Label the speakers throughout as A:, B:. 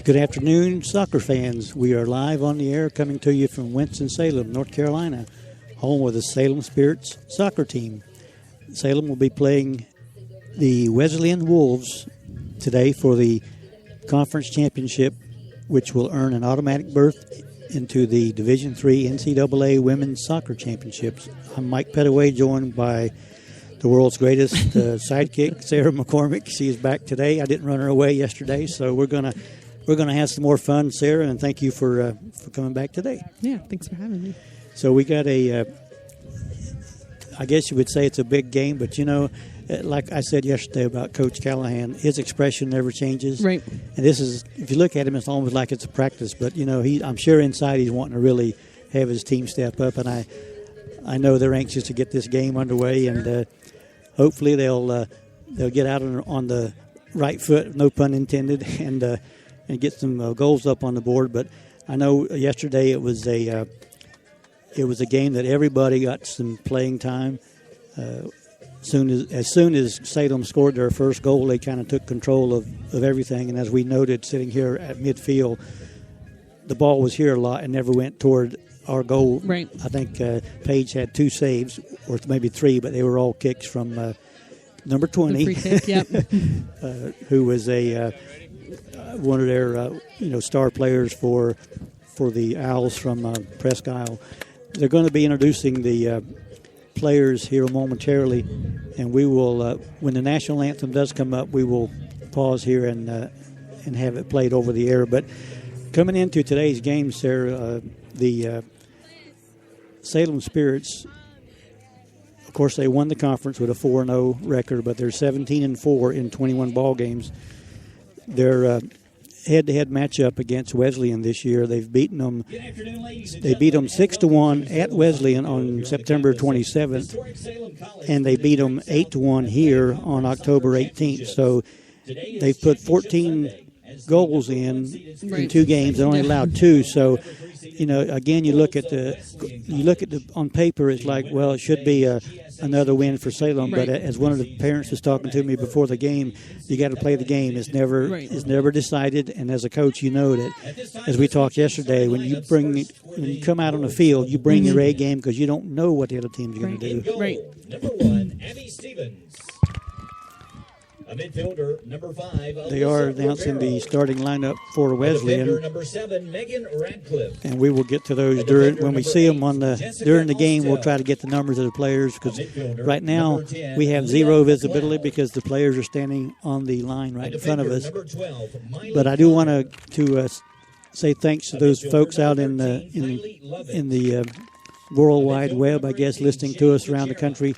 A: Good afternoon, soccer fans. We are live on the air coming to you from Winston-Salem, North Carolina, home of the Salem Spirits soccer team. Salem will be playing the Wesleyan Wolves today for the conference championship, which will earn an automatic berth into the Division III NCAA Women's Soccer Championships. I'm Mike Pettaway, joined by the world's greatest sidekick, Sarah McCormick. She is back today. I didn't run her away yesterday, so we're gonna have some more fun, Sarah, and thank you for coming back today.
B: Yeah, thanks for having me.
A: So we got I guess you would say it's a big game, but, you know, like I said yesterday about Coach Callahan, his expression never changes.
B: Right.
A: And this is, if you look at him, it's almost like it's a practice, but, you know, I'm sure inside he's wanting to really have his team step up, and I know they're anxious to get this game underway, and hopefully they'll get out on the right foot, no pun intended, and get some goals up on the board. But I know yesterday it was a game that everybody got some playing time. As soon as Salem scored their first goal, they kind of took control of everything. And as we noted, sitting here at midfield, the ball was here a lot and never went toward our goal.
B: Right.
A: I think Paige had 2 saves, or maybe 3, but they were all kicks from number 20,
B: the free kick, yep.
A: Who was one of their star players for the Owls from Presque Isle. They're going to be introducing the players here momentarily, and we will, when the national anthem does come up, we will pause here and have it played over the air. But coming into today's game, Sarah, the Salem Spirits, of course, they won the conference with a 4-0 record, but they're 17-4 in 21 ball games. Their head-to-head matchup against Wesleyan this year, they've beaten them. They beat them 6-1 at Wesleyan on September 27th, and they beat them 8-1 here on October 18th. So they've put 14 goals in 2 games. They only allowed 2. So, you know, again, you look at the on paper, it's like, well, it should be another win for Salem. Right. But as one of the parents was talking to me before the game, you got to play the game. It's never decided. And as a coach, you know that, as we talked yesterday, when you come out on the field, you bring your A game because you don't know what the other team's going to do.
B: Right.
C: Number 1, Abby Stevens. A midfielder, number 5.
A: They are announcing the starting lineup for Wesleyan.
C: Number 7, Megan Radcliffe.
A: And we will get to those when we see them during the game. We'll try to get the numbers of the players, because right now we have 0 visibility because the players are standing on the line right in front of us. But I do want to say thanks to those folks out in the World Wide Web, I guess, listening to us around the country.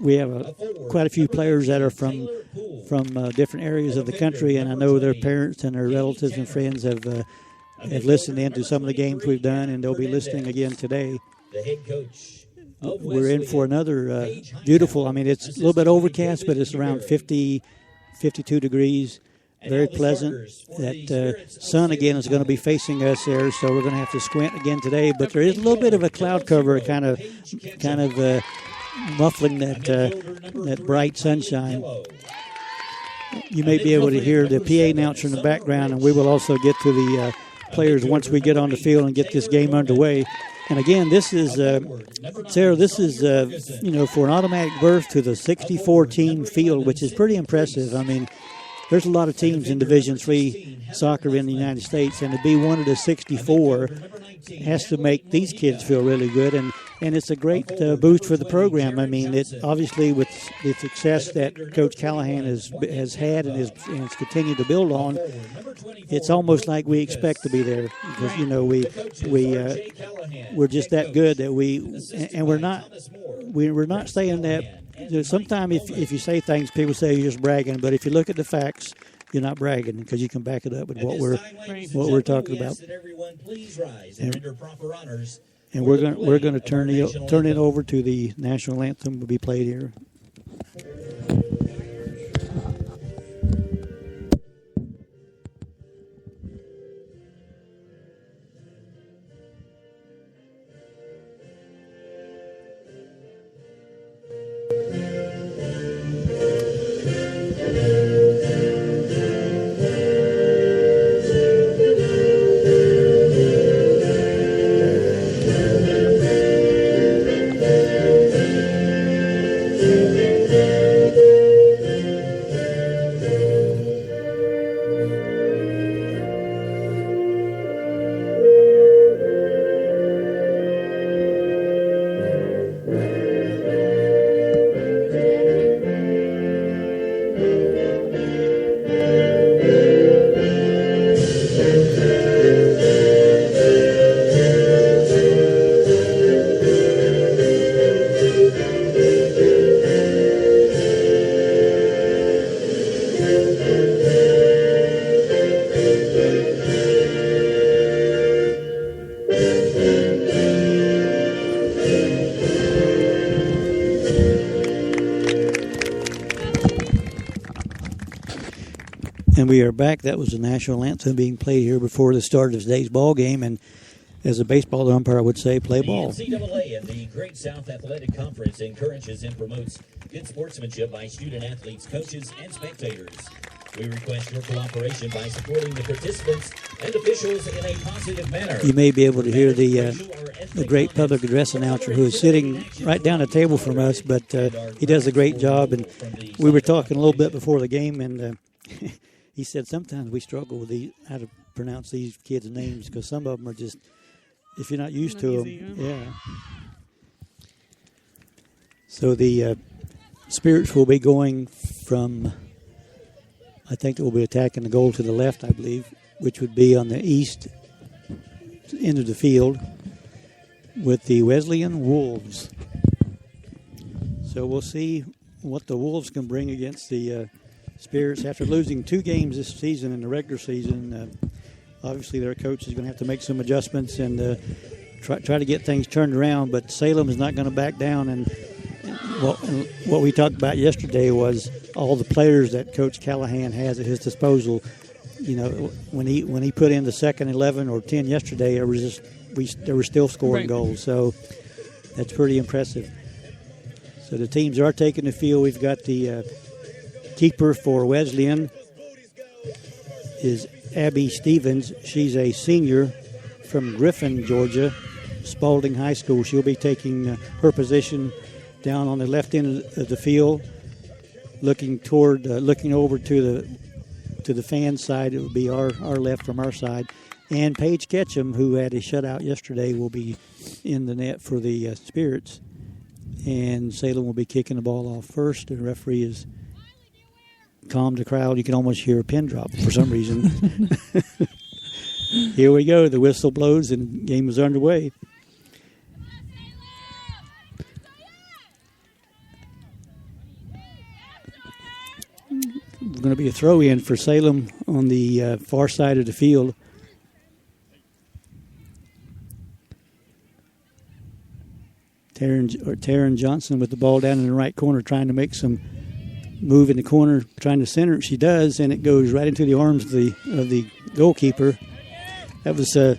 A: We have quite a few players that are from different areas of the country, and I know their parents and their relatives and friends have listened in to some of the games we've done, and they'll be listening again today. We're in for another beautiful, I mean, it's a little bit overcast, but it's around 50, 52 degrees, very pleasant. That sun again is going to be facing us there, so we're going to have to squint again today, but there is a little bit of a cloud cover kind of muffling that bright sunshine. You may be able to hear the PA announcer in the background, and we will also get to the players once we get on the field and get this game underway. And again, this is Sarah. This is for an automatic berth to the 64-team field, which is pretty impressive. I mean, there's a lot of teams in Division III soccer in the United States, and to be one of the 64 has to make these kids feel really good, and it's a great boost for the program. I mean, it's obviously with the success that Coach Callahan has had and has continued to build on, it's almost like we expect to be there, because, you know, we're just that good that we're not saying that. Sometimes if you say things, people say you're just bragging. But if you look at the facts, you're not bragging, because you can back it up with what we're talking about. And we're going to turn it over to the national anthem to be played here. we are back. That was the national anthem being played here before the start of today's ball game. And as a baseball umpire would say, play ball.
C: The NCAA and the Great South Athletic Conference encourages and promotes good sportsmanship by student athletes, coaches, and spectators. We request your cooperation by supporting the participants and officials in a positive manner.
A: You may be able to hear the great public address announcer who is sitting right down the table from us, but he does a great job. And we were talking a little bit before the game, and he said sometimes we struggle with how to pronounce these kids' names because some of them are just, if you're not used to them, yeah. So the Spirits will be going from, I think they will be attacking the goal to the left, I believe, which would be on the east end of the field with the Wesleyan Wolves. So we'll see what the Wolves can bring against the Spirits after losing 2 games this season in the regular season. Obviously, their coach is going to have to make some adjustments and try to get things turned around, but Salem is not going to back down. And what we talked about yesterday was all the players that Coach Callahan has at his disposal. You know, when he put in the second 11 or 10 yesterday, there were still scoring goals. So that's pretty impressive. So the teams are taking the field. We've got the keeper for Wesleyan is Abby Stevens. She's a senior from Griffin, Georgia, Spalding High School. She'll be taking her position down on the left end of the field, looking over to the fan side. It would be our left from our side. And Paige Ketchum, who had a shutout yesterday, will be in the net for the Spirits. And Salem will be kicking the ball off first. The referee has calmed the crowd. You can almost hear a pin drop for some reason. Here we go. The whistle blows and the game is underway. Going to be a throw-in for Salem on the far side of the field. Taryn Johnson with the ball down in the right corner, trying to make some move in the corner, trying to center it. She does, and it goes right into the arms of the goalkeeper. That was a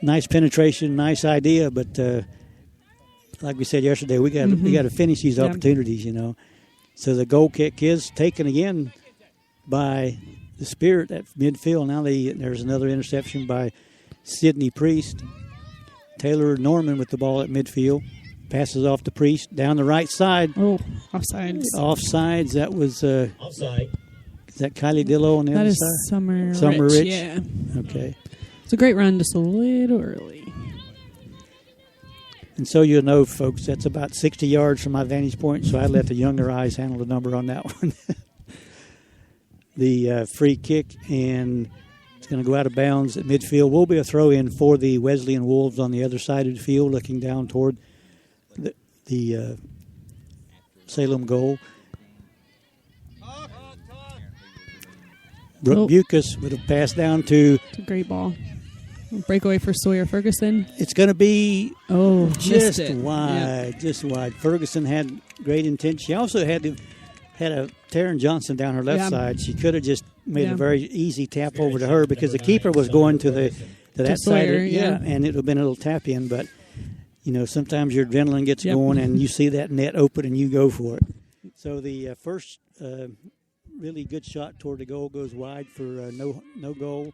A: nice penetration, nice idea, but like we said yesterday, we got to finish these opportunities, you know. So the goal kick is taken again by the Spirit at midfield. Now there's another interception by Sydney Priest. Taylor Norman with the ball at midfield. Passes off to Priest down the right side.
B: Oh, offsides.
A: Offsides. That was
C: offside.
A: Is that Kylie Dillow on the other side?
B: That is
A: Summer Rich.
B: Yeah.
A: Okay.
B: It's a great run, just a little early.
A: And so you'll know, folks, that's about 60 yards from my vantage point, so I let the younger eyes handle the number on that one. The free kick, and it's going to go out of bounds at midfield. Will be a throw-in for the Wesleyan Wolves on the other side of the field, looking down toward the Salem goal. Brooke Bucas would have passed down to...
B: It's a great ball. Breakaway for Sawyer Ferguson.
A: It's going to be just wide,
B: yep.
A: Just wide. Ferguson had great intent. She also had a Taryn Johnson down her left side. She could have just made a very easy tap over to her because the keeper was going to that
B: Sawyer,
A: side. And it would have been a little tap in. But you know, sometimes your adrenaline gets going and you see that net open and you go for it. So the first really good shot toward the goal goes wide for no goal.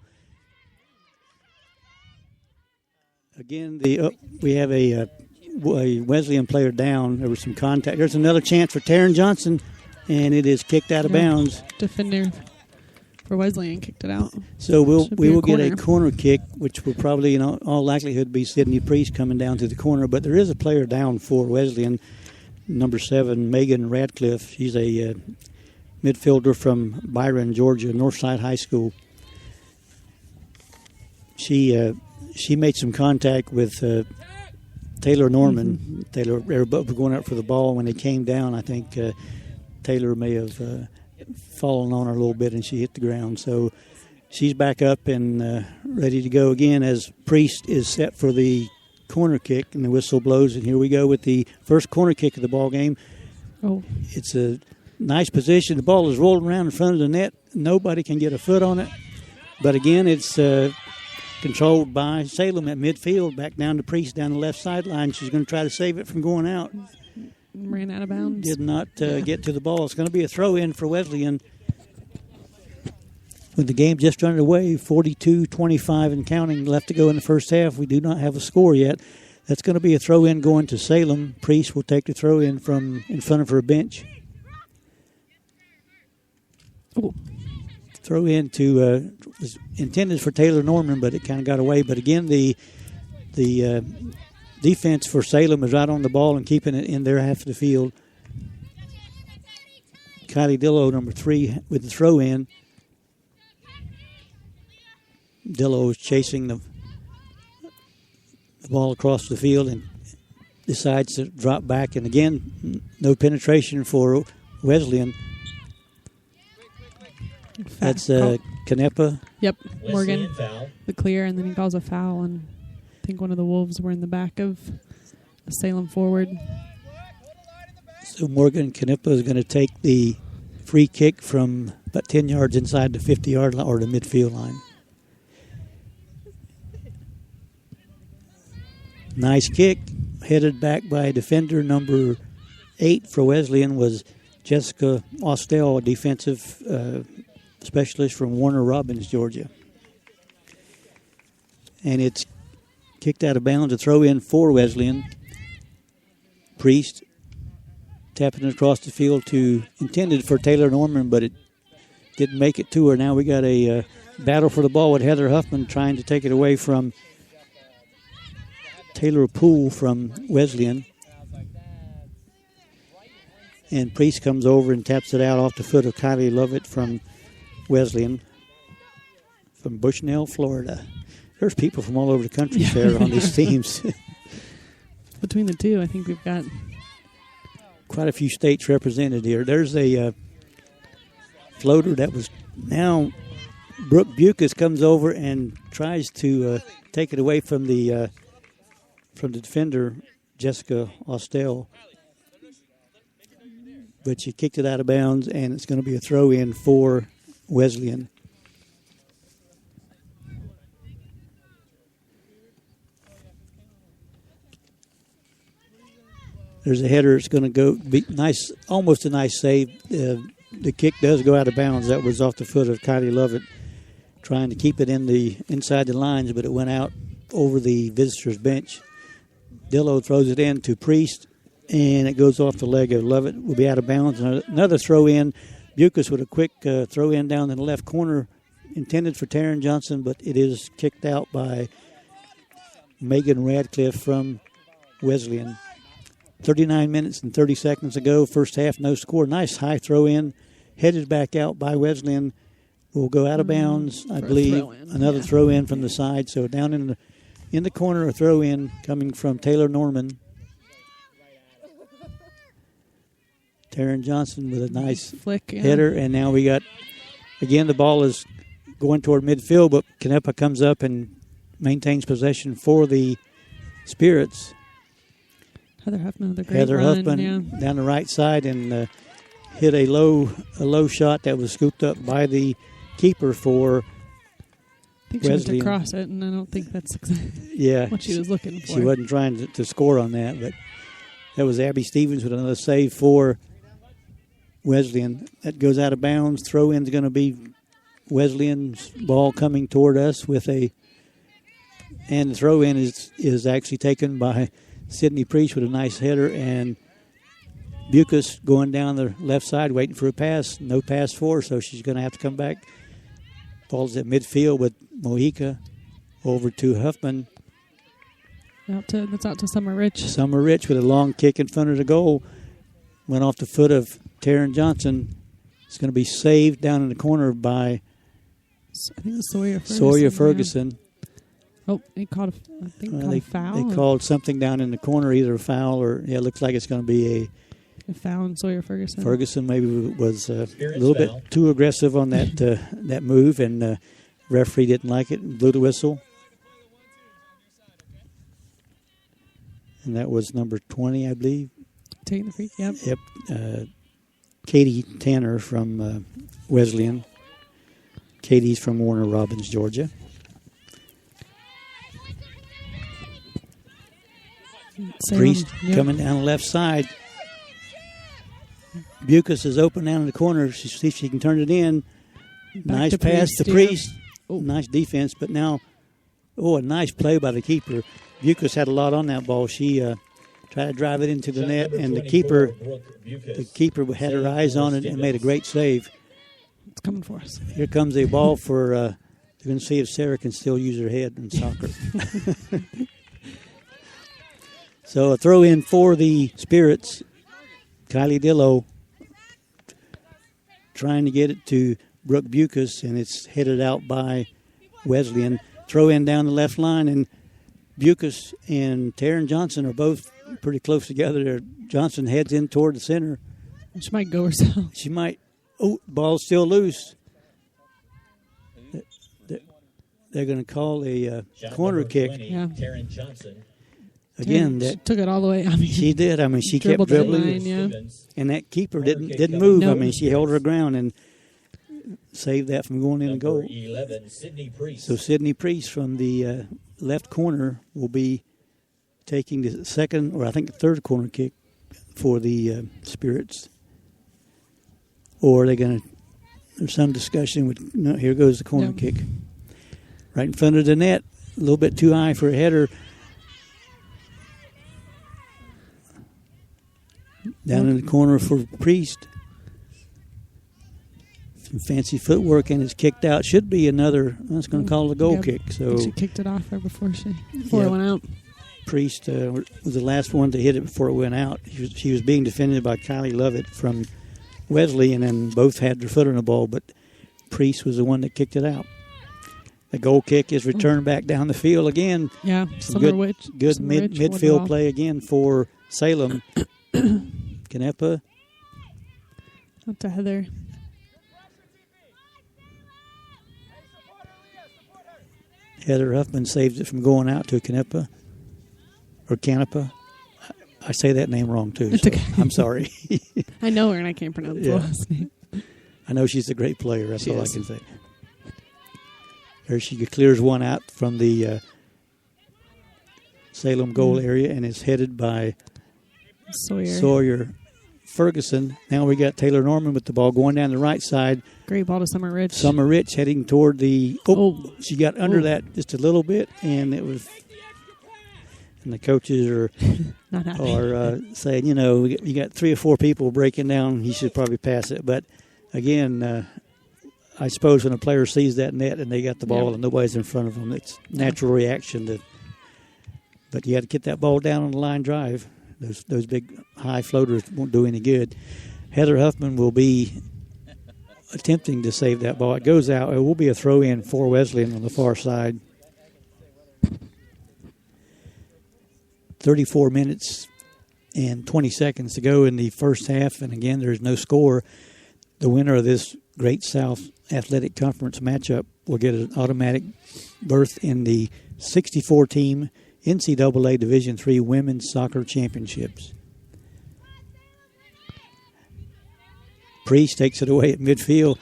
A: Again, we have a Wesleyan player down. There was some contact. There's another chance for Taryn Johnson, and it is kicked out of bounds.
B: Defender for Wesleyan kicked it out.
A: So we will get a corner kick, which will probably, in all likelihood, be Sydney Priest coming down to the corner. But there is a player down for Wesleyan, number 7, Megan Radcliffe. She's a midfielder from Byron, Georgia, Northside High School. She made some contact with Taylor Norman. Mm-hmm. Taylor, they were both going up for the ball. When they came down, I think Taylor may have fallen on her a little bit, and she hit the ground. So she's back up and ready to go again as Priest is set for the corner kick, and the whistle blows. And here we go with the first corner kick of the ball game.
B: Oh,
A: it's a nice position. The ball is rolling around in front of the net. nobody can get a foot on it. But again, it's controlled by Salem at midfield, back down to Priest down the left sideline. She's going to try to save it from going out.
B: Ran out of bounds.
A: Did not get to the ball. It's going to be a throw-in for Wesleyan. With the game just underway, 42-25 and counting left to go in the first half. We do not have a score yet. That's going to be a throw-in going to Salem. Priest will take the throw-in from in front of her bench.
B: Ooh.
A: Throw-in to was intended for Taylor Norman, but it kind of got away. But again, the defense for Salem is right on the ball and keeping it in their half of the field. Kylie Dillow, number 3, with the throw-in. Dillow is chasing the ball across the field and decides to drop back. And again, no penetration for Wesleyan. That's Canepa.
B: Yep, Morgan, the clear, and then he calls a foul. And I think one of the Wolves were in the back of a Salem forward.
A: So Morgan Canepa is going to take the free kick from about 10 yards inside the 50-yard line or the midfield line. Nice kick, headed back by defender number 8 for Wesleyan was Jessica Austell, a defensive specialist from Warner Robins, Georgia. And it's kicked out of bounds, a throw in for Wesleyan. Priest tapping it across the field intended for Taylor Norman, but it didn't make it to her. Now we got a battle for the ball with Heather Huffman trying to take it away from Taylor Poole from Wesleyan. And Priest comes over and taps it out off the foot of Kylie Lovett from Wesleyan, from Bushnell, Florida. There's people from all over the country there on these teams.
B: Between the two, I think we've got
A: quite a few states represented here. There's a floater that was now Brooke Bucas comes over and tries to take it away from the defender, Jessica Austell. But she kicked it out of bounds, and it's going to be a throw-in for Wesleyan. There's a header. It's going to go be nice, almost a nice save. The kick does go out of bounds. That was off the foot of Kylie Lovett, trying to keep it inside the lines, but it went out over the visitors' bench. Dillow throws it in to Priest, and it goes off the leg of Lovett. Will be out of bounds. Another throw in. Bucas with a quick throw in down in the left corner, intended for Taryn Johnson, but it is kicked out by Megan Radcliffe from Wesleyan. 39 minutes and 30 seconds ago. First half, no score. Nice high throw in, headed back out by Wesleyan. Will go out of bounds, I believe. Another throw in from the side. So down in the corner, a throw in coming from Taylor Norman. Taryn Johnson with a nice
B: flick
A: header, and now we got, again, the ball is going toward midfield, but Canepa comes up and maintains possession for the Spirits.
B: Heather Huffman with a great run,
A: down the right side and hit a low shot that was scooped up by the keeper for
B: I think she went to cross it, and I don't think that's what she was looking for.
A: She wasn't trying to score on that, but that was Abby Stevens with another save for Wesleyan. That goes out of bounds. Throw-in's going to be Wesleyan's ball coming toward us and the throw-in is actually taken by Sydney Priest with a nice header, and Bucas going down the left side waiting for a pass. No pass for her, so she's going to have to come back. Ball's at midfield with Mojica over to Huffman.
B: That's out to Summer Rich.
A: Summer Rich with a long kick in front of the goal. Went off the foot of Taryn Johnson. It's going to be saved down in the corner by
B: I think it was Sawyer Ferguson.
A: Yeah.
B: Oh, he called a foul.
A: They called something down in the corner, either a foul or, it looks like it's going to be
B: a foul on Sawyer Ferguson.
A: Ferguson maybe was a little bit too aggressive on that move, and the referee didn't like it and blew the whistle. And that was number 20, I believe.
B: Taking the free, yep.
A: Yep. Katie Tanner from Wesleyan. Katie's from Warner Robins, Georgia. Priest coming down the left side. Bucas is open down in the corner. She see if she can turn it in. Nice pass to Priest. Nice defense, but now, a nice play by the keeper. Bucas had a lot on that ball. She tried to drive it into the net, and the keeper had her eyes on it and made a great save.
B: It's coming for us.
A: Here comes a ball for. You're going to see if Sarah can still use her head in soccer. So a throw in for the Spirits. Kylie Dillo trying to get it to Brooke Bucas, and it's headed out by Wesleyan. Throw in down the left line, and Bucas and Taryn Johnson are both pretty close together. Johnson heads in toward the center.
B: She might go herself.
A: She might. Ball's still loose. They're going to call a corner kick.
B: Yeah.
C: Taryn Johnson.
A: Again,
B: she took it all the way.
A: She did. She kept dribbling, and that keeper didn't move.
B: Nope.
A: She held her ground and saved that from going in a goal.
C: 11, Sydney Priest.
A: So Sydney Priest from the left corner will be taking the second, or I think the third corner kick for the Spirits. Or are they going to? There's some discussion with. No, here goes the corner kick, right in front of the net. A little bit too high for a header. Down in the corner for Priest. Some fancy footwork, and it's kicked out. Should be another. That's going to call it a goal kick. So
B: she kicked it off right before it went out.
A: Priest was the last one to hit it before it went out. She was being defended by Kylie Lovett from Wesley, and then both had their foot on the ball, but Priest was the one that kicked it out. The goal kick is returned back down the field again.
B: Yeah,
A: good midfield play again for Salem. Canepa.
B: Up to Heather.
A: Heather Huffman saves it from going out to Canepa. Or Canepa. I say that name wrong, too. So
B: okay.
A: I'm sorry.
B: I know her, and I can't pronounce the last name.
A: I know she's a great player. That's all I can say. There she clears one out from the Salem goal area, and is headed by Sawyer Ferguson. Now we got Taylor Norman with the ball going down the right side.
B: Great ball to Summer Rich.
A: Summer Rich heading toward the... she got under that just a little bit, and it was... And the coaches are saying, you got 3 or 4 people breaking down. He should probably pass it. But, again, I suppose when a player sees that net and they got the ball and nobody's in front of them, it's natural reaction. But you got to get that ball down on the line drive. Those big high floaters won't do any good. Heather Huffman will be attempting to save that ball. It goes out. It will be a throw-in for Wesleyan on the far side. 34 minutes and 20 seconds to go in the first half. And, again, there's no score. The winner of this Great South Athletic Conference matchup will get an automatic berth in the 64-team NCAA Division III Women's Soccer Championships. Priest takes it away at midfield.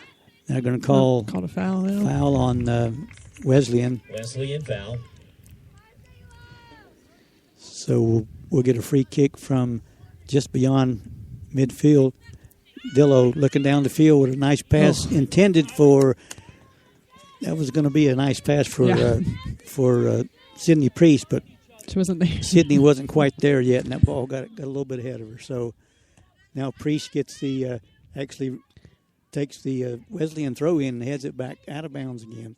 A: They're going to call
B: a foul.
A: Foul on Wesleyan.
C: Wesleyan foul.
A: So we'll get a free kick from just beyond midfield. Dillo looking down the field with a nice pass intended for. That was going to be a nice pass for Sydney Priest, but
B: she wasn't there.
A: Sydney wasn't quite there yet, and that ball got a little bit ahead of her. So now Priest gets the actually takes the Wesleyan throw in and heads it back out of bounds again.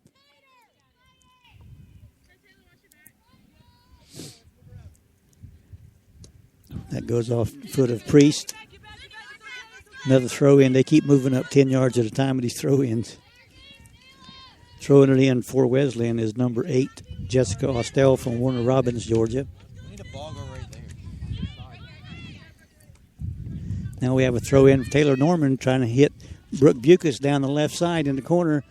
A: That goes off the foot of Priest. Another throw in. They keep moving up 10 yards at a time with these throw ins. Throwing it in for Wesleyan is number 8, Jessica Austell from Warner Robins, Georgia.
D: We need a ball go right there.
A: Now we have a throw in. Taylor Norman trying to hit Brooke Bucas down the left side in the corner.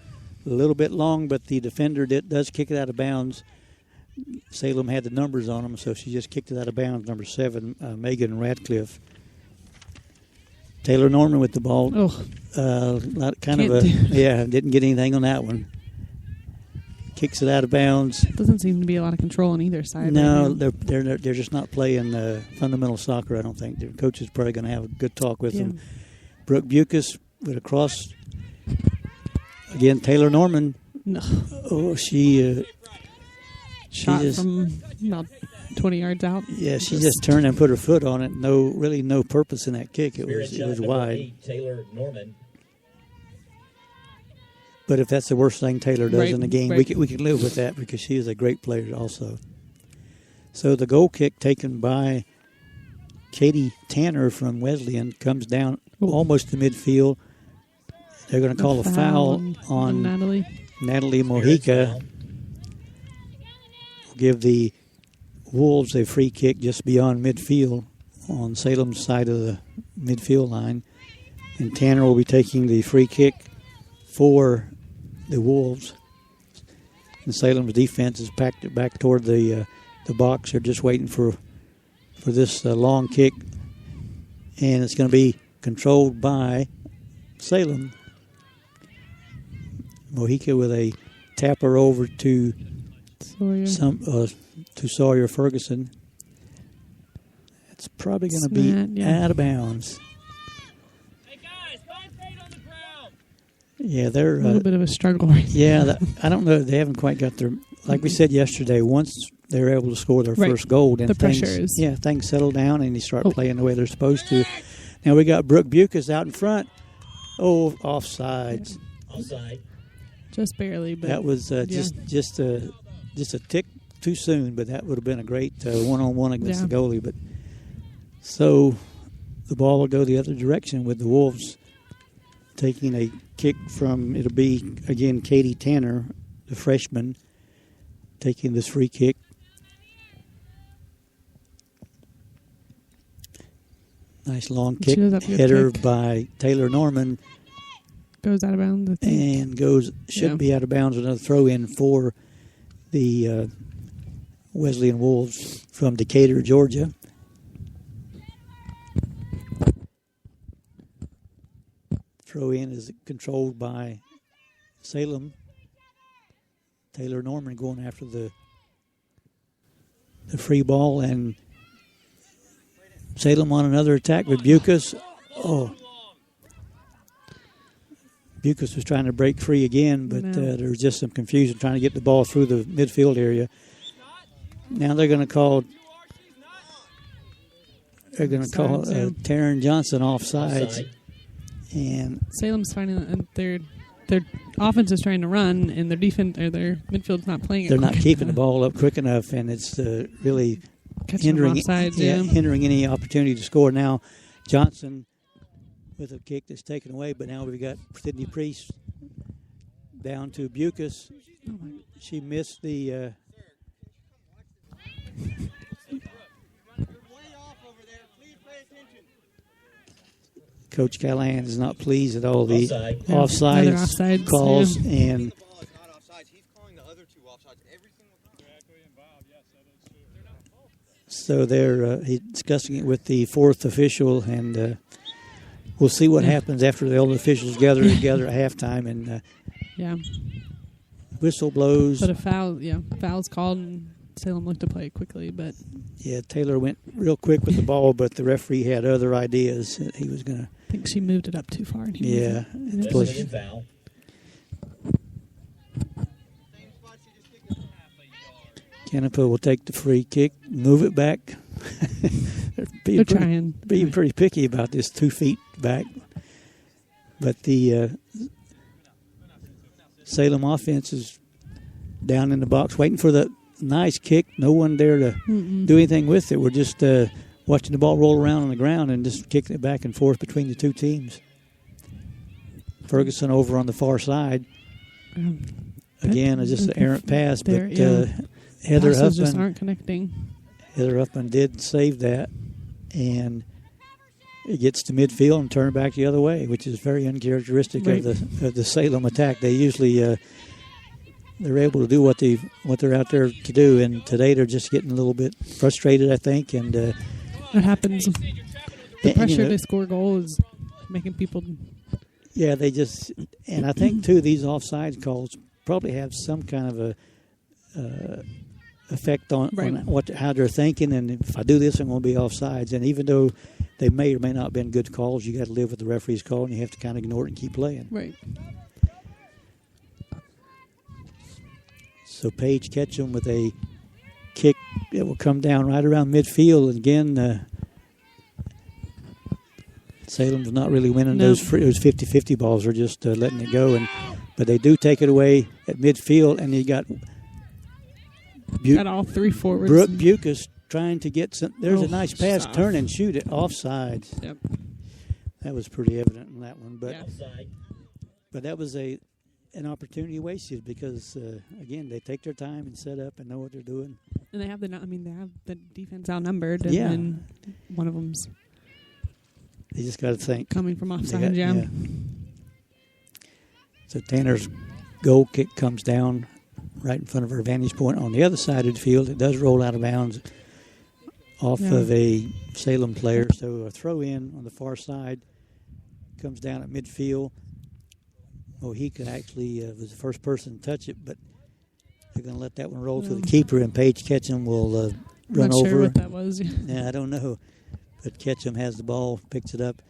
A: A little bit long, but the defender does kick it out of bounds. Salem had the numbers on them, so she just kicked it out of bounds. Number 7, Megan Radcliffe. Taylor Norman with the ball.
B: Oh,
A: Didn't get anything on that one. Kicks it out of bounds.
B: Doesn't seem to be a lot of control on either side.
A: No,
B: right
A: they're just not playing fundamental soccer. I don't think their coach is probably going to have a good talk with them. Brooke Bucas with a cross. Again, Taylor Norman.
B: No.
A: Oh, she
B: shot from about 20 yards out.
A: Yeah, she just turned and put her foot on it. No purpose in that kick. It was wide.
C: 8, Taylor Norman.
A: But if that's the worst thing Taylor does in the game,
B: right.
A: we can live with that because she is a great player also. So the goal kick taken by Katie Tanner from Wesleyan comes down almost to midfield. They're going to call a foul on Natalie Mojica. Will give the Wolves a free kick just beyond midfield on Salem's side of the midfield line. And Tanner will be taking the free kick for the Wolves. And Salem's defense has packed it back toward the box. They're just waiting for this long kick. And it's going to be controlled by Salem. Mojica with a tapper over to Sawyer Ferguson. It's probably going to be out of bounds.
E: Hey guys, find Fade on the ground.
A: Yeah, they're
B: a little bit of a struggle right
A: now. I don't know. They haven't quite got their, like we said yesterday, once they're able to score their first goal, then things settle down and they start playing the way they're supposed to. Now we got Brooke Bucas out in front. Oh, offsides.
C: Offside.
B: Just barely, but
A: that was just a tick too soon. But that would have been a great one-on-one against the goalie. But so the ball will go the other direction with the Wolves taking a kick from. It'll be again Katie Tanner, the freshman, taking this free kick. Nice long kick, header by Taylor Norman.
B: Goes out of bounds, I think.
A: And should be out of bounds. Another throw in for the Wesleyan Wolves from Decatur, Georgia. Throw in is controlled by Salem. Taylor Norman going after the free ball, and Salem on another attack with Bucas. Oh. Bucas was trying to break free again, but there was just some confusion trying to get the ball through the midfield area. Now they're going to call Taryn Johnson offsides. And
B: Salem's finding their offense is trying to run, and their defense or their midfield's not playing.
A: They're not keeping the ball up quick enough, and it's really hindering any opportunity to score. Now Johnson with a kick that's taken away, but now we've got Sydney Priest down to Bucas. She missed the Coach Callahan is not pleased at all the offside calls. And
D: Not offsides. He's calling the other two offsides every single time.
A: So he's discussing it with the fourth official, and we'll see what happens after the old officials gather together at halftime. And whistle blows.
B: But foul's called, and Salem looked to play it quickly. But
A: Taylor went real quick with the ball, but the referee had other ideas. He was going to.
B: I think she moved it up too far.
C: Foul.
A: Canepa will take the free kick, move it back.
B: They're trying.
A: Being pretty picky about this 2 feet back. But the Salem offense is down in the box waiting for the nice kick. No one there to do anything with it. We're just watching the ball roll around on the ground and just kicking it back and forth between the two teams. Ferguson over on the far side. Again, just an errant pass, but Heather
B: Huffman just aren't connecting.
A: Heather Huffman did save that, and it gets to midfield and turned back the other way, which is very uncharacteristic of the Salem attack. They usually they're able to do what they're out there to do, and today they're just getting a little bit frustrated, I think. And
B: it happens. The pressure to score goals making people.
A: Yeah, they just, and I think too these offside calls probably have some kind of a effect on how they're thinking. And if I do this, I'm going to be offsides. And even though they may or may not have been good calls, you got to live with the referee's call, and you have to kind of ignore it and keep playing.
B: Right.
A: So Paige Ketchum with a kick that will come down right around midfield. And again, Salem's not really winning those 50-50 balls. They're just letting it go. But they do take it away at midfield, and you got
B: got all three forwards.
A: Brooke Bucas trying to get some. There's a nice pass, turn and shoot it offsides.
B: Yep.
A: That was pretty evident in that one. But that was an opportunity wasted because, again, they take their time and set up and know what they're doing.
B: And they have the defense outnumbered. And then one of them's.
A: They just got to think.
B: Coming from offside, yeah.
A: So Tanner's goal kick comes down right in front of her vantage point on the other side of the field. It does roll out of bounds off of a Salem player. So a throw in on the far side comes down at midfield. Mojica actually was the first person to touch it, but they're going to let that one roll to the keeper, and Paige Ketchum will run over.
B: Not sure what that was.
A: Yeah, I don't know. But Ketchum has the ball, picks it up,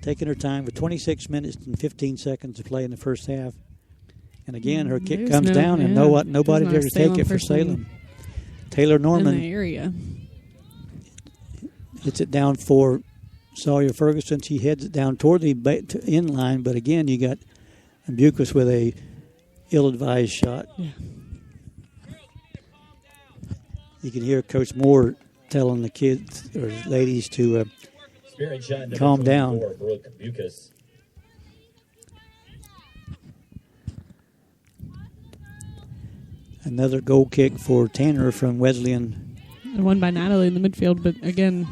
A: taking her time with 26 minutes and 15 seconds to play in the first half. And again, her kick comes down, and nobody there to take it for Salem. Taylor Norman
B: in the area
A: hits it down for Sawyer Ferguson. She heads it down toward the end line, but again, you got Bucas with a ill-advised shot.
B: Yeah.
A: You can hear Coach Moore telling the kids or ladies to calm down.
C: Brooke Bucas.
A: Another goal kick for Tanner from Wesleyan.
B: Won by Natalie in the midfield, but again.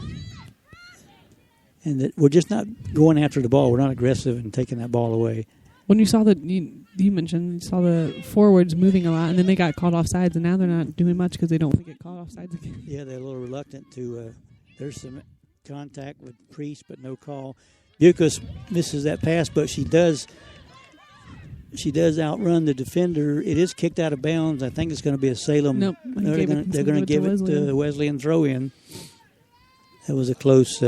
A: And we're just not going after the ball. We're not aggressive and taking that ball away.
B: When you saw you mentioned you saw the forwards moving a lot, and then they got called offsides, and now they're not doing much because they don't want to get called offsides again.
A: Yeah, they're a little reluctant to. There's some contact with Priest, but no call. Bucas misses that pass, but she does outrun the defender. It is kicked out of bounds. I think it's going to be a Salem.
B: Nope.
A: They're going to give it to Wesleyan throw in. That was a close.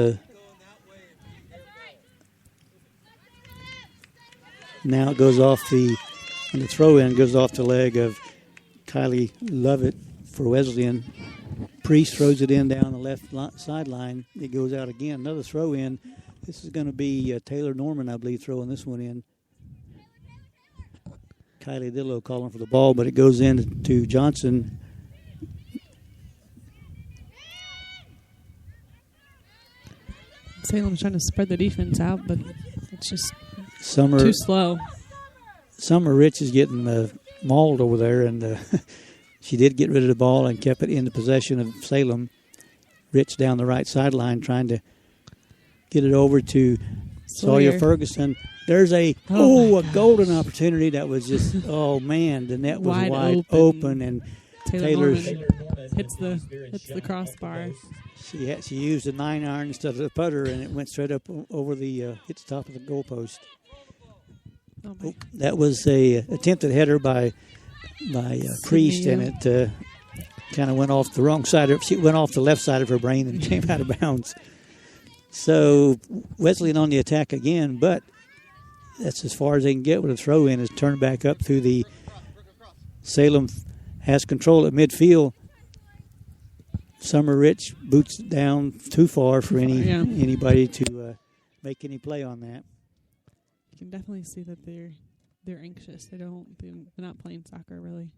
A: Now it goes off the throw in goes off the leg of Kylie Lovett for Wesleyan. Priest throws it in down the left sideline. It goes out again. Another throw in. This is going to be Taylor Norman, I believe, throwing this one in. Kylie Dillow calling for the ball, but it goes in to Johnson.
B: Salem's trying to spread the defense out, but it's just
A: Summer,
B: too slow.
A: Summer Rich is getting mauled over there, and she did get rid of the ball and kept it in the possession of Salem. Rich down the right sideline trying to get it over to Sawyer Ferguson. There's a golden opportunity that was just, man, the net was wide open and
B: Taylor hits the crossbar.
A: She used a 9-iron instead of the putter, and it went straight up over the hit the top of the goalpost. That was a attempted header by Priest, and it kind of went off the wrong side. She went off the left side of her brain and came out of bounds. So Wesleyan on the attack again, but that's as far as they can get with a throw-in. Is turned back up through the Salem has control at midfield. Summer Rich boots it down too far for anybody to make any play on that.
B: You can definitely see that they're anxious. They're not playing soccer really.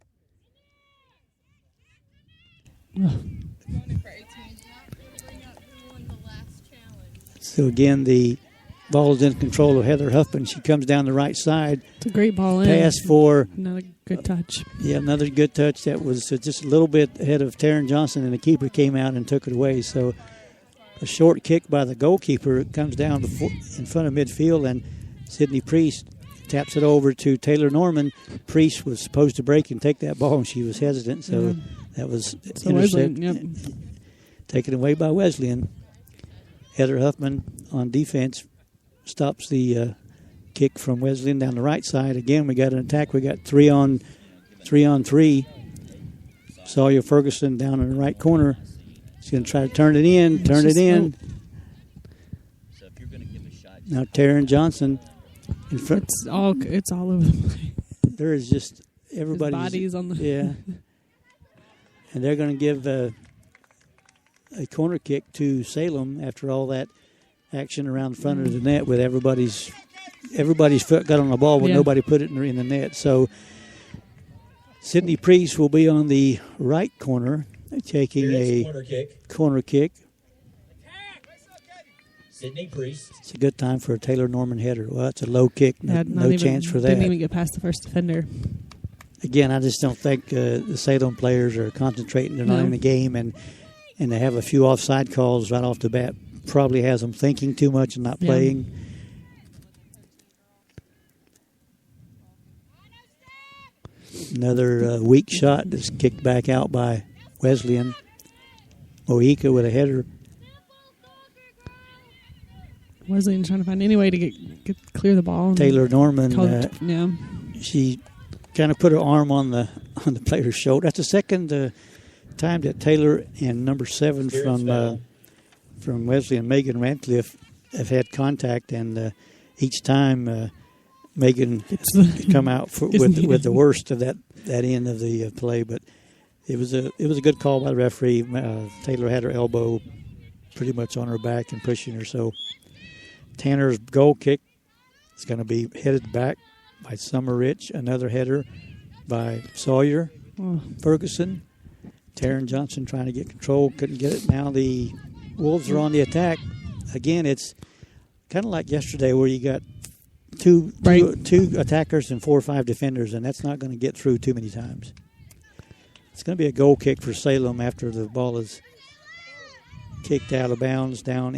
A: So again, the ball is in control of Heather Huffman. She comes down the right side.
B: It's a great ball in.
A: Pass for
B: another good touch.
A: Another good touch that was just a little bit ahead of Taryn Johnson, and the keeper came out and took it away. So a short kick by the goalkeeper. It comes down in front of midfield, and Sydney Priest taps it over to Taylor Norman. Priest was supposed to break and take that ball, and she was hesitant, so that was intercepted. Taken away by Wesleyan. Heather Huffman on defense stops the kick from Wesleyan down the right side. Again, we got an attack. We got 3 on 3. Sawyer Ferguson down in the right corner. He's going to try to turn it in. Now Taryn Johnson in front.
B: It's all over the place.
A: There is just everybody's
B: bodies on the
A: and they're going to give a corner kick to Salem after all that action around the front of the net with everybody's foot got on the ball, but nobody put it in the net. So Sydney Priest will be on the right corner taking a corner kick.
C: Sydney Priest.
A: It's a good time for a Taylor Norman header. Well, it's a low kick. No chance for that.
B: Didn't even get past the first defender.
A: Again, I just don't think the Salem players are concentrating. They're not in the game, and they have a few offside calls right off the bat. Probably has them thinking too much and not playing. Another weak shot that's kicked back out by Wesleyan. Mojica with a header.
B: Wesleyan trying to find any way to get clear the ball.
A: Taylor Norman, she kind of put her arm on the player's shoulder. That's the second time that Taylor and number 7 from Wesleyan, Megan Radcliffe, have had contact, and each time Megan come out with the worst of that end of the play. But it was a good call by the referee. Taylor had her elbow pretty much on her back and pushing her. So Tanner's goal kick is going to be headed back by Summer Rich. Another header by Sawyer Ferguson. Taryn Johnson trying to get control, couldn't get it. Now the Wolves are on the attack. Again, it's kind of like yesterday where you got two attackers and 4 or 5 defenders, and that's not going to get through too many times. It's going to be a goal kick for Salem after the ball is kicked out of bounds down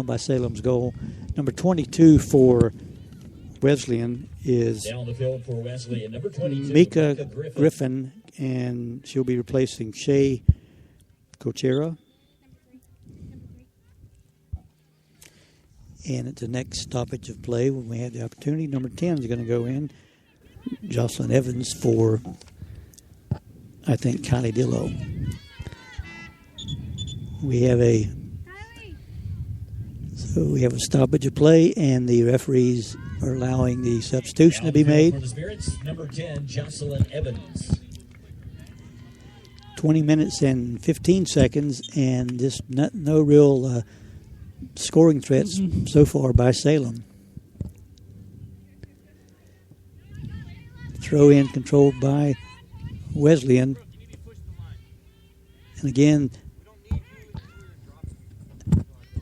A: by Salem's goal. Number 22 for Wesleyan is
C: down the field for Wesleyan, number 22,
A: Mika Griffin, and she'll be replacing Shay Cochera. And at the next stoppage of play, when we had the opportunity, number 10 is going to go in. Jocelyn Evans for, I think, Kylie Dillow. We have a stoppage of play, and the referees are allowing the substitution to be made.
C: For the Spirits, number 10, Jocelyn Evans.
A: 20 minutes and 15 seconds, and just no real scoring threats so far by Salem. Throw in controlled by Wesleyan. And again,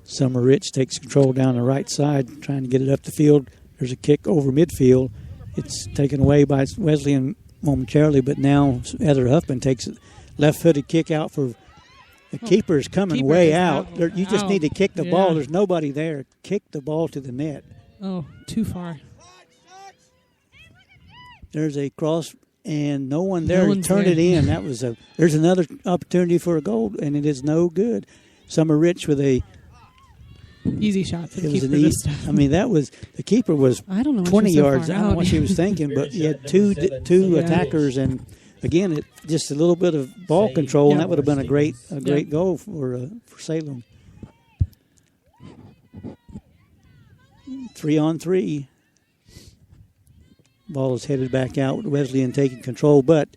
A: Summer Rich takes control down the right side, trying to get it up the field. There's a kick over midfield. It's taken away by Wesleyan momentarily, but now Heather Huffman takes a left-footed kick out for the keeper's coming way out. You just need to kick the ball. There's nobody there. Kick the ball to the net.
B: Oh, too far.
A: There's a cross, and no one there to turn it in. There's another opportunity for a goal, and it is no good. Summer Rich with a
B: easy shot for the keeper.
A: The keeper was 20 yards. I don't know what she was thinking, but you had two attackers, and again, just a little bit of ball control, and that would have been a great goal for Salem. 3-on-3. Ball is headed back out with Wesleyan taking control, but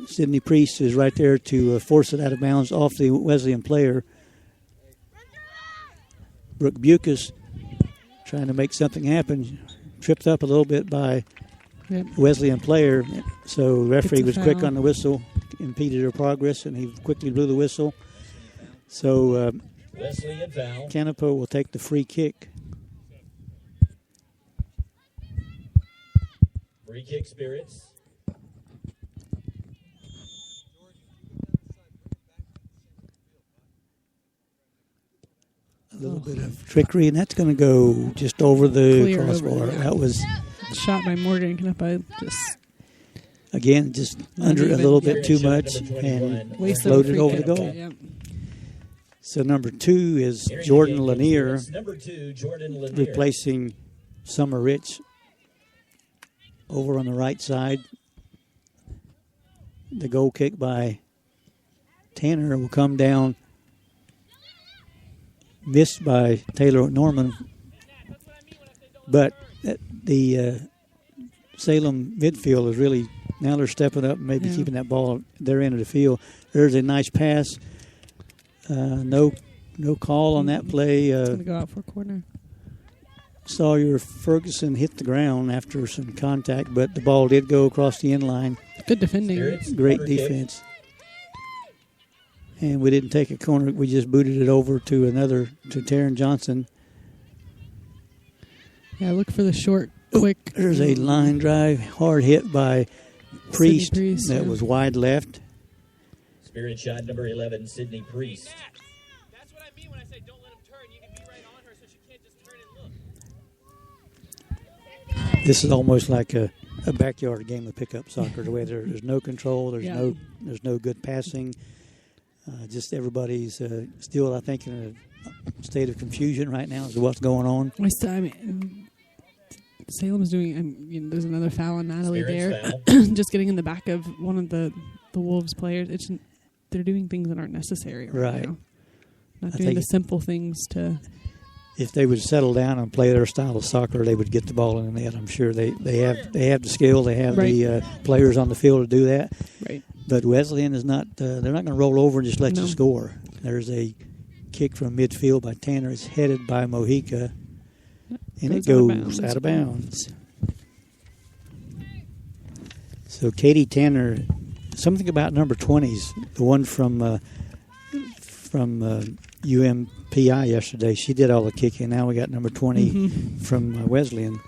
A: Sydney Priest is right there to force it out of bounds off the Wesleyan player. Brooke Bucas trying to make something happen, tripped up a little bit by Wesleyan player, so the referee was quick on the whistle, impeded her progress, and he quickly blew the whistle. So Canapo will take the free kick.
C: Free kick, Spirits.
A: A little bit of trickery, and that's going to go just over the crossbar. That was
B: shot by Morgan Knappa.
A: Just under a little bit too much and floated over the goal. So number 2 is
C: Entering
A: Jordan
C: the game,
A: Lanier,
C: it's number 2, Jordan Lanier.
A: replacing Summer Rich over on the right side. The goal kick by Tanner will come down, missed by Taylor Norman. But the Salem midfield is really, now they're stepping up and maybe keeping that ball their end of the field. There's a nice pass. No call on that play.
B: It's going to go out for a corner.
A: Sawyer Ferguson hit the ground after some contact, but the ball did go across the end line.
B: Good defending.
A: Great defense. And we didn't take a corner. We just booted it over to Taryn Johnson.
B: Yeah, look for the short, quick.
A: There's a line drive, hard hit by Priest that was wide left.
C: Spirit shot number 11, Sydney Priest.
E: That's what I mean when I say don't let him turn. You can be right on her so she can't just turn and look.
A: This is almost like a backyard game of pickup soccer. The way there's no control, there's no good passing. Just everybody's still, I think, in a state of confusion right now as to what's going on.
B: Salem's doing. There's another foul on Natalie
C: Spirit's
B: there,
C: foul.
B: just getting in the back of one of the Wolves players. They're doing things that aren't necessary right now. Not doing the simple things to.
A: If they would settle down and play their style of soccer, they would get the ball in the net. I'm sure they have the skill. They have the players on the field to do that.
B: Right.
A: But Wesleyan is not. They're not going to roll over and just let you score. There's a kick from midfield by Tanner. It's headed by Mojica, and it goes out of bounds. So Katie Tanner, something about number 20s, the one from UMPI yesterday. She did all the kicking. Now we got number 20 from Wesleyan.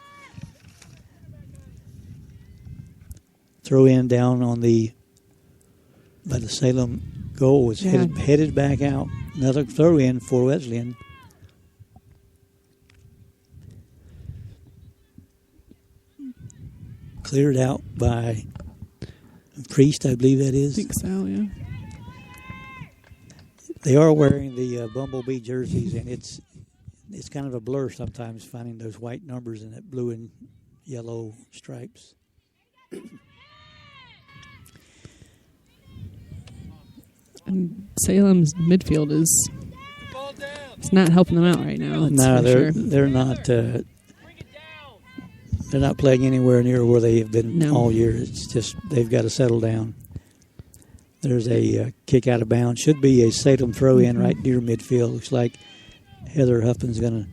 A: Throw in down on by the Salem goal was headed back out. Another throw in for Wesleyan. Cleared out by Priest, I believe that is.
B: I think so, yeah.
A: They are wearing the Bumblebee jerseys, and it's kind of a blur sometimes finding those white numbers and that blue and yellow stripes.
B: And Salem's midfield is it's not helping them out right now.
A: They're not. They're not playing anywhere near where they have been all year. It's just they've got to settle down. There's a kick out of bounds. Should be a Salem throw in right near midfield. Looks like Heather Huffman's going to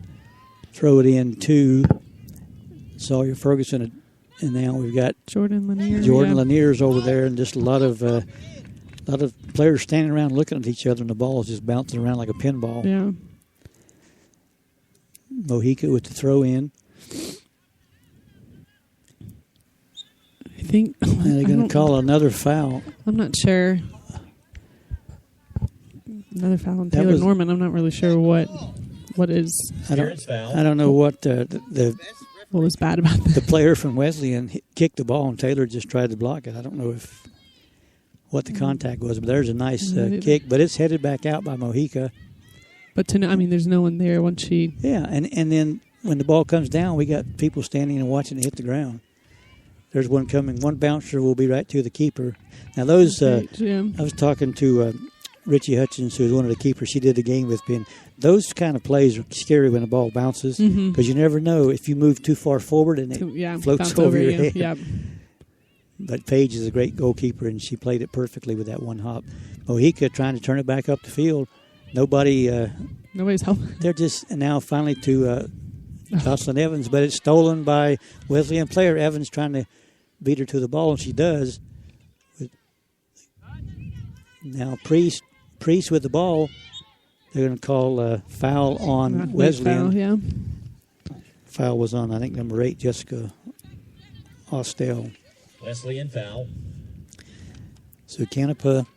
A: throw it in to Sawyer Ferguson, and now we've got
B: Jordan Lanier.
A: Lanier's over there, and just a lot of players standing around looking at each other, and the ball is just bouncing around like a pinball.
B: Yeah.
A: Mojica with the throw in.
B: I think
A: they're going to call another foul.
B: I'm not sure. Another foul on Taylor Norman. I'm not really sure what is.
A: I don't know what
B: what was bad about that.
A: The player from Wesleyan kicked the ball and Taylor just tried to block it. I don't know what the contact was, but there's a nice kick. But it's headed back out by Mojica.
B: But there's no one there once she.
A: Yeah, and then when the ball comes down, we got people standing and watching it hit the ground. There's one coming. One bouncer will be right to the keeper. Now those, I was talking to Richie Hutchins, who's one of the keepers. She did the game with me. And those kind of plays are scary when the ball bounces because you never know if you move too far forward and it floats over your head.
B: Yep.
A: But Paige is a great goalkeeper, and she played it perfectly with that one hop. Mojica trying to turn it back up the field. Nobody's
B: helping.
A: They're just now finally to Jocelyn Evans, but it's stolen by Wesleyan player. Evans trying to beat her to the ball, and she does. Now Priest with the ball. They're going to call a foul on Wesleyan. Foul was on, I think, number 8, Jessica Austell.
C: Wesleyan foul.
A: So Canepa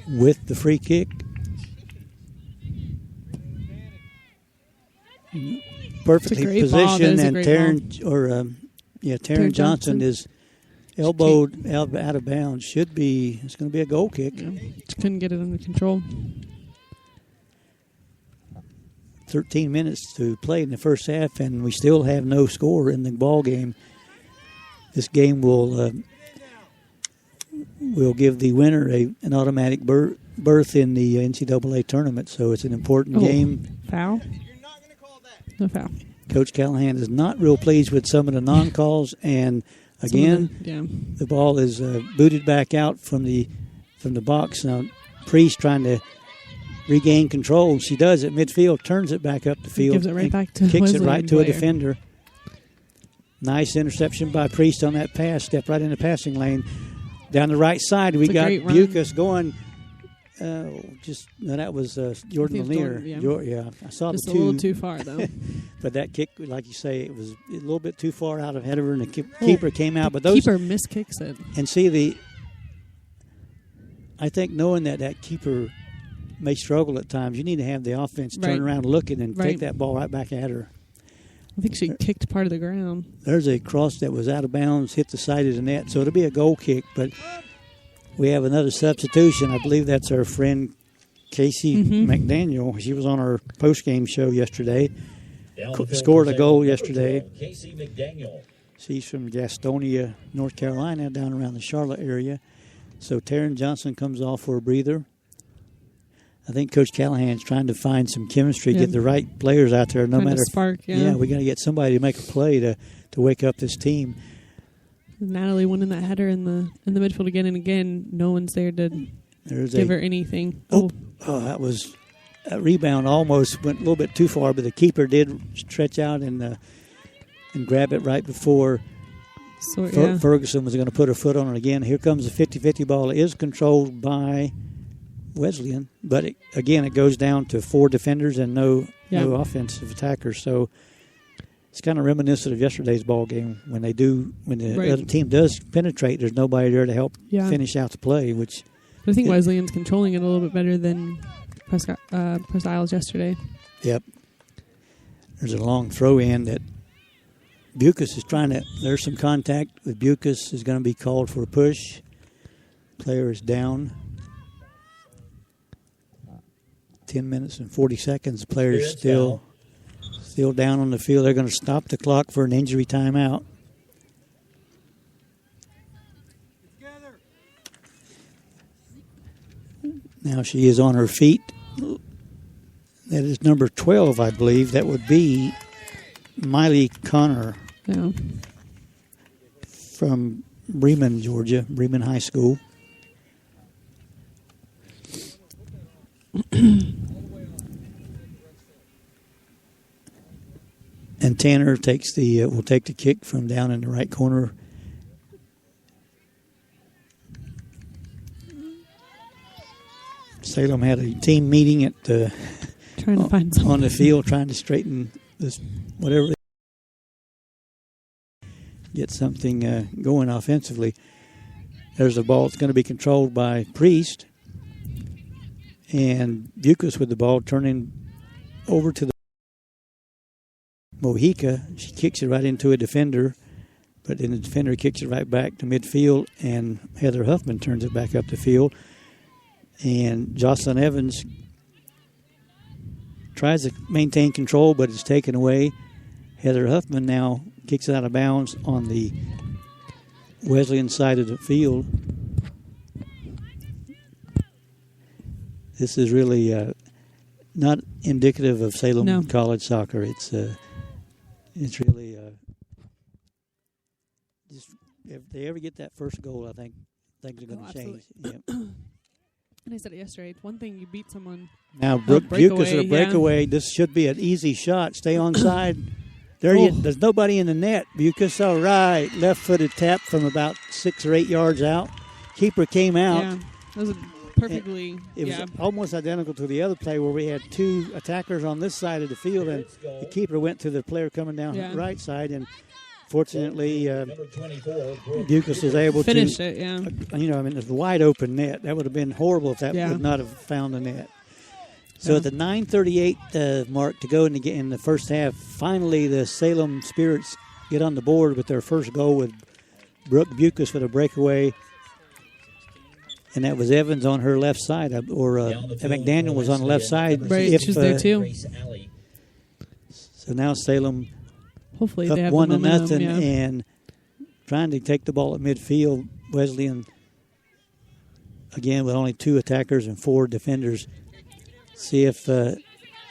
A: with the free kick. Perfectly positioned, and Taryn Johnson is elbowed out of bounds. It's going to be a goal kick.
B: Yeah. Just couldn't get it under control.
A: 13 minutes to play in the first half, and we still have no score in the ball game. This game will give the winner an automatic berth in the NCAA tournament, so it's an important game.
B: Foul?
D: You're not going to call that.
B: No foul.
A: Coach Callahan is not real pleased with some of the non-calls, and again, the ball is booted back out from the box. Now, Priest trying to regain control. She does at midfield, turns it back up the field.
B: Gives it right back to
A: kicks
B: Wesleyan
A: it right to
B: player.
A: a defender. Nice interception by Priest on that pass. Stepped right in the passing lane. Down the right side, we got Bucas going. That was Jordan Lanier. I saw
B: just
A: the
B: a
A: two.
B: little too far, though.
A: But that kick, like you say, it was a little bit too far out ahead of her, and the keeper came out. But those
B: keeper miskicks it.
A: And see, I think knowing that keeper may struggle at times, you need to have the offense turn around looking and take that ball right back at her.
B: I think she kicked part of the ground.
A: There's a cross that was out of bounds, hit the side of the net, so it'll be a goal kick. But we have another substitution. I believe that's our friend Casey McDaniel. She was on our post-game show yesterday. Scored a goal yesterday.
C: Casey McDaniel.
A: She's from Gastonia, North Carolina, down around the Charlotte area. So Taryn Johnson comes off for a breather. I think Coach Callahan's trying to find some chemistry, get the right players out there. No
B: trying
A: matter
B: to spark,
A: we got to get somebody to make a play to wake up this team.
B: Natalie winning that header in the midfield again and again. No one's there to give her anything. That rebound almost went a little bit too far, but the keeper did stretch out and grab it right before Ferguson was going to put her foot on it again. Here comes the 50-50 ball. It is controlled by Wesleyan, but it goes down to 4 defenders and no offensive attackers. So it's kind of reminiscent of yesterday's ball game when the other team does penetrate. There's nobody there to help finish out the play. But I think Wesleyan's controlling it a little bit better than Presque Isles yesterday.
A: Yep. There's a long throw in that Bucas is trying to. There's some contact with Bucas. Is going to be called for a push. Player is down. 10 minutes and 40 seconds. The player is still down on the field. They're going to stop the clock for an injury timeout. Now she is on her feet. That is number 12, I believe. That would be Miley Connor from Bremen, Georgia, Bremen High School. And Tanner will take the kick from down in the right corner. Salem had a team meeting at
B: trying to find something
A: on the field, trying to straighten this whatever, get something going offensively. There's a ball that's going to be controlled by Priest, and Bucas with the ball turning over to the Mojica. She kicks it right into a defender, but then the defender kicks it right back to midfield, and Heather Huffman turns it back up the field. And Jocelyn Evans tries to maintain control, but it's taken away. Heather Huffman now kicks it out of bounds on the Wesleyan side of the field. This is really not indicative of Salem College soccer. It's really just if they ever get that first goal, I think things are going to change. Yep.
B: And I said it yesterday. It's one thing you beat someone.
A: Now Brooke Bucas at a breakaway. This should be an easy shot. Stay on side. There's nobody in the net. Bucas, all right. Left-footed tap from about 6 or 8 yards out. Keeper came out.
B: Yeah, that was perfectly.
A: It was almost identical to the other play where we had 2 attackers on this side of the field, and the keeper went to the player coming down the right side, and fortunately, Bucas was able to
B: finish it.
A: It's a wide open net. That would have been horrible if that would not have found the net. So at the 9:38 mark to go in the first half, finally the Salem Spirits get on the board with their first goal with Brooke Bucas with a breakaway. And that was Evans on her left side, or McDaniel was on the left side.
B: Right, she's there too.
A: So now Salem
B: hopefully
A: up
B: they have
A: 1-0
B: yeah.
A: and trying to take the ball at midfield. Wesleyan, again, with only 2 attackers and 4 defenders. See if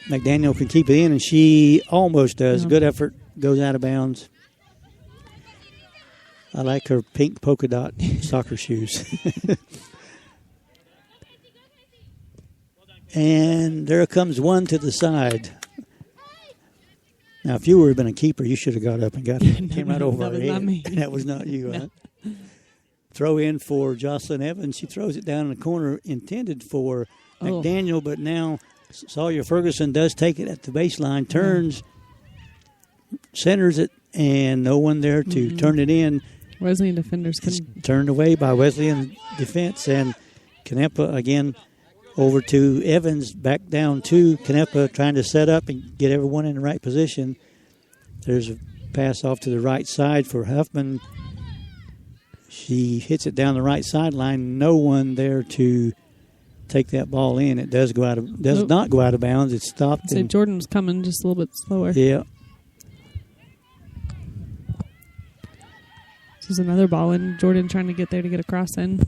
A: McDaniel can keep it in, and she almost does. Good effort, goes out of bounds. I like her pink polka dot soccer shoes. And there comes one to the side. Now, if you would have been a keeper, you should have got up and got it. Came right over her head.
B: Not me.
A: That was not you,
B: No.
A: huh? Throw in for Jocelyn Evans. She throws it down in the corner, intended for McDaniel, but now Sawyer Ferguson does take it at the baseline, turns, centers it, and no one there to turn it in.
B: Wesleyan defenders
A: It's turned away by Wesleyan defense, and Canepa again over to Evans, back down to Canepa, trying to set up and get everyone in the right position. There's a pass off to the right side for Huffman. She hits it down the right sideline. No one there to take that ball in. It does go out of not go out of bounds. It's stopped.
B: I'd say Jordan was coming just a little bit slower.
A: Yeah.
B: This is another ball, and Jordan trying to get there to get a cross in.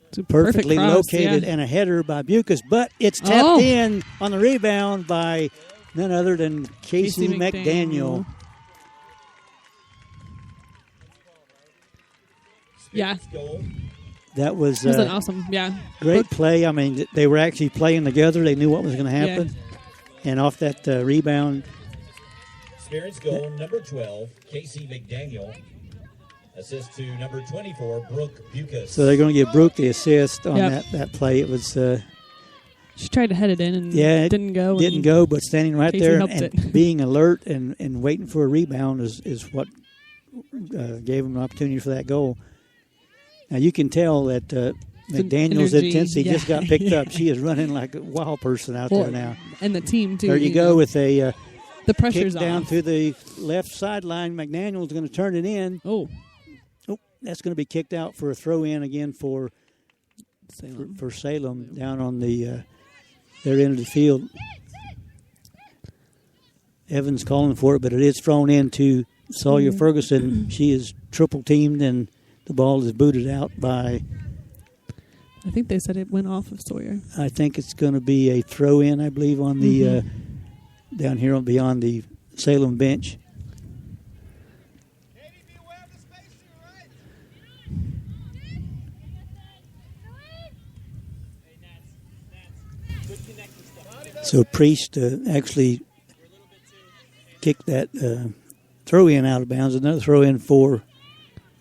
B: It's a
A: Perfectly
B: cross,
A: located
B: yeah.
A: and a header by Bucas, but it's tapped in on the rebound by none other than Casey McDaniel.
B: Yeah.
A: That was
B: an awesome,
A: great play. I mean, they were actually playing together. They knew what was going to happen. Yeah. And off that rebound.
C: Spirit's goal, number 12, Casey McDaniel. Assist to number 24, Brooke Bucas.
A: So they're going to give Brooke the assist on that play. It was...
B: she tried to head it in and it didn't go.
A: Didn't go, but standing right
B: Casey
A: there
B: helped
A: and
B: it.
A: being alert and waiting for a rebound is what gave them an opportunity for that goal. Now, you can tell that McDaniel's intensity just got picked up. She is running like a wild person out there now.
B: And the team, too.
A: There you go with a
B: the pressure's
A: kick down
B: off.
A: to the left sideline. McDaniel's going to turn it in.
B: Oh,
A: that's going to be kicked out for a throw-in again for Salem down on the their end of the field. Evans calling for it, but it is thrown in to Sawyer Ferguson. She is triple-teamed, and the ball is booted out by...
B: I think they said it went off of Sawyer.
A: I think it's going to be a throw-in, I believe, on the down here beyond the Salem bench. So Priest actually kicked that throw-in out of bounds. Another throw-in for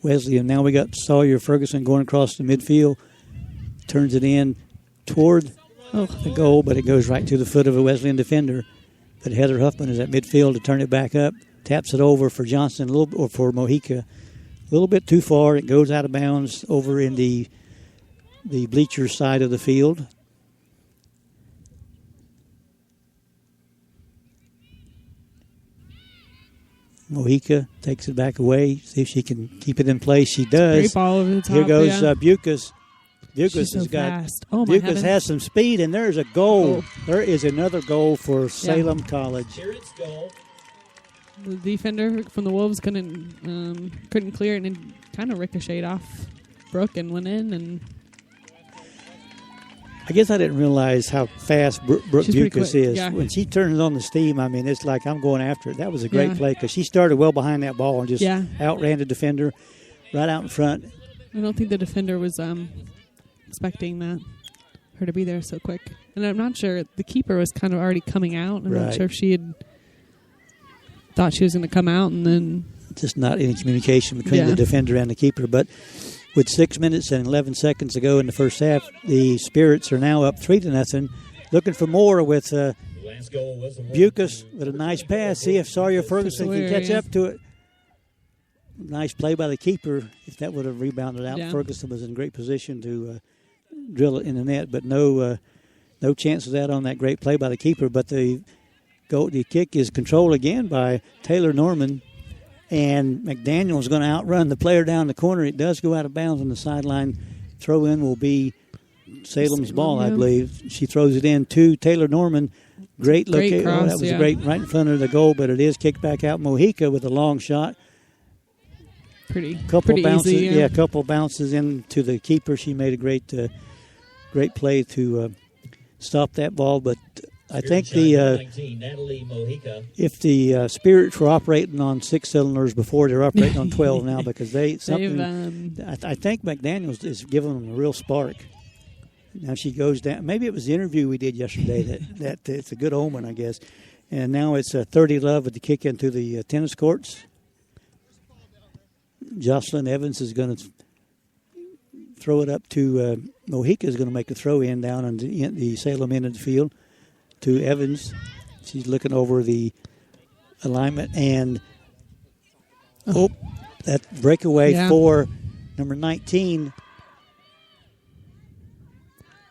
A: Wesley. And now we got Sawyer Ferguson going across the midfield. Turns it in toward the goal, but it goes right to the foot of a Wesleyan defender. But Heather Huffman is at midfield to turn it back up. Taps it over for Johnson, or for Mojica. A little bit too far. It goes out of bounds over in the bleacher side of the field. Mojica takes it back away, see if she can keep it in place. She does.
B: Great ball over the top.
A: Here goes Bucas. Bucas
B: so
A: has got.
B: fast. Oh,
A: Bucas has some speed, and there's a goal.
B: Oh.
A: There is another goal for Salem College.
C: Spirit's goal.
B: The defender from the Wolves couldn't clear it, and it kind of ricocheted off Brooke and went in. And
A: I guess I didn't realize how fast Brooke Bucas is.
B: Yeah.
A: When she turns on the steam, I mean, it's like I'm going after it. That was a great play because she started well behind that ball and just outran the defender right out in front.
B: I don't think the defender was expecting her to be there so quick. And I'm not sure. The keeper was kind of already coming out. I'm not sure if she had thought she was going to come out and then...
A: Just not any communication between the defender and the keeper. But with 6 minutes and 11 seconds to go in the first half, the Spirits are now up 3-0. Looking for more with Bucas with a nice pass. See if Sawyer Ferguson can catch up to it. Nice play by the keeper. If that would have rebounded out, Ferguson was in great position to drill it in the net. But no chance of that on that great play by the keeper. But the kick is controlled again by Taylor Norman. And McDaniel is going to outrun the player down the corner. It does go out of bounds on the sideline. Throw in will be Salem's ball, I believe. She throws it in to Taylor Norman. Great location.
B: Cross,
A: That was great, right in front of the goal, but it is kicked back out. Mojica with a long shot.
B: Pretty
A: bounces,
B: easy.
A: Yeah, a couple bounces into the keeper. She made a great play to stop that ball. But I think if the Spirits were operating on 6 cylinders before, they're operating on 12 now because I think McDaniels is giving them a real spark. Now she goes down. Maybe it was the interview we did yesterday that it's a good omen, I guess. And now it's 30-love with the kick into the tennis courts. Jocelyn Evans is going to throw it up to Mojica is going to make a throw in down on the Salem end of the field to Evans. She's looking over the alignment and that breakaway for number 19.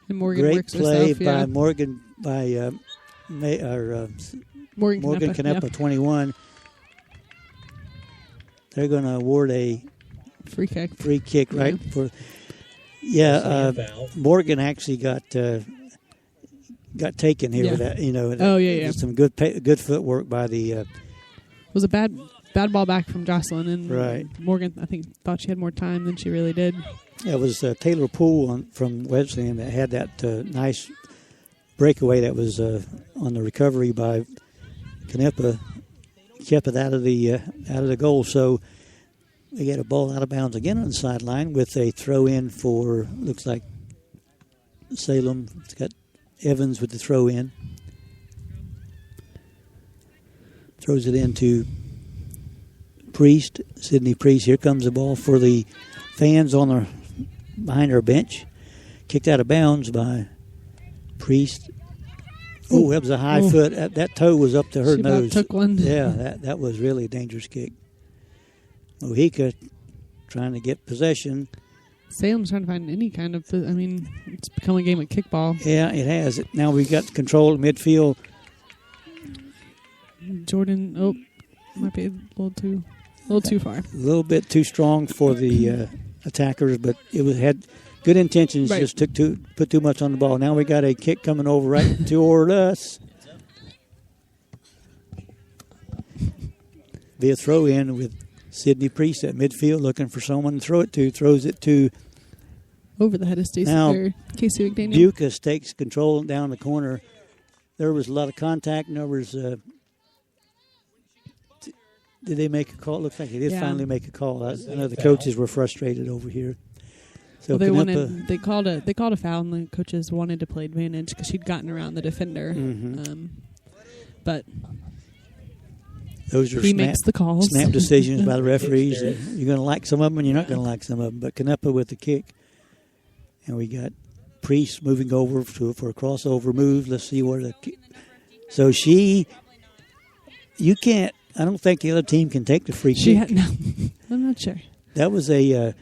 B: And Morgan
A: Great
B: works
A: play
B: herself,
A: by Morgan Morgan Canepa, 21. They're going to award a
B: free kick,
A: right? Morgan actually got taken here with that. Some good footwork by the.
B: It was a bad ball back from Jocelyn, and Morgan, I think, thought she had more time than she really did.
A: It was Taylor Poole from Wesleyan that had that nice breakaway that was on the recovery by Canepa, kept it out of the goal. So they get a ball out of bounds again on the sideline with a throw in for, looks like Salem. It's got Evans with the throw in. Throws it into Priest, Sydney Priest. Here comes the ball for the fans behind our bench. Kicked out of bounds by Priest. Oh, that was a high foot. That toe was up to her nose.
B: Took one.
A: Yeah, that was really a dangerous kick. Mojica trying to get possession.
B: Salem's trying to find any kind of. It's become a game of kickball.
A: Yeah, it has. Now we've got control of midfield.
B: Jordan, might be a little too far.
A: A little bit too strong for the attackers, but had good intentions.
B: Right.
A: Just put too much on the ball. Now we got a kick coming over right toward us. Be a throw in with Sydney Priest at midfield, looking for someone to throw it to. Throws it to
B: over the head of Casey McDaniel.
A: Bucas takes control down the corner. There was a lot of contact, and there was. Did they make a call? Looks like they did finally make a call. I know the coaches were frustrated over here. So
B: they called a foul, and the coaches wanted to play advantage because she'd gotten around the defender.
A: Mm-hmm.
B: But
A: those are
B: makes the calls.
A: Snap decisions by the referees. You're going to like some of them, and you're not going to like some of them. But Canepa with the kick, and we got Priest moving over for a crossover move. Let's see where so you can't. I don't think the other team can take the free kick.
B: No, I'm not sure.
A: That was it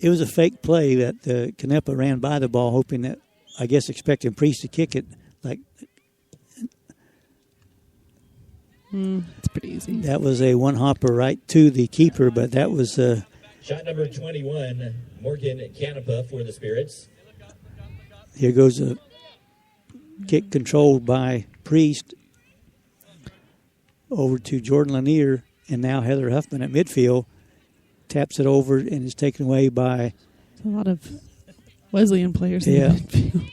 A: was a fake play that Canepa ran by the ball, hoping that, I guess, expecting Priest to kick it.
B: It's pretty easy.
A: That was a one-hopper right to the keeper, but that was...
C: shot number 21, Morgan Canepa for the Spirits.
A: Here goes a kick controlled by Priest over to Jordan Lanier, and now Heather Huffman at midfield taps it over and is taken away by
B: a lot of Wesleyan players in the midfield.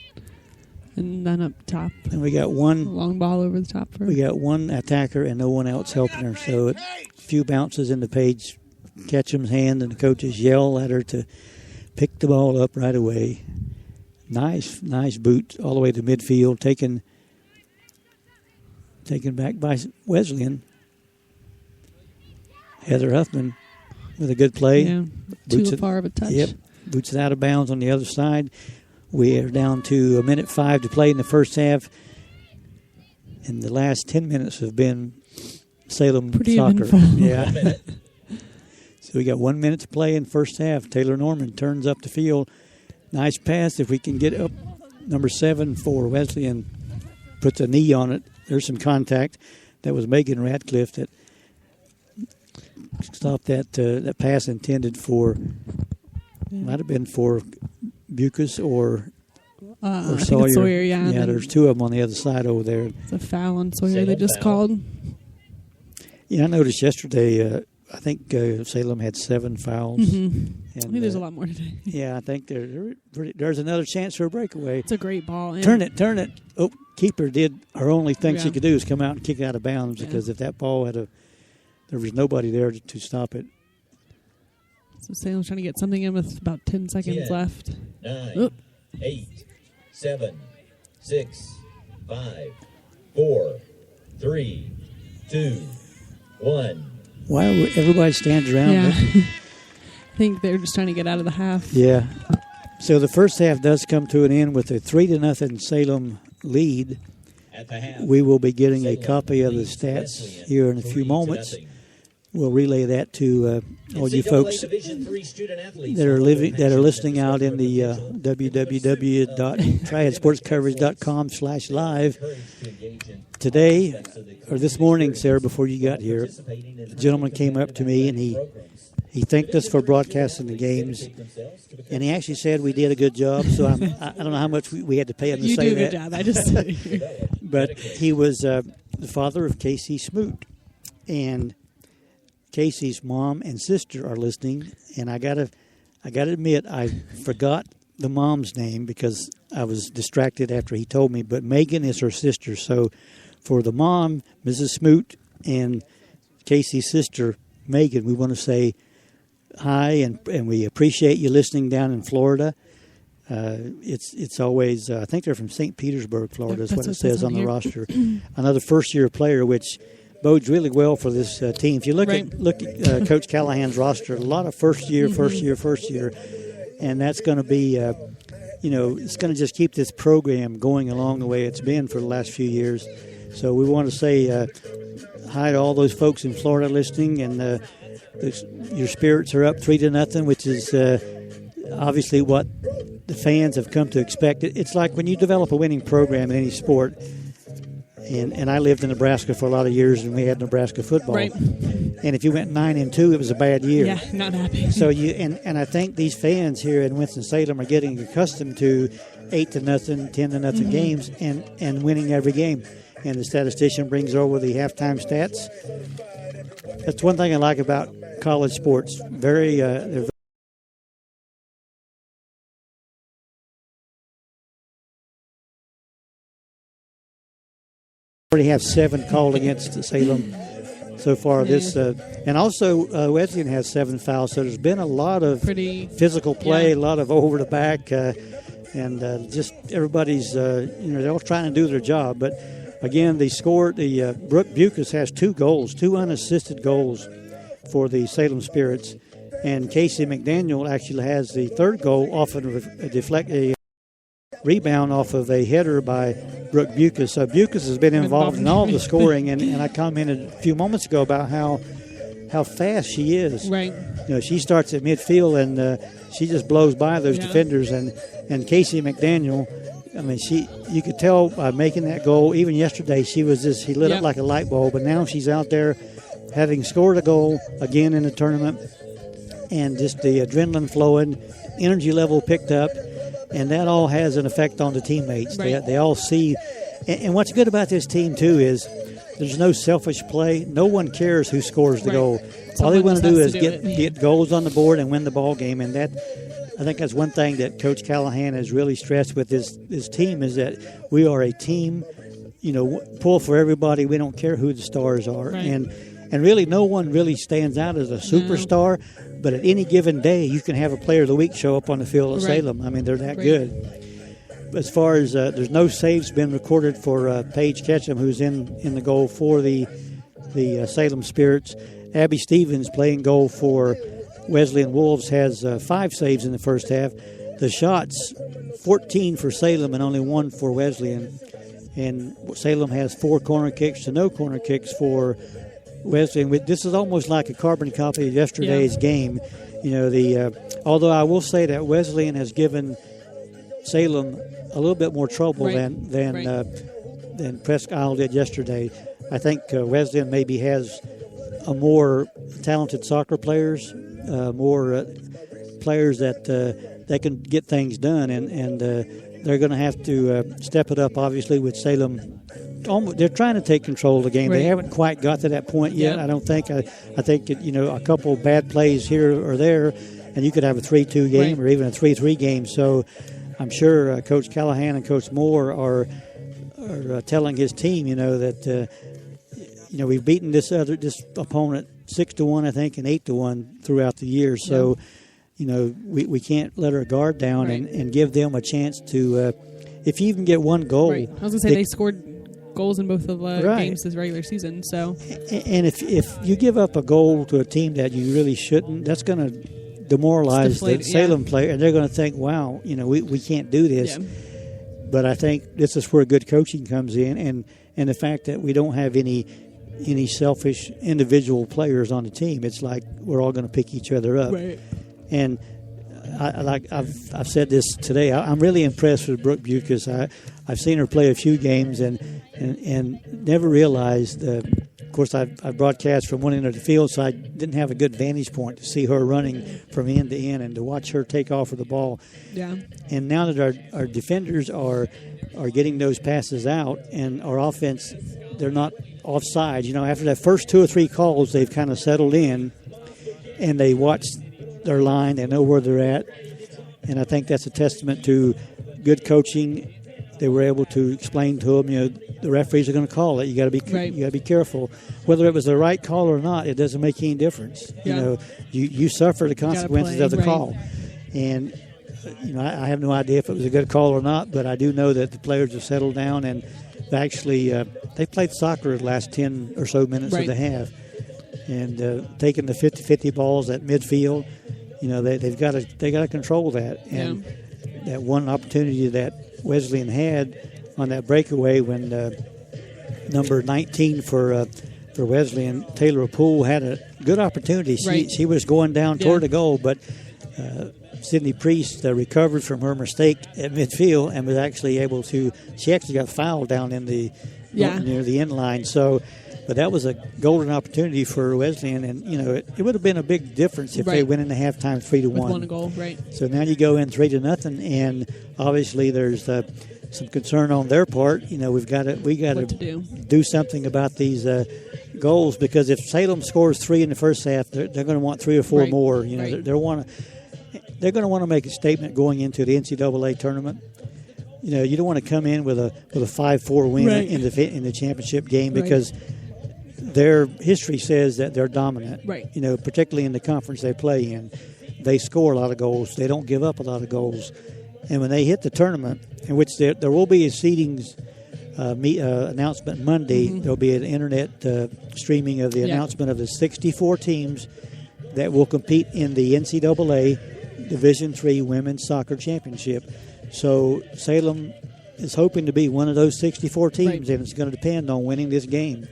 B: And then up top.
A: And we got one
B: long ball over the top for her.
A: We got one attacker and no one else helping her. So a few bounces into Paige Ketchum's hand, and the coaches yell at her to pick the ball up right away. Nice boot all the way to midfield, taken back by Wesleyan. Heather Huffman with a good play.
B: Yeah, too far of a touch.
A: Yep, boots it out of bounds on the other side. We are down to 1:05 to play in the first half. And the last 10 minutes have been Salem
B: pretty
A: soccer.
B: Eventful.
A: Yeah. So we got 1 minute to play in first half. Taylor Norman turns up the field. Nice pass. If we can get up, number 7 for Wesleyan puts a knee on it. There's some contact. That was Megan Radcliffe that stopped that pass intended for, might have been for Bucas or
B: I think it's Sawyer, yeah.
A: Yeah, there's two of them on the other side over there.
B: It's a foul on Sawyer they just called.
A: Yeah, I noticed yesterday, I think Salem had 7 fouls.
B: Mm-hmm.
A: And,
B: I think there's a lot more today.
A: Yeah, I think there's another chance for a breakaway.
B: It's a great ball.
A: Turn it. Oh, keeper did her only thing she could do is come out and kick it out of bounds because if that ball there was nobody there to stop it.
B: So Salem's trying to get something in with about 10 seconds left.
C: 9, 8, 7, 6, 5, 4, 3, 2, 1.
A: Why everybody stands around?
B: Yeah. I think they're just trying to get out of the half.
A: Yeah. So the first half does come to an end with a 3-0 Salem lead.
C: At the half,
A: we will be getting a copy of the stats here in a few moments. We'll relay that to all you folks that are listening out in the www.triadsportscoverage.com/live. Today, or this morning, Sarah, before you got here, a gentleman came up to me and he thanked us for broadcasting the games, and he actually said we did a good job. So I don't know how much we had to pay him to say that.
B: You do a good job. I just
A: but he was the father of Casey Smoot, and Casey's mom and sister are listening, and I gotta admit I forgot the mom's name because I was distracted after he told me. But Megan is her sister, so for the mom, Mrs. Smoot, and Casey's sister Megan, we want to say hi and we appreciate you listening down in Florida. It's always I think they're from St. Petersburg, Florida. Is what it says on the roster. Another first-year player, which bodes really well for this team. If you look at Coach Callahan's roster, a lot of first year, and that's going to be, it's going to just keep this program going along the way it's been for the last few years. So we want to say hi to all those folks in Florida listening, and your spirits are up 3-0, which is obviously what the fans have come to expect. It's like when you develop a winning program in any sport. And I lived in Nebraska for a lot of years, and we had Nebraska football.
B: Right.
A: And if you went 9-2, it was a bad year.
B: Yeah, not happy.
A: So and I think these fans here in Winston-Salem are getting accustomed to 8-0, 10-0 games, and winning every game. And the statistician brings over the halftime stats. That's one thing I like about college sports. They're already have 7 called against Salem so far. And also Wesleyan has 7 fouls. So there's been a lot of physical play, a lot of over the back, and just everybody's they're all trying to do their job. But again, Brooke Bucas has 2 goals, 2 unassisted goals for the Salem Spirits, and Casey McDaniel actually has the 3rd goal off of a rebound off of a header by Brooke Bucas. So Bucas has been involved in all the scoring, and I commented a few moments ago about how fast she is.
B: Right.
A: She starts at midfield, and she just blows by those defenders. And Casey McDaniel, I mean, you could tell by making that goal. Even yesterday, she lit up like a light bulb. But now she's out there, having scored a goal again in the tournament, and just the adrenaline flowing, energy level picked up. And that all has an effect on the teammates. Right. They all see. And what's good about this team, too, is there's no selfish play. No one cares who scores the goal. All they want to do is get goals on the board and win the ball game. And I think that's one thing that Coach Callahan has really stressed with his team is that we are a team, pull for everybody. We don't care who the stars are.
B: Right.
A: And really no one really stands out as a superstar. No. But at any given day, you can have a player of the week show up on the field at Salem. I mean, they're that good. As far as there's no saves been recorded for Paige Ketchum, who's in the goal for the Salem Spirits. Abby Stevens playing goal for Wesleyan Wolves has 5 saves in the first half. The shots, 14 for Salem and only 1 for Wesleyan. And Salem has 4 corner kicks to no corner kicks for Wesleyan. This is almost like a carbon copy of yesterday's game. Although I will say that Wesleyan has given Salem a little bit more trouble than Presque Isle did yesterday. I think Wesleyan maybe has a more talented soccer players, more players that can get things done, and they're going to have to step it up, obviously, with Salem. They're trying to take control of the game.
B: Right.
A: They haven't quite got to that point yet.
B: Yeah.
A: I don't think. I think a couple bad plays here or there, and you could have a 3-2 game or even a 3-3 game. So I'm sure Coach Callahan and Coach Moore are telling his team, that we've beaten this opponent 6-1, I think, and 8-1 throughout the year. So we can't let our guard down and give them a chance to. If you even get one goal,
B: I was going to say they scored goals in both of games this regular season. So,
A: and if you give up a goal to a team that you really shouldn't, that's going to demoralize the Salem player, and they're going to think, "Wow, we can't do this." Yeah. But I think this is where good coaching comes in, and the fact that we don't have any selfish individual players on the team. It's like we're all going to pick each other up, and. I've said this today. I'm really impressed with Brooke Bucas. I've seen her play a few games and never realized. Of course, I've broadcast from one end of the field, so I didn't have a good vantage point to see her running from end to end and to watch her take off with the ball.
B: Yeah.
A: And now that our defenders are getting those passes out, and our offense, they're not offside. After that first 2 or 3 calls, they've kind of settled in, and they watch their line. They know where they're at, and I think that's a testament to good coaching. They were able to explain to them, the referees are going to call it. You got to be careful. Whether it was the right call or not, it doesn't make any difference.
B: Yeah.
A: You suffer the consequences of the call, and I have no idea if it was a good call or not, but I do know that the players have settled down and actually they played soccer the last 10 or so minutes of the half, and taking the 50-50 balls at midfield. They got to control that, and that one opportunity that Wesleyan had on that breakaway when number 19 for Wesleyan, Taylor Poole, had a good opportunity. She was going down toward the goal, but Sydney Priest recovered from her mistake at midfield and was actually able to. She actually got fouled down in the near the end line. So. But that was a golden opportunity for Wesleyan, and it would have been a big difference if they went into halftime 3-1.
B: With one goal, right?
A: So now you go in 3-0, and obviously there's some concern on their part. We got to do something about these goals, because if Salem scores 3 in the first half, they're going to want 3 or 4 more. They're going to want to make a statement going into the NCAA tournament. You don't want to come in with a 5-4 win in the championship game, because their history says that they're dominant, particularly in the conference they play in. They score a lot of goals. They don't give up a lot of goals. And when they hit the tournament, in which there will be a seedings announcement Monday, there'll be an internet streaming of the announcement of the 64 teams that will compete in the NCAA Division III Women's Soccer Championship. So Salem is hoping to be one of those 64 teams, and it's going to depend on winning this game.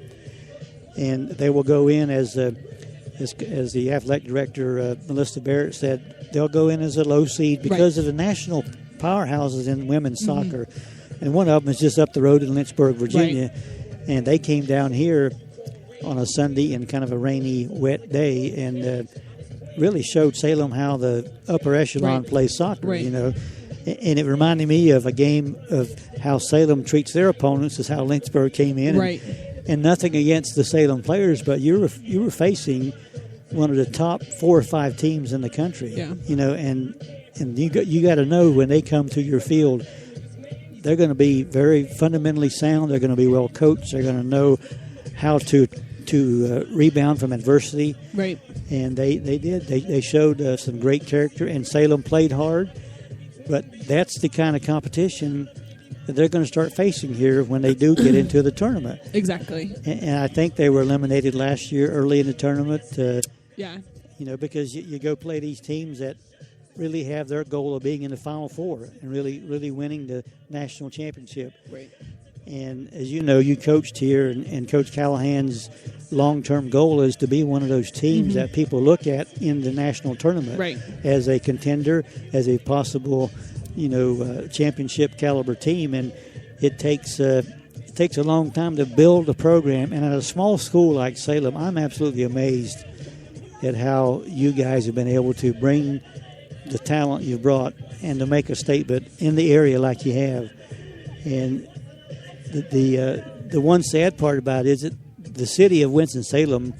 A: And they will go in as the athletic director, Melissa Barrett, said, they'll go in as a low seed because of the national powerhouses in women's soccer. And one of them is just up the road in Lynchburg, Virginia. And they came down here on a Sunday in kind of a rainy, wet day and really showed Salem how the upper echelon plays soccer, And it reminded me of a game of how Salem treats their opponents, is how Lynchburg came in. And nothing against the Salem players, but you were facing one of the top 4 or 5 teams in the country. And you got to know when they come to your field, they're going to be very fundamentally sound. They're going to be well coached. They're going to know how to rebound from adversity. And they did. They showed some great character, and Salem played hard. But that's the kind of competition that they're going to start facing here when they do get into the tournament.
B: Exactly.
A: And I think they were eliminated last year early in the tournament. Because you go play these teams that really have their goal of being in the Final Four and really winning the national championship. And as you know, you coached here, and Coach Callahan's long-term goal is to be one of those teams that people look at in the national tournament as a contender, as a possible, championship caliber team. And it takes a long time to build a program. And at a small school like Salem, I'm absolutely amazed at how you guys have been able to bring the talent you've brought and to make a statement in the area like you have. And the one sad part about it is that the city of Winston-Salem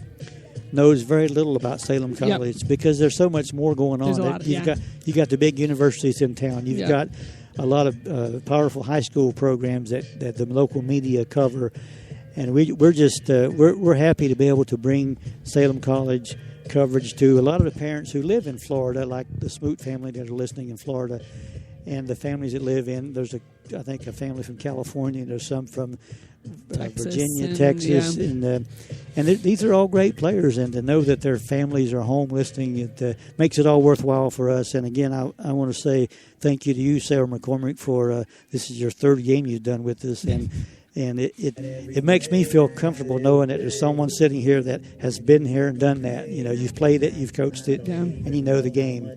A: knows very little about Salem College because there's so much more going on. You got the big universities in town. You've got a lot of powerful high school programs that the local media cover, and we're happy to be able to bring Salem College coverage to a lot of the parents who live in Florida, like the Smoot family that are listening in Florida, and the families that live in. There's I think a family from California. There's some from Virginia, Texas, and these are all great players. And to know that their families are home listening, it makes it all worthwhile for us. And again, I want to say thank you to you, Sarah McCormick, for this is your third game you've done with us, and it makes me feel comfortable knowing that there's someone sitting here that has been here and done that. You've played it, you've coached it, and you know the game.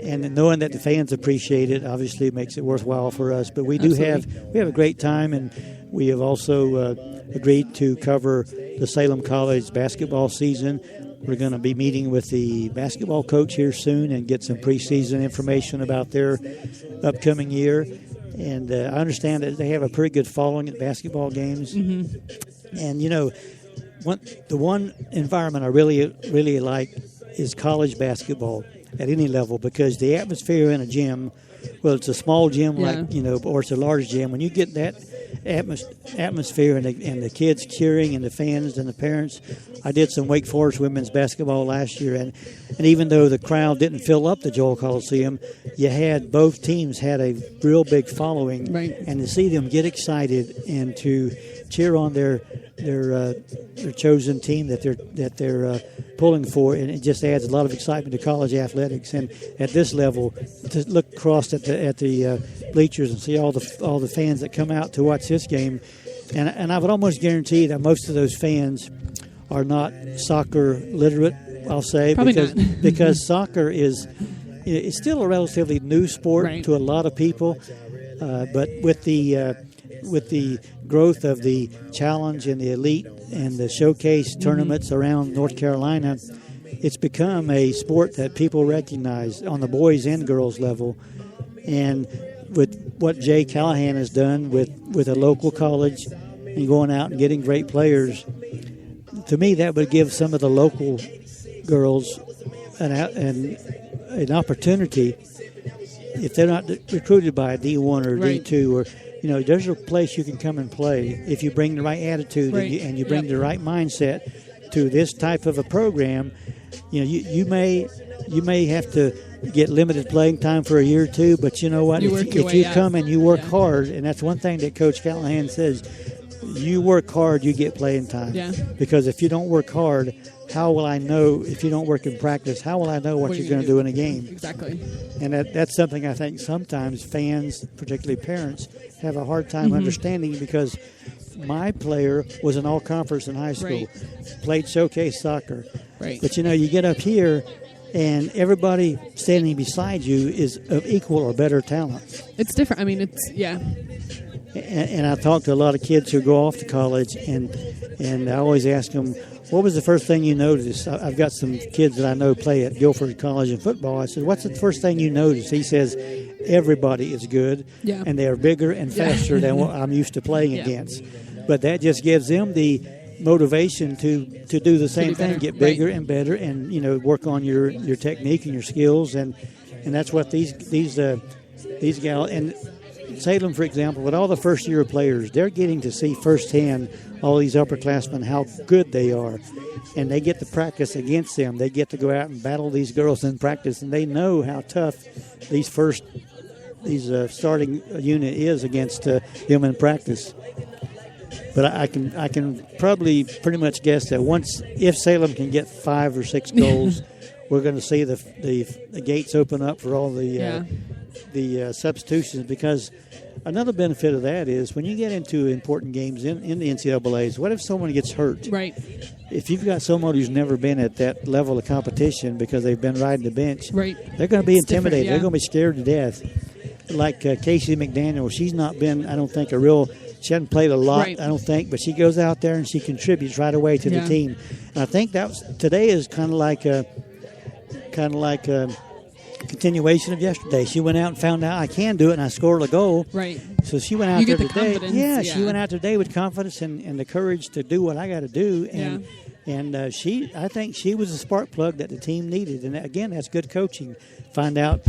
A: And knowing that the fans appreciate it obviously makes it worthwhile for us. But we have a great time, and we have also agreed to cover the Salem College basketball season. We're going to be meeting with the basketball coach here soon and get some preseason information about their upcoming year. And I understand that they have a pretty good following at basketball games. Mm-hmm. And, the one environment I really like is college basketball at any level, because the atmosphere in a gym, well, it's a small gym or it's a large gym. When you get that atmosphere and the kids cheering and the fans and the parents. I did some Wake Forest women's basketball last year, and even though the crowd didn't fill up the Joel Coliseum, you had both teams had a real big following,
B: right.
A: And to see them get excited and to cheer on their chosen team that they're pulling for, and it just adds a lot of excitement to college athletics. And at this level, to look across at the bleachers and see all the fans that come out to watch this game, and I would almost guarantee that most of those fans are not soccer literate. I'll say because soccer is it's still a relatively new sport, right, to a lot of people, but with the growth of the challenge and the elite and the showcase tournaments around North Carolina, it's become a sport that people recognize on the boys and girls level. And with what Jay Callahan has done with a local college and going out and getting great players, to me that would give some of the local girls an opportunity, if they're not recruited by a D1 or
B: right,
A: D2 or there's a place you can come and play if you bring the right attitude, right, and you bring the right mindset to this type of a program. You may have to get limited playing time for a year or two, but you know what? If you come and you work hard, and that's one thing that Coach Callahan says, you work hard, you get playing time.
B: Yeah.
A: Because if you don't work hard, how will I know? If you don't work in practice, how will I know what you're going to do in a game?
B: Exactly.
A: And that's something I think sometimes fans, particularly parents, have a hard time understanding, because my player was an all-conference in high school,
B: right,
A: played showcase soccer.
B: Right.
A: But, you get up here, and everybody standing beside you is of equal or better talent.
B: It's different. I mean,
A: And I talk to a lot of kids who go off to college, and I always ask them, what was the first thing you noticed? I've got some kids that I know play at Guilford College in football. I said, what's the first thing you noticed? He says, everybody is good, and they're bigger and faster than what I'm used to playing against. But that just gives them the motivation to do the same thing, get bigger and better, and work on your technique and your skills, and that's what these gals and Salem, for example, with all the first-year players, they're getting to see firsthand all these upperclassmen, how good they are. And they get to practice against them. They get to go out and battle these girls in practice, and they know how tough these starting unit is against them in practice. But I can probably pretty much guess that if Salem can get 5 or 6 goals, we're going to see the gates open up for all the substitutions, because another benefit of that is when you get into important games in the NCAAs, what if someone gets hurt?
B: Right.
A: If you've got someone who's never been at that level of competition because they've been riding the bench,
B: right,
A: they're going to be intimidated.
B: Yeah.
A: They're going to be scared to death. Like Casey McDaniel, she's not been, I don't think, she hasn't played a lot,
B: right,
A: I don't think, but she goes out there and she contributes right away to the team. And I think today is kind of like continuation of yesterday. She went out and found out I can do it, and I scored a goal.
B: Right.
A: So she went out there today.
B: Yeah,
A: she went out today with confidence and the courage to do what I got to do. And I think she was a spark plug that the team needed. And again, that's good coaching. Find out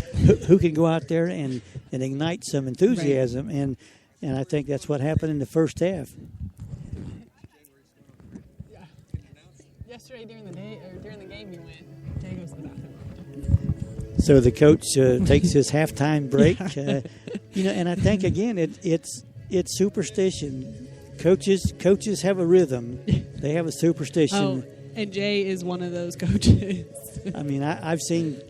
A: who can go out there and ignite some enthusiasm. Right. And I think that's what happened in the first half.
B: Yeah. Yesterday during the game, he went. Jay goes to the bathroom.
A: So the coach takes his halftime break. And I think again it's superstition. Coaches have a rhythm. They have a superstition.
B: Oh, and Jay is one of those coaches.
A: I mean, I've seen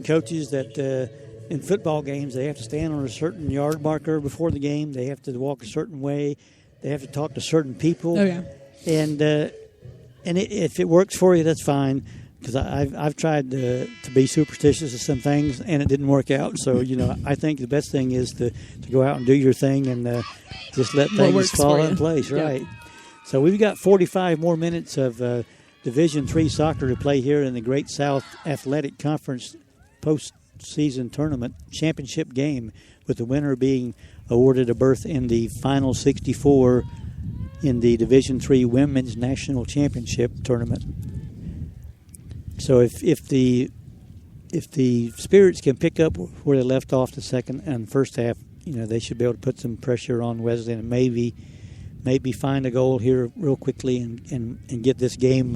A: coaches that in football games they have to stand on a certain yard marker before the game. They have to walk a certain way. They have to talk to certain people.
B: Oh yeah.
A: And if it works for you, that's fine. Because I've tried to be superstitious of some things, and it didn't work out. So, I think the best thing is to go out and do your thing and just let things fall in place.
B: Yeah.
A: Right. So we've got 45 more minutes of Division III soccer to play here in the Great South Athletic Conference postseason tournament championship game, with the winner being awarded a berth in the final 64 in the Division III Women's National Championship tournament. So if the Spirits can pick up where they left off the second and first half, they should be able to put some pressure on Wesleyan and maybe find a goal here real quickly and get this game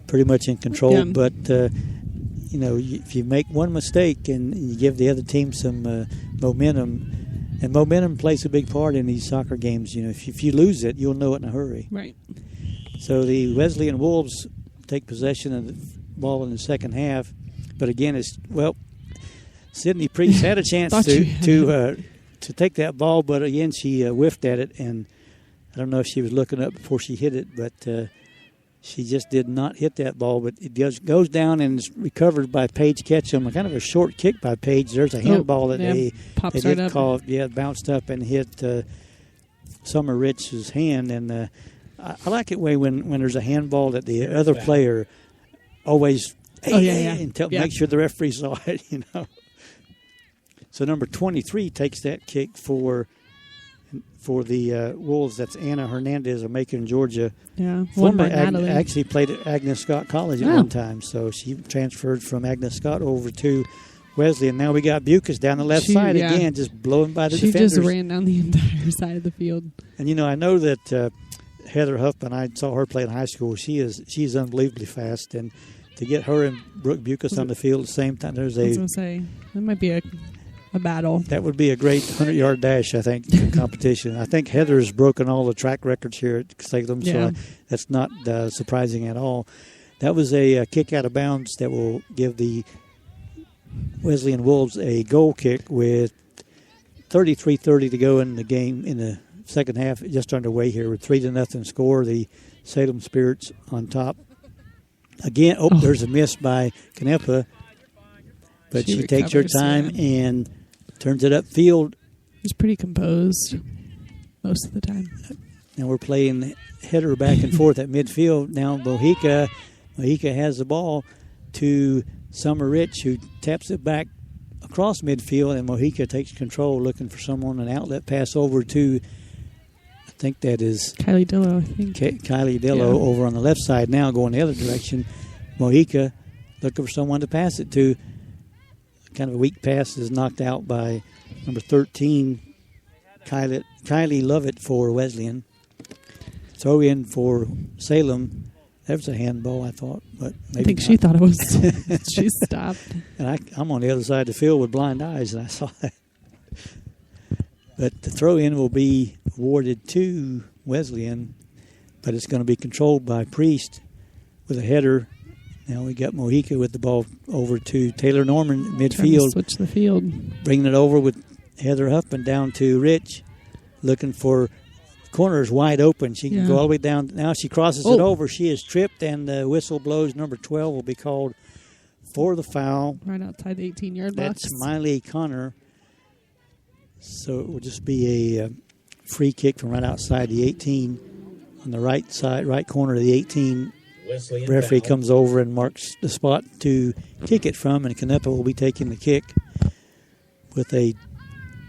A: pretty much in control.
B: Yeah.
A: But if you make one mistake and you give the other team some momentum, and momentum plays a big part in these soccer games. If you lose it, you'll know it in a hurry.
B: Right.
A: So the Wesleyan Wolves take possession of the ball in the second half, but again, Sydney Priest had a chance to take that ball, but again she whiffed at it, and I don't know if she was looking up before she hit it, but she just did not hit that ball. But it goes down and is recovered by Paige Ketchum. Kind of a short kick by Paige. There's a handball that they did call. Yeah, bounced up and hit Summer Rich's hand, and I like it when there's a handball that the other player always make sure the referee saw it. So number 23 takes that kick for the Wolves. That's Anna Hernandez of Macon, Georgia.
B: Yeah,
A: former actually played at Agnes Scott College at one time. So she transferred from Agnes Scott over to Wesley, and now we got Bucas down the left side again, just blowing by the defenders.
B: She just ran down the entire side of the field.
A: And I know that Heather Huffman, I saw her play in high school. She's unbelievably fast, and to get her and Brooke Bucas on the field at the same time,
B: I was going to say that might be a battle.
A: That would be a great 100-yard dash, I think, competition. I think Heather's broken all the track records here at Salem, so that's not surprising at all. That was a kick out of bounds that will give the Wesleyan Wolves a goal kick with 33:30 to go in the game in the second half, just underway here with 3-0 score. The Salem Spirits on top. Again, there's a miss by Canepa, but she takes her time and turns it upfield.
B: She's pretty composed most of the time.
A: Now we're playing header back and forth at midfield. Now Mojica has the ball to Summer Rich, who taps it back across midfield, and Mojica takes control, looking for someone, an outlet pass over to, I think that is
B: Kylie Dillo, I think.
A: Kylie Dillo over on the left side now, going the other direction. Mojica looking for someone to pass it to. Kind of a weak pass is knocked out by number 13, Kylie Lovett for Wesleyan. Throw in for Salem. That was a handball, I thought, but maybe
B: I think
A: not.
B: she thought it was. She stopped.
A: And I'm on the other side of the field with blind eyes, and I saw that. But the throw-in will be awarded to Wesleyan, but it's going to be controlled by Priest with a header. Now we got Mojica with the ball over to Taylor Norman midfield.
B: Switch the field.
A: Bringing it over with Heather Huffman down to Rich, looking for corners wide open. She can go all the way down. Now she crosses it over. She is tripped, and the whistle blows. Number 12 will be called for the foul.
B: Right outside the 18-yard box.
A: That's Miley Connor. So it will just be a free kick from right outside the 18 on the right side, right corner of the 18 Referee comes over and marks the spot to kick it from, and Canepa will be taking the kick with a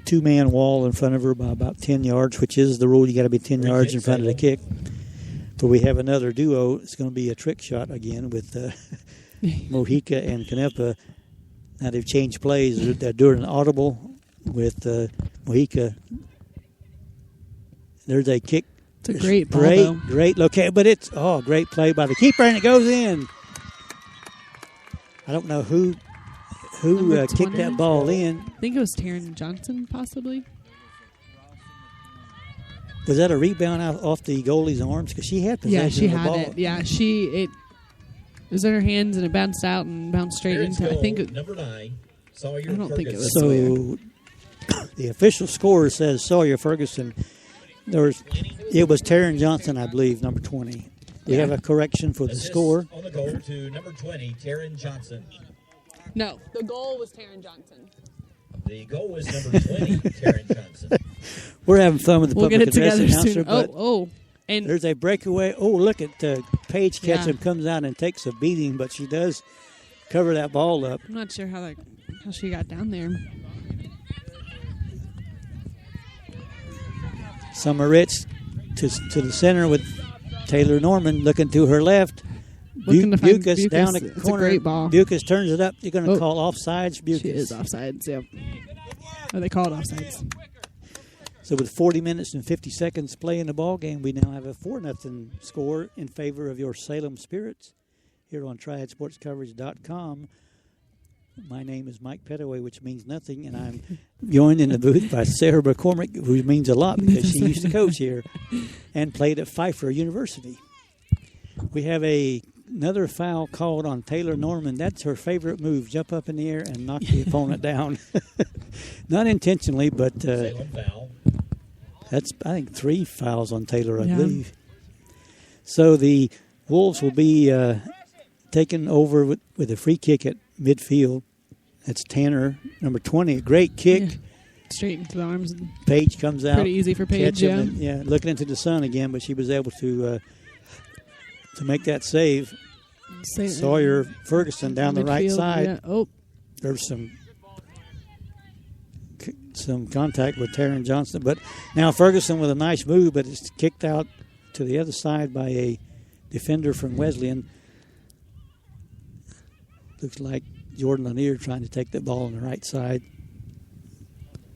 A: two-man wall in front of her by about 10 yards, which is the rule. You got to be 10 yards in front of the kick. But we have another duo. It's going to be a trick shot again with Mojica and Canepa. Now they've changed plays. They're doing an audible with Mojica. There's a kick.
B: It's a great ball,
A: great location. But it's, great play by the keeper, and it goes in. I don't know who kicked that ball in.
B: I think it was Taryn Johnson, possibly.
A: Was that a rebound off the goalie's arms? Because she had possession of the ball.
B: Yeah, she had it. Yeah, it was in her hands, and it bounced out and bounced straight into, I think,
C: number 9, Sawyer
B: I don't think it was
A: so. The official score says Sawyer Ferguson. It was Taryn Johnson, I believe, number 20. We have a correction for the score.
C: On the goal to number 20, Taryn Johnson.
B: No, the goal was Taryn Johnson.
C: The goal was number 20, Taryn Johnson.
A: We're having fun with the public address announcer.
B: But and
A: there's a breakaway. Look at Paige Ketchum comes out and takes a beating, but she does cover that ball up.
B: I'm not sure how she got down there.
A: Summer Rich to the center with Taylor Norman looking to her left. Bucas down the corner.
B: A great ball.
A: Bucas turns it up. You're going to call offsides. Bucas.
B: She is offsides, yep. They call it offsides.
A: So with 40 minutes and 50 seconds play in the ball game, we now have a 4-0 score in favor of your Salem Spirits here on TriadSportsCoverage.com. My name is Mike Pettaway, which means nothing, and I'm joined in the booth by Sarah McCormick, who means a lot because she used to coach here and played at Pfeiffer University. We have another foul called on Taylor Norman. That's her favorite move, jump up in the air and knock the opponent down. Not intentionally, but that's, I think, 3 fouls on Taylor, I believe. So the Wolves will be taken over with a free kick at midfield. That's Tanner, number 20. A great kick.
B: Yeah. Straight into the arms.
A: Paige comes out.
B: Pretty easy for Paige,
A: looking into the sun again, but she was able to make that save. Sawyer Ferguson down the right side.
B: Yeah.
A: There's some contact with Taryn Johnson. But now Ferguson with a nice move, but it's kicked out to the other side by a defender from Wesleyan. Looks like Jordan Lanier trying to take that ball on the right side.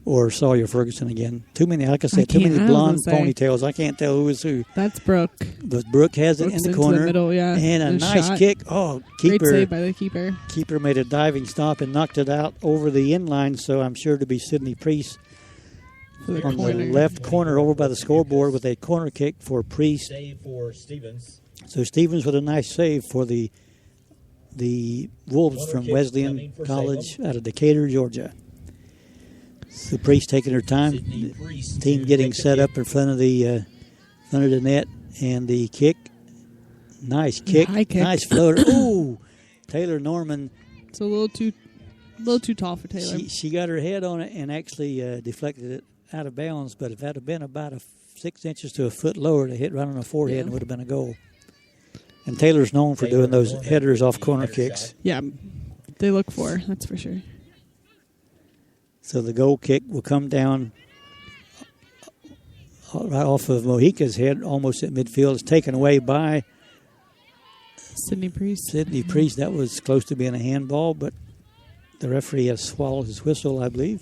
A: Or Sawyer Ferguson again. Too many blonde ponytails. I can't tell who is who.
B: That's Brooke.
A: But Brooke has it in the corner.
B: The middle,
A: and a nice
B: shot.
A: kick. Keeper.
B: Great save by the keeper.
A: Keeper made a diving stop and knocked it out over the end line, so I'm sure to be Sydney Priest on the left corner over by the scoreboard with a corner kick for Priest.
C: Save for Stevens.
A: So Stevens with a nice save for the Wolves from Wesleyan College out of Decatur, Georgia. So Priest taking her time. Team getting set up in front of the net, and the kick. Nice kick.
B: High kick.
A: Nice floater. Ooh, Taylor Norman.
B: It's a little too tall for Taylor.
A: She got her head on it and actually deflected it out of bounds. But if that had been about 6 inches to a foot lower, to hit right on the forehead, it would have been a goal. And Taylor's known for doing those headers off corner kicks.
B: Yeah, they look for, that's for sure.
A: So the goal kick will come down right off of Mojica's head, almost at midfield. It's taken away by
B: Sydney Priest.
A: That was close to being a handball, but the referee has swallowed his whistle, I believe.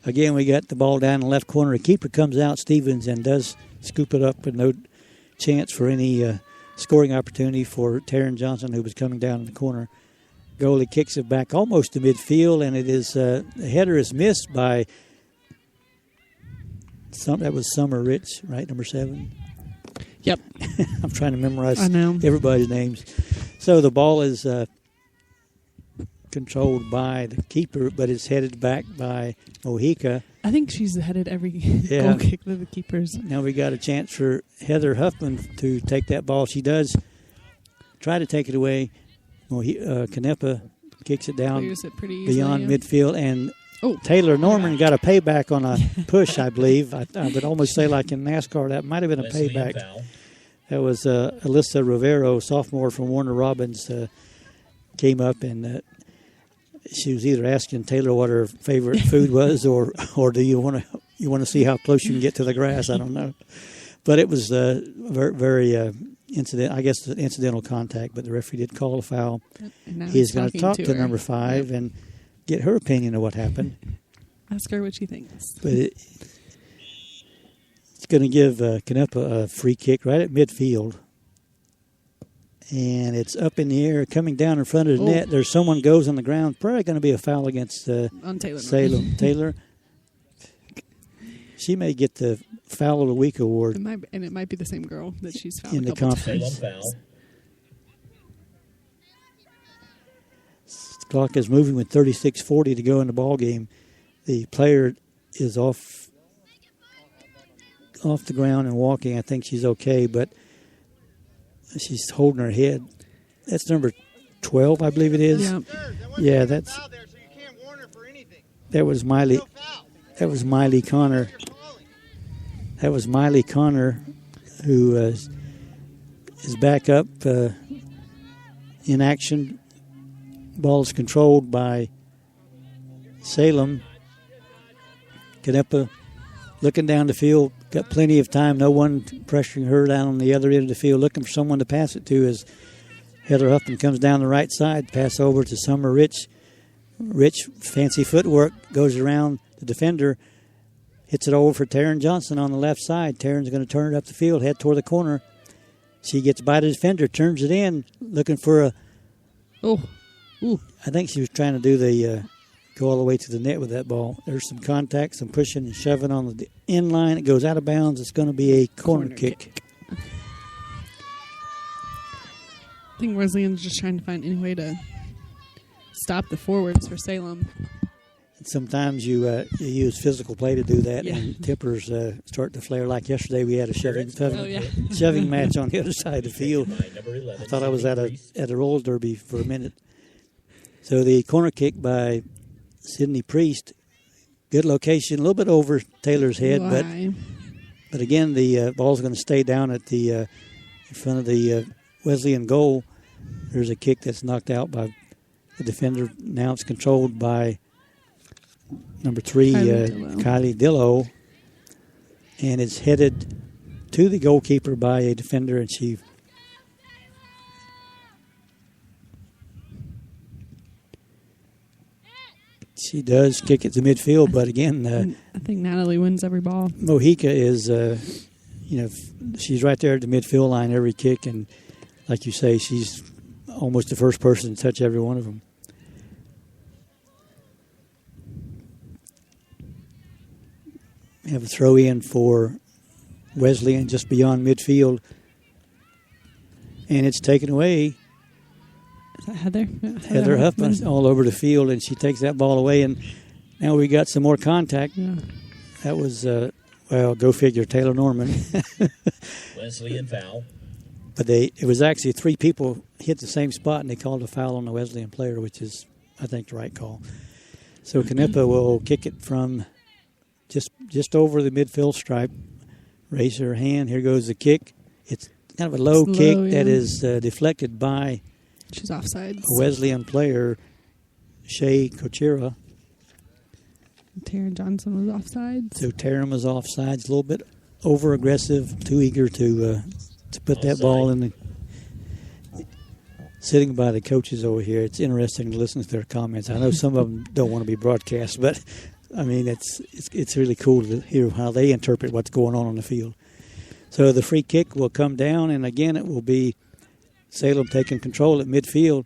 A: Again, we got the ball down in the left corner. The keeper comes out, Stevens, and does scoop it up with no chance for any scoring opportunity for Taryn Johnson, who was coming down in the corner. Goalie kicks it back almost to midfield, and it is the header is missed by that was Summer Rich, right, number 7?
B: Yep.
A: I'm trying to memorize everybody's names. So the ball is controlled by the keeper, but it's headed back by Mojica.
B: I think she's headed every goal kick to the keepers.
A: Now we got a chance for Heather Huffman to take that ball. She does try to take it away. Canepa kicks it down beyond midfield, and Taylor Norman got a payback on a push, I believe. I would almost say like in NASCAR, that might have been a payback. That was Alyssa Rivero, sophomore from Warner Robins, came up and she was either asking Taylor what her favorite food was, or do you want to see how close you can get to the grass? I don't know, but it was very, very incidental contact. But the referee did call a foul. He's going to talk to number 5 and get her opinion of what happened.
B: Ask her what she thinks.
A: But it's going to give Canepa a free kick right at midfield. And it's up in the air, coming down in front of the net. There's someone goes on the ground. Probably going to be a foul against
B: on Taylor.
A: Salem. Taylor. She may get the Foul of the Week award.
B: It might be the same girl that she's fouled
A: in the conference.
C: Foul.
A: The clock is moving with 36:40 to go in the ball game. The player is off the ground and walking. I think she's okay, but she's holding her head. That's number 12, I believe it is. Yeah, that's. That was Miley. That was Miley Connor. That was Miley Connor, who is back up in action. Ball is controlled by Salem. Canepa looking down the field, got plenty of time. No one pressuring her down on the other end of the field, looking for someone to pass it to as Heather Huffman comes down the right side, pass over to Summer Rich. Rich, fancy footwork, goes around the defender, hits it over for Taryn Johnson on the left side. Taryn's going to turn it up the field, head toward the corner. She gets by the defender, turns it in, looking for a... I think she was trying to do the... go all the way to the net with that ball. There's some contact, some pushing and shoving on the end line. It goes out of bounds. It's going to be a corner kick.
B: I think Wesleyan's just trying to find any way to stop the forwards for Salem.
A: Sometimes you use physical play to do that, and tempers start to flare. Like yesterday, we had a shoving match on the other side of the field. I thought I was at a roller derby for a minute. So the corner kick by Sydney Priest, good location, a little bit over Taylor's head, but again the ball's going to stay down at the in front of the Wesleyan goal. There's a kick that's knocked out by the defender. Now it's controlled by number 3, Kylie Dillow, and it's headed to the goalkeeper by a defender, and she does kick it to midfield, but again...
B: I think Natalie wins every ball.
A: Mojica is, she's right there at the midfield line every kick, and like you say, she's almost the first person to touch every one of them. We have a throw-in for Wesleyan just beyond midfield, and it's taken away.
B: Is that Heather?
A: Heather Huffman all over the field, and she takes that ball away, and now we got some more contact. Yeah. That was, go figure, Taylor Norman.
C: Wesleyan foul.
A: But it was actually 3 people hit the same spot, and they called a foul on the Wesleyan player, which is, I think, the right call. So Canepa will kick it from just over the midfield stripe. Raise her hand. Here goes the kick. It's kind of a low kick that is deflected by...
B: She's offside.
A: A Wesleyan player, Shay Kochira.
B: Taryn Johnson was offside.
A: So Taryn was offside. A little bit over-aggressive, too eager to put that ball in the... Sitting by the coaches over here, it's interesting to listen to their comments. I know some of them don't want to be broadcast, but, I mean, it's really cool to hear how they interpret what's going on the field. So the free kick will come down, and again it will be Salem taking control at midfield.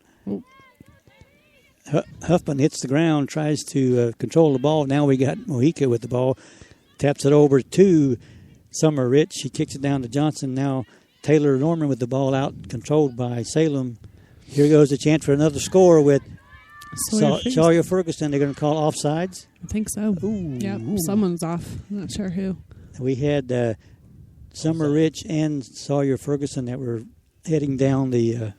A: Huffman hits the ground, tries to control the ball. Now we got Mojica with the ball. Taps it over to Summer Rich. She kicks it down to Johnson. Now Taylor Norman with the ball out, controlled by Salem. Here goes a chance for another score with Sawyer Ferguson. They're going to call offsides.
B: I think so. Yep, someone's off. I'm not sure who.
A: We had Summer Rich and Sawyer Ferguson that were heading down the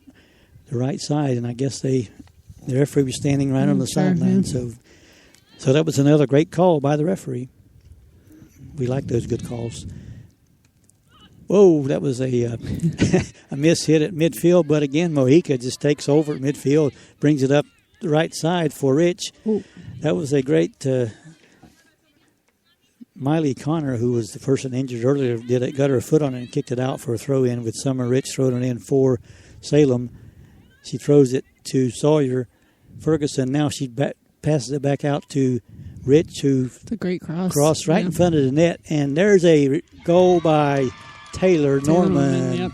A: right side, and I guess the referee was standing right on the sideline. So that was another great call by the referee. We like those good calls. Whoa, that was a a miss hit at midfield. But again, Mojica just takes over at midfield, brings it up the right side for Rich.
B: Ooh.
A: That was a great Miley Connor, who was the person injured earlier, got her foot on it and kicked it out for a throw-in with Summer Rich throwing it in for Salem. She throws it to Sawyer Ferguson. Now she passes it back out to Rich, who
B: it's a great
A: cross right in front of the net. And there's a goal by Taylor Norman.
B: Yep.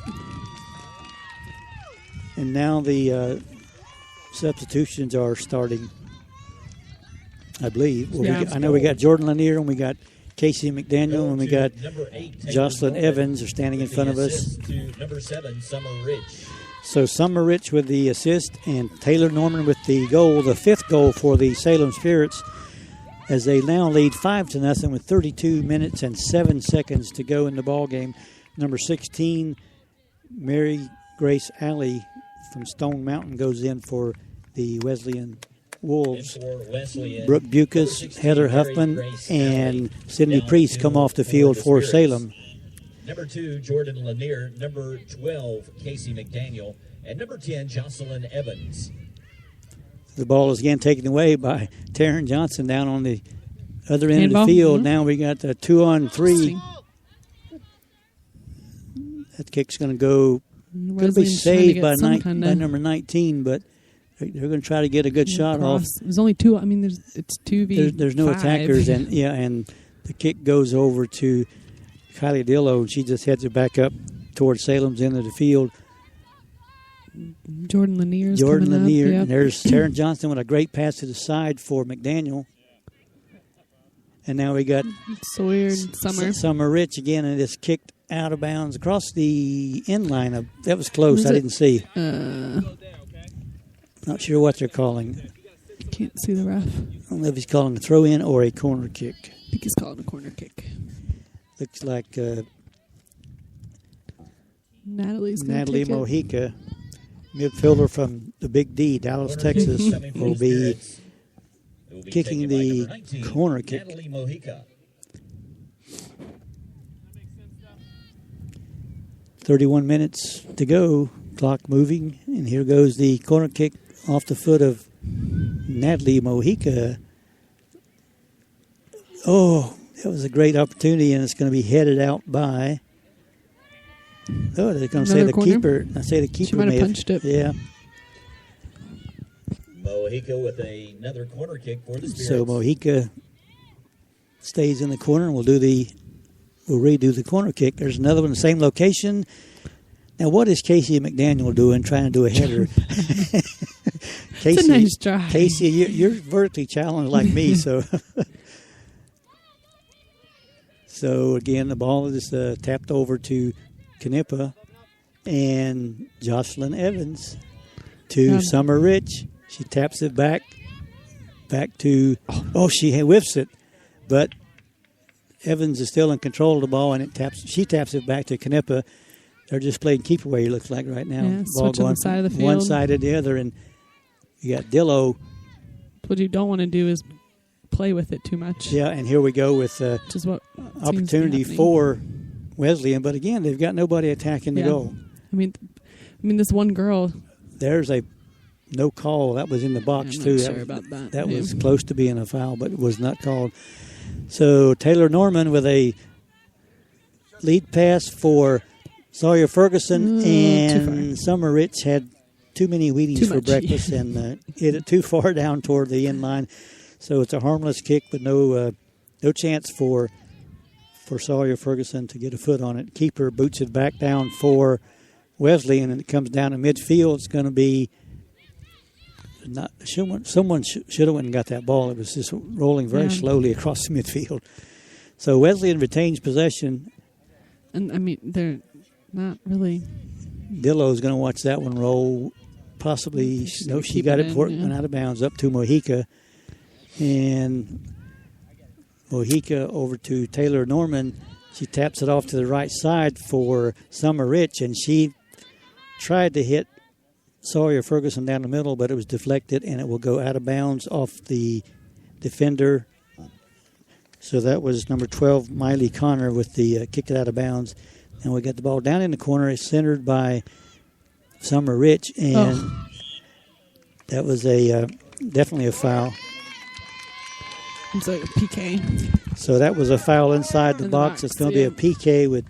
A: And now the substitutions are starting, I believe. Well, I know we got Jordan Lanier and we got Casey McDaniel and we got Jocelyn Evans are standing in front of us.
C: To number 7, Summer Rich.
A: So Summer Rich with the assist and Taylor Norman with the goal, the 5th goal for the Salem Spirits, as they now lead 5-0 with 32 minutes and 7 seconds to go in the ball game. Number 16, Mary Grace Alley from Stone Mountain goes in for the Wesleyan Wolves. Brooke Bucas, Heather Huffman, and Sydney Priest come off the field for Salem.
C: Number 2, Jordan Lanier. Number 12, Casey McDaniel. And number 10, Jocelyn Evans.
A: The ball is again taken away by Taryn Johnson down on the other end
B: Handball?
A: of the field.
B: Mm-hmm.
A: Now we got a 2-on-3. That kick's going to be saved by number 19, but they're going to try to get a good shot off.
B: There's only 2. I mean, it's 2v5.
A: There's no attackers, and the kick goes over to Kylie Dillo, and she just heads it back up towards Salem's end of the field.
B: Jordan Lanier.
A: Yep. And there's Taryn Johnson with a great pass to the side for McDaniel. And now we got Summer Rich again, and it's kicked out of bounds across the end line. That was close. I didn't see. Not sure what they're calling.
B: Can't see the ref.
A: I don't know if he's calling a throw-in or a corner kick.
B: I think he's calling a corner kick.
A: Looks like
B: Natalie
A: Mojica, midfielder from the Big D, Dallas, Texas, will be kicking the corner kick.
C: Natalie Mojica.
A: 31 minutes to go, clock moving, and here goes the corner kick off the foot of Natalie Mojica. Oh, that was a great opportunity, and it's going to be headed out by... Oh, they're going to say the keeper. I say the keeper
B: she might have punched it.
A: Yeah.
C: Mojica with another corner kick for the Spirits.
A: So Mojica stays in the corner, and we'll redo the corner kick. There's another one in the same location. Now, what is Casey McDaniel doing trying to do a header? Casey,
B: it's a nice try.
A: Casey, you're vertically challenged like me, so... So, again, the ball is tapped over to Canepa and Jocelyn Evans to Summer Rich. She taps it back to... Oh, she whiffs it, but Evans is still in control of the ball, and she taps it back to Canepa. They're just playing keep away, it looks like, right now.
B: Yeah,
A: ball
B: switch on the side of the field.
A: One side or the other, and you got Dillo.
B: What you don't want to do is play with it too much.
A: Yeah, and here we go with
B: which is what
A: opportunity for Wesleyan, but again, they've got nobody attacking the goal.
B: I mean, this one girl.
A: There's a no call that was in the box
B: I'm
A: too.
B: not sure about that.
A: That was close to being a foul, but it was not called. So Taylor Norman with a lead pass for Sawyer Ferguson, and Summer Rich had too many Wheaties for breakfast and hit it too far down toward the end line. So it's a harmless kick, but no chance for Sawyer Ferguson to get a foot on it. Keeper boots it back down for Wesleyan, and it comes down to midfield. It's going to be someone should have went and got that ball. It was just rolling very slowly across the midfield. So Wesleyan retains possession.
B: And, I mean, they're not really...
A: Dillo's going to watch that one roll. Possibly, she got it before it went out of bounds up to Mojica. And Mojica over to Taylor Norman. She taps it off to the right side for Summer Rich, and she tried to hit Sawyer Ferguson down the middle, but it was deflected, and it will go out of bounds off the defender. So that was number 12, Miley Connor, with the kick it out of bounds. And we got the ball down in the corner. It's centered by Summer Rich, and that was a definitely a foul.
B: It's like a PK.
A: So that was a foul inside the box. It's going to be a PK with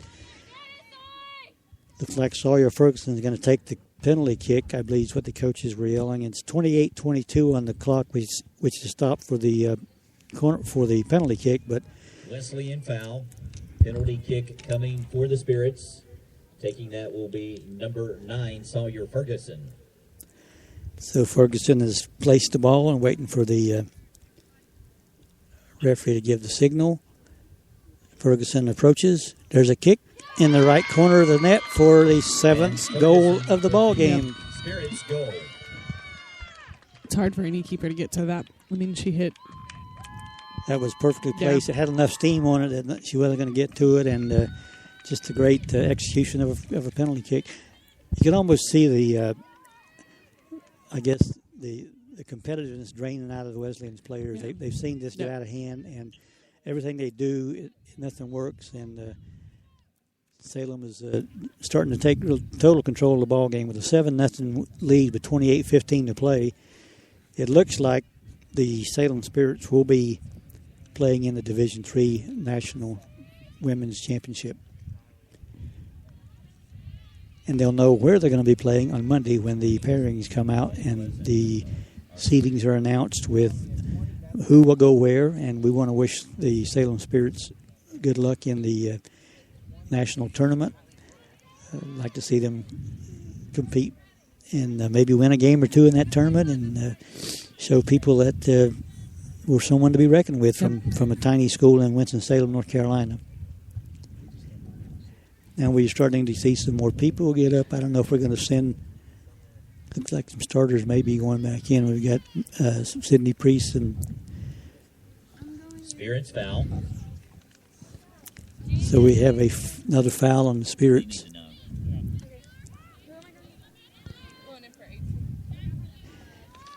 A: the flag. Sawyer Ferguson is going to take the penalty kick, I believe is what the coaches were yelling. It's 28-22 on the clock, which is stopped for the corner for the penalty kick. But
C: Wesleyan foul. Penalty kick coming for the Spirits. Taking that will be number 9, Sawyer Ferguson.
A: So Ferguson has placed the ball and waiting for the referee to give the signal. Ferguson approaches. There's a kick in the right corner of the net for the 7th goal of the ball game.
C: Spirits goal.
B: It's hard for any keeper to get to that. I mean, she hit.
A: That was perfectly placed. It had enough steam on it that she wasn't going to get to it, and just a great execution of a penalty kick. You can almost see the competitiveness draining out of the Wesleyan's players.
B: Yeah.
A: They've seen this get out of hand, and everything they do, nothing works. And Salem is starting to take total control of the ball game with a 7-0 lead with 28:15 to play. It looks like the Salem Spirits will be playing in the Division III National Women's Championship. And they'll know where they're going to be playing on Monday when the pairings come out and the seedings are announced with who will go where. And we want to wish the Salem Spirits good luck in the national tournament. I'd like to see them compete and maybe win a game or two in that tournament and show people that we're someone to be reckoned with from a tiny school in Winston-Salem, North Carolina. Now we're starting to see some more people get up. I don't know if we're going to send, looks like some starters maybe going back in. We've got Sydney Priest and
C: Spirits foul.
A: So we have another foul on the Spirits.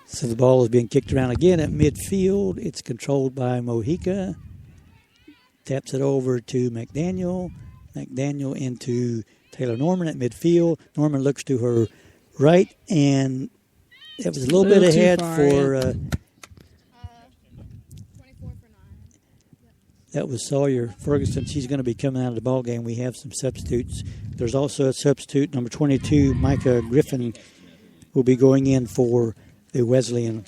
A: So the ball is being kicked around again at midfield. It's controlled by Mojica. Taps it over to McDaniel. McDaniel into Taylor Norman at midfield. Norman looks to her right, and it was a little bit ahead for...
F: 24 for 9.
A: That was Sawyer Ferguson. She's going to be coming out of the ball game. We have some substitutes. There's also a substitute, number 22, Micah Griffin, will be going in for the Wesleyan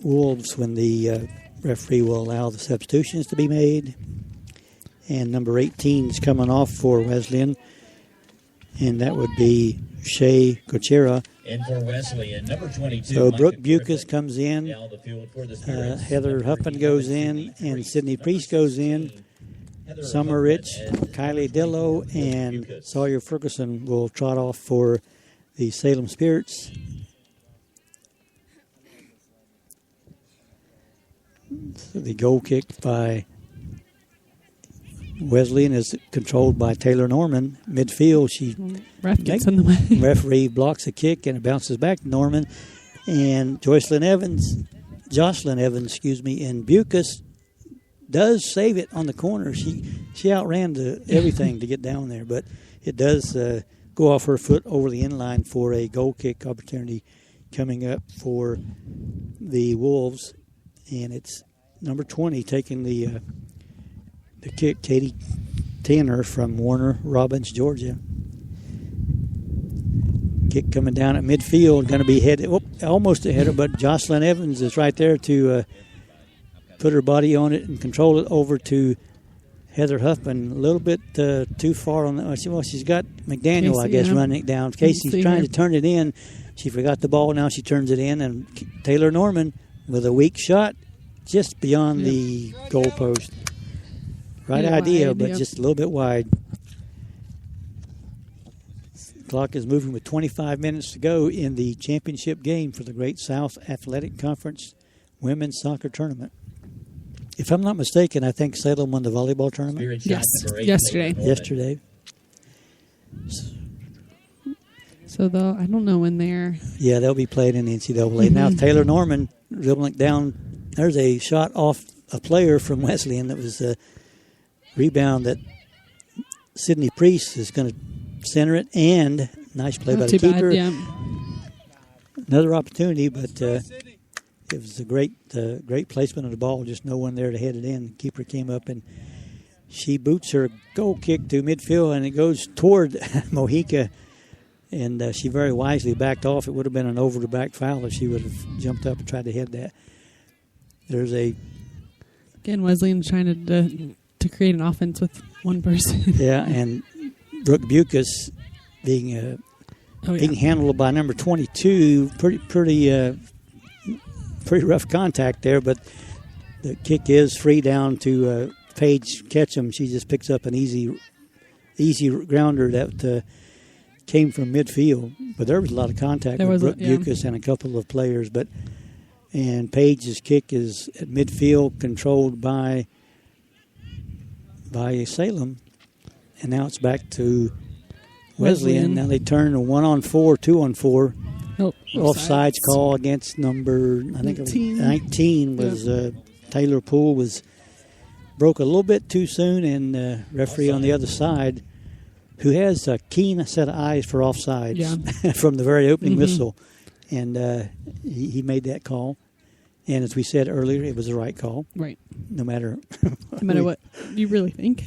A: Wolves when the referee will allow the substitutions to be made. And number 18 is coming off for Wesleyan, and that would be Shea Cochera.
C: And for Wesleyan, number 22.
A: So Brooke
C: Griffin
A: Bucas comes in,
C: down the field for the Spirits.
A: Heather Huffman goes in, and Sydney Priest goes in. Summer Rich, Kylie Dillo, and Sawyer Ferguson will trot off for the Salem Spirits. So the goal kick by Wesleyan is controlled by Taylor Norman. Midfield,
B: Ref gets in the way.
A: Referee blocks a kick and it bounces back to Norman. And Jocelyn Evans, and Bucas does save it on the corner. She outran everything to get down there, but it does go off her foot over the end line for a goal kick opportunity coming up for the Wolves. And it's number 20 taking the kick, Katie Tanner from Warner Robins, Georgia. Kick coming down at midfield, going to be headed, almost a header, but Jocelyn Evans is right there to put her body on it and control it over to Heather Huffman. A little bit too far on the. Well, she's got McDaniel,
B: Casey,
A: I guess, running it down. Casey's trying to turn it in. She forgot the ball. Now she turns it in, and Taylor Norman with a weak shot just beyond the goalpost. Right idea, but just a little bit wide. Clock is moving with 25 minutes to go in the championship game for the Great South Athletic Conference Women's Soccer Tournament. If I'm not mistaken, I think Salem won the volleyball tournament.
B: Yes, yesterday.
A: Yesterday.
B: So I don't know when they're...
A: Yeah, they'll be playing in the NCAA. Now Taylor Norman dribbling down. There's a shot off a player from Wesleyan that was a rebound that Sydney Priest is going to center it, and nice play by the keeper.
B: Yeah.
A: Another opportunity, but it was a great placement of the ball. Just no one there to head it in. The keeper came up, and she boots her goal kick to midfield, and it goes toward Mojica, and she very wisely backed off. It would have been an over-the-back foul if she would have jumped up and tried to head that. There's
B: again, Wesleyan trying to create an offense with one person.
A: Yeah, and Brooke Bucas being handled by number 22. Pretty rough contact there, but the kick is free down to Paige Ketchum. She just picks up an easy grounder that came from midfield. But there was a lot of contact with Brooke Bucas and a couple of players. And Paige's kick is at midfield, controlled by Salem. And now it's back to Wesleyan. Now they turn a 1-on-4, 2-on-4.
B: Oh,
A: offsides call against number, I think 19 was Taylor Poole broke a little bit too soon, and referee on the other side, who has a keen set of eyes for offsides from the very opening whistle, and he made that call. And as we said earlier, it was the right call.
B: Right.
A: No matter
B: what you really think.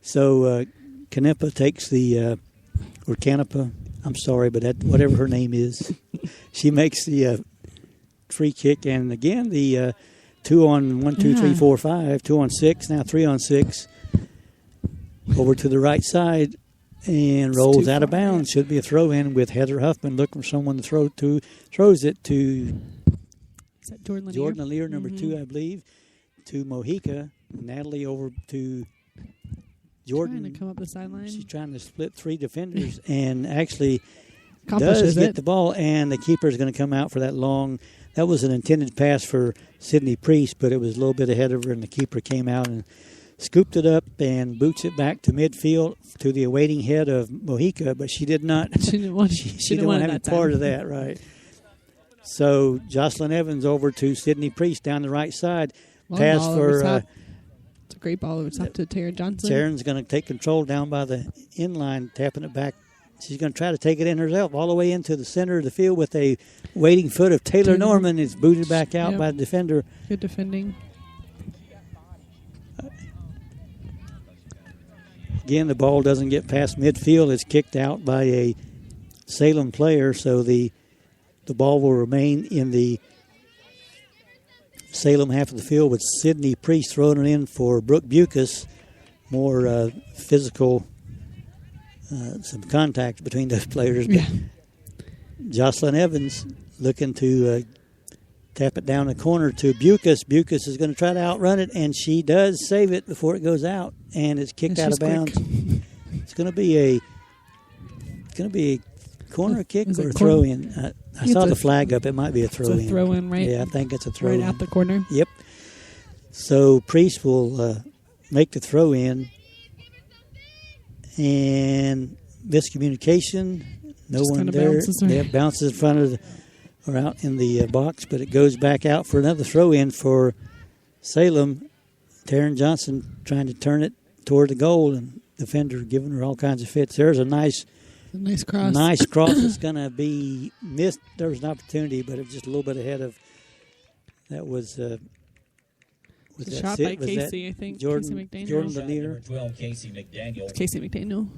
A: So Canepa takes or Canepa, I'm sorry, but whatever her name is, she makes the free kick. And again, the 2-on-1, 2, 3, 4, 5, 2-on-6, now 3-on-6, over to the right side and rolls out of bounds. Should be a throw in with Heather Huffman looking for someone to throw to. Throws it to
B: is that Jordan
A: Lanier, number 2, I believe, to Mojica. Natalie over to Jordan.
B: Trying to come up the sideline.
A: She's trying to split 3 defenders and actually
B: does
A: get the ball, and the keeper is going to come out for that long. That was an intended pass for Sydney Priest, but it was a little bit ahead of her, and the keeper came out and scooped it up and boots it back to midfield to the awaiting head of Mojica, but she did not.
B: She didn't want.
A: She didn't want to have any part of that, right? So Jocelyn Evans over to Sydney Priest down the right side. Pass for.
B: It's a great ball over top to Taryn Johnson.
A: Taryn's going to take control down by the inline, tapping it back. She's going to try to take it in herself all the way into the center of the field with a waiting foot of Taylor Norman. It's booted back out by the defender.
B: Good defending.
A: Again, the ball doesn't get past midfield. It's kicked out by a Salem player, so the ball will remain in the Salem half of the field with Sydney Priest throwing it in for Brooke Bucas. More physical, some contact between those players.
B: Yeah.
A: Jocelyn Evans looking to tap it down the corner to Bucas. Bucas is going to try to outrun it, and she does save it before it goes out, and it's kicked out of bounds. It's going to be a corner kick or a throw-in. I saw the flag up. It might be a throw-in.
B: It's a throw-in, right?
A: Yeah, I think it's a throw-in.
B: Right out the corner.
A: Yep. So Priest will make the throw-in, and miscommunication. No
B: just
A: one there. It bounces in front of or out in the box, but it goes back out for another throw-in for Salem. Taryn Johnson trying to turn it toward the goal, and defender giving her all kinds of fits. There's a nice
B: cross.
A: Nice cross that's going to be missed. There was an opportunity, but it was just a little bit ahead of. That was
B: a shot by Casey, I think.
A: Jordan
C: Number
A: Lanier.
C: 12, Casey McDaniel.
B: Casey McDaniel.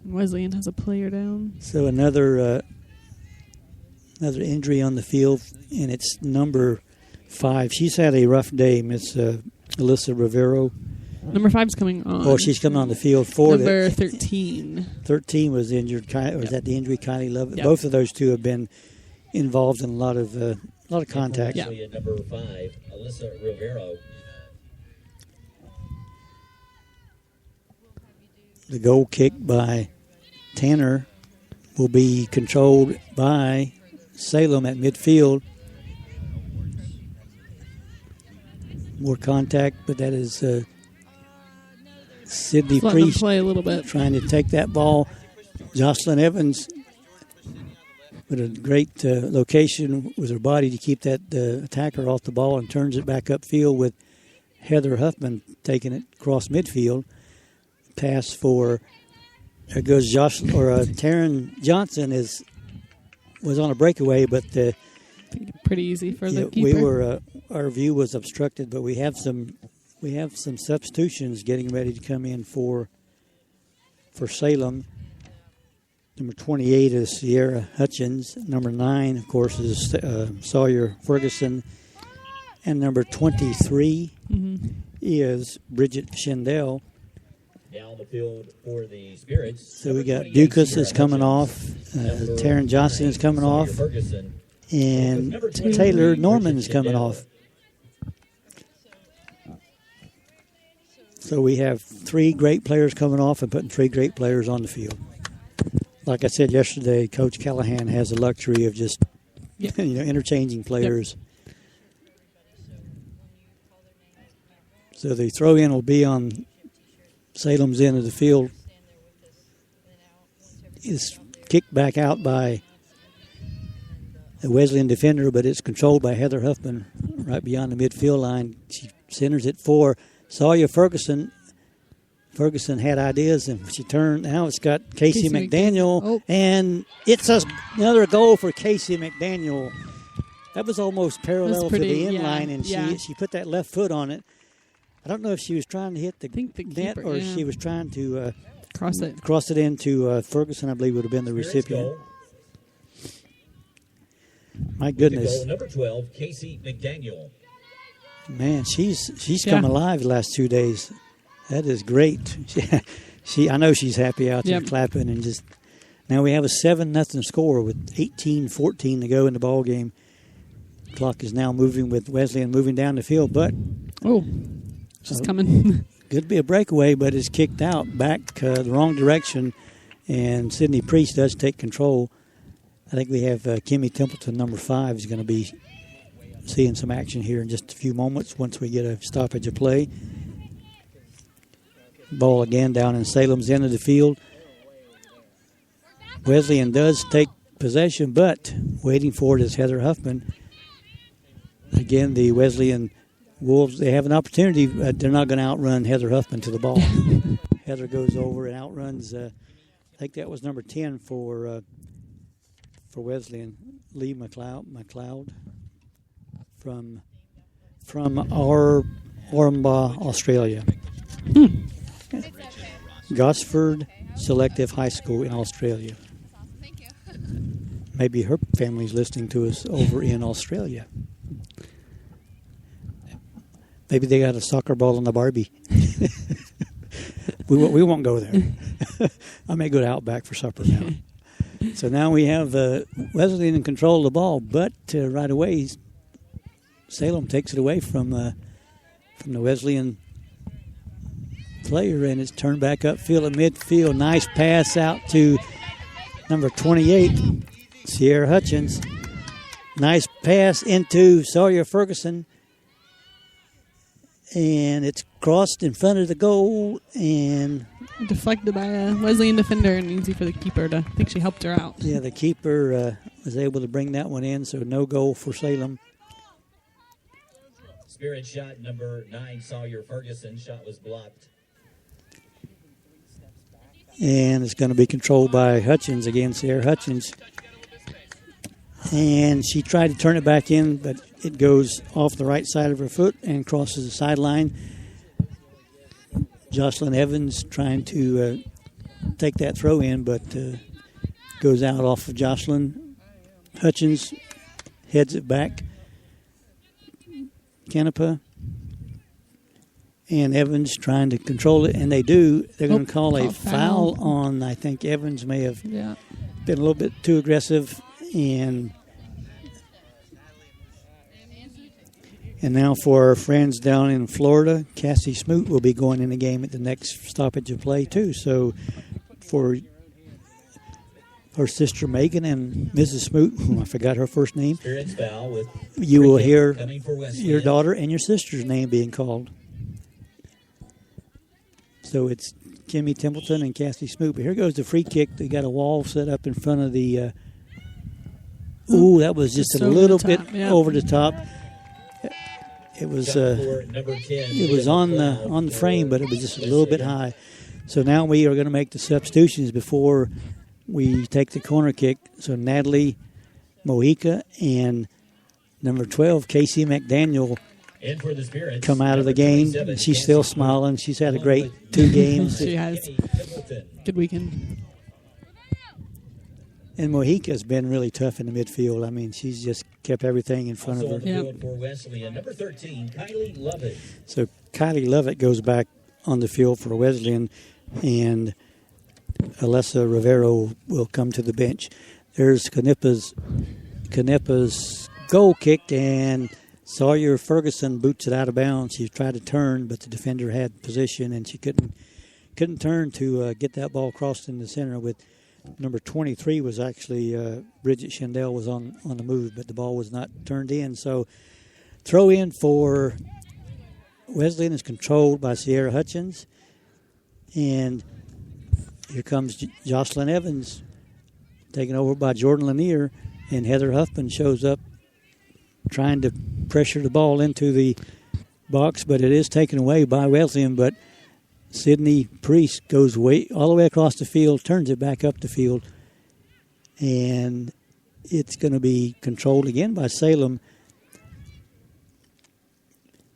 B: Wesleyan has a player down.
A: So another injury on the field, and it's number 5. She's had a rough day, Miss Alyssa Rivero.
B: Number 5's coming on.
A: Oh, she's coming on the field for
B: number 13.
A: 13 was injured. Or is that the injury? Kylie Love. Yep. Both of those two have been involved in a lot of contact.
C: Yeah. Number 5, Alyssa Rivero.
A: The goal kick by Tanner will be controlled by Salem at midfield. More contact, but that is Sydney Priest
B: play a little bit.
A: Trying to take that ball. Jocelyn Evans with a great location with her body to keep that attacker off the ball and turns it back upfield with Heather Huffman taking it across midfield. pass for. There goes Taryn Johnson was on a breakaway, but
B: pretty easy for the keeper.
A: We were our view was obstructed, but we have some substitutions getting ready to come in for Salem. Number 28 is Sierra Hutchins. Number 9, of course, is Sawyer Ferguson. And number 23 is Bridget Schindel.
C: Down the field for the Spirits.
A: So we got Dukas is coming off. Taryn Johnson is coming off. And Taylor Norman is coming off. So we have 3 great players coming off and putting 3 great players on the field. Like I said yesterday, Coach Callahan has the luxury of just interchanging players. Yep. So the throw-in will be on Salem's end of the field. It's kicked back out by a Wesleyan defender, but it's controlled by Heather Huffman right beyond the midfield line. She centers it for Sawyer Ferguson. Ferguson had ideas, and she turned. Now it's got Casey McDaniel, and it's another goal for Casey McDaniel. That was almost parallel to the end line, and she put that left foot on it. I don't know if she was trying to hit the net or she was trying to cross it into Ferguson, I believe would have been the recipient. My goodness.
C: Goal number 12, Casey McDaniel.
A: Man, she's come alive the last 2 days. That is great. I know she's happy out there clapping and just. Now we have a 7-0 score with 18-14 to go in the ball game. Clock is now moving with Wesleyan moving down the field, but
B: she's coming.
A: Could be a breakaway, but it's kicked out back the wrong direction, and Sydney Priest does take control. I think we have Kimmy Templeton, number 5, is going to be seeing some action here in just a few moments once we get a stoppage of play. Ball again down in Salem's end of the field. Wesleyan does take possession, but waiting for it is Heather Huffman. Again, the Wesleyan Wolves, they have an opportunity. They're not going to outrun Heather Huffman to the ball. Heather goes over and outruns, I think that was number 10 for Wesleyan, Lee McLeod from Orumba, Australia. Gosford Selective High School in Australia. Maybe her family's listening to us over in Australia. Maybe they got a soccer ball on the Barbie. we won't go there. I may go to Outback for supper now. So now we have Wesleyan in control of the ball, but right away Salem takes it away from the Wesleyan player, and it's turned back upfield at midfield. Nice pass out to number 28, Sierra Hutchins. Nice pass into Sawyer Ferguson. And it's crossed in front of the goal and
B: deflected by a Wesleyan defender, and easy for the keeper I think she helped her out.
A: Yeah, the keeper was able to bring that one in, so no goal for Salem.
C: Spirit shot number 9, Sawyer Ferguson. Shot was blocked.
A: And it's going to be controlled by Hutchins again, Sierra Hutchins. And she tried to turn it back in, but it goes off the right side of her foot and crosses the sideline. Jocelyn Evans trying to take that throw in, but goes out off of Jocelyn. Hutchins heads it back. Canepa and Evans trying to control it, and they do. They're going to call a foul on, I think Evans may have been a little bit too aggressive. And now for our friends down in Florida, Cassie Smoot will be going in the game at the next stoppage of play too. So for her sister Megan and Mrs. Smoot, whom I forgot her first name, you will hear your daughter and your sister's name being called. So it's Kimmy Templeton and Cassie Smoot. But here goes the free kick. They got a wall set up in front of the that was just a little bit over the top. It was on the frame, but it was just a little bit high. So now we are going to make the substitutions before we take the corner kick. So Natalie Mojica and number 12, Casey McDaniel, come out of the game. She's still smiling. She's had a great 2 games.
B: She has. Good weekend.
A: And Mojica's been really tough in the midfield. I mean, she's just kept everything in front of her.
C: For Wesleyan, number 13, Kylie Lovett.
A: So Kylie Lovett goes back on the field for Wesleyan, and Alessa Rivero will come to the bench. There's Canepa's goal kicked, and Sawyer Ferguson boots it out of bounds. She tried to turn, but the defender had position, and she couldn't turn to get that ball crossed in the center. With number 23 was actually Bridget Schindel was on the move, but the ball was not turned in. So throw in for Wesleyan is controlled by Sierra Hutchins, and here comes Jocelyn Evans taken over by Jordan Lanier, and Heather Huffman shows up trying to pressure the ball into the box, but it is taken away by Wesleyan. But Sydney Priest goes all the way across the field, turns it back up the field, and it's going to be controlled again by Salem.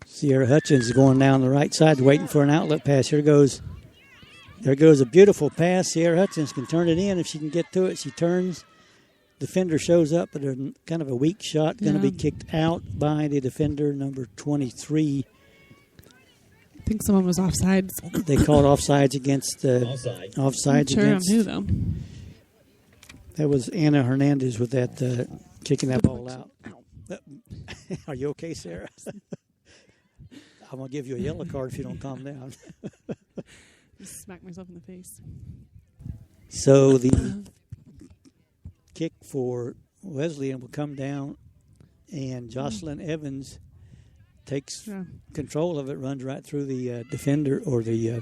A: Sierra Hutchins is going down the right side, waiting for an outlet pass. There goes a beautiful pass. Sierra Hutchins can turn it in if she can get to it. She turns. Defender shows up, but a kind of a weak shot, going to be kicked out by the defender, number 23.
B: I think someone was offsides.
A: They called offsides against offsides
B: sure
A: against.
B: I'm who though.
A: That was Anna Hernandez with that kicking that ball out. Are you okay, Sarah? I'm gonna give you a yellow card if you don't calm down.
B: Just smack myself in the face.
A: So the kick for Wesleyan will come down, and Jocelyn Evans takes control of it, runs right through the defender or the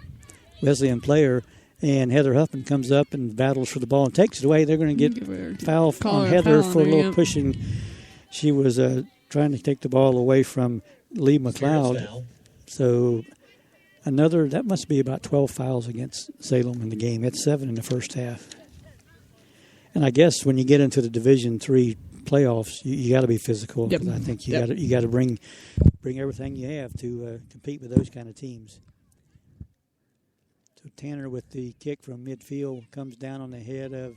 A: Wesleyan player, and Heather Huffman comes up and battles for the ball and takes it away. They're going to get foul on Heather for a little pushing. She was trying to take the ball away from Lee McLeod. So that must be about 12 fouls against Salem in the game. It's 7 in the first half. And I guess when you get into the Division III playoffs, you got to be physical.
B: Yep.
A: I think you got to bring everything you have to compete with those kind of teams. So Tanner with the kick from midfield comes down on the head of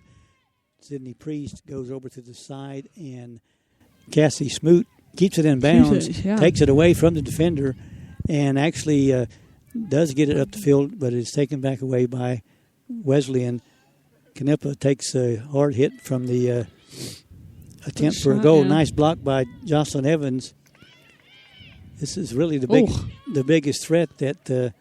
A: Sydney Priest, goes over to the side, and Cassie Smoot keeps it in bounds, takes it away from the defender, and actually does get it up the field, but it's taken back away by Wesleyan. Canepa takes a hard hit from the attempt for a goal. Yeah. Nice block by Jocelyn Evans. This is really the biggest threat that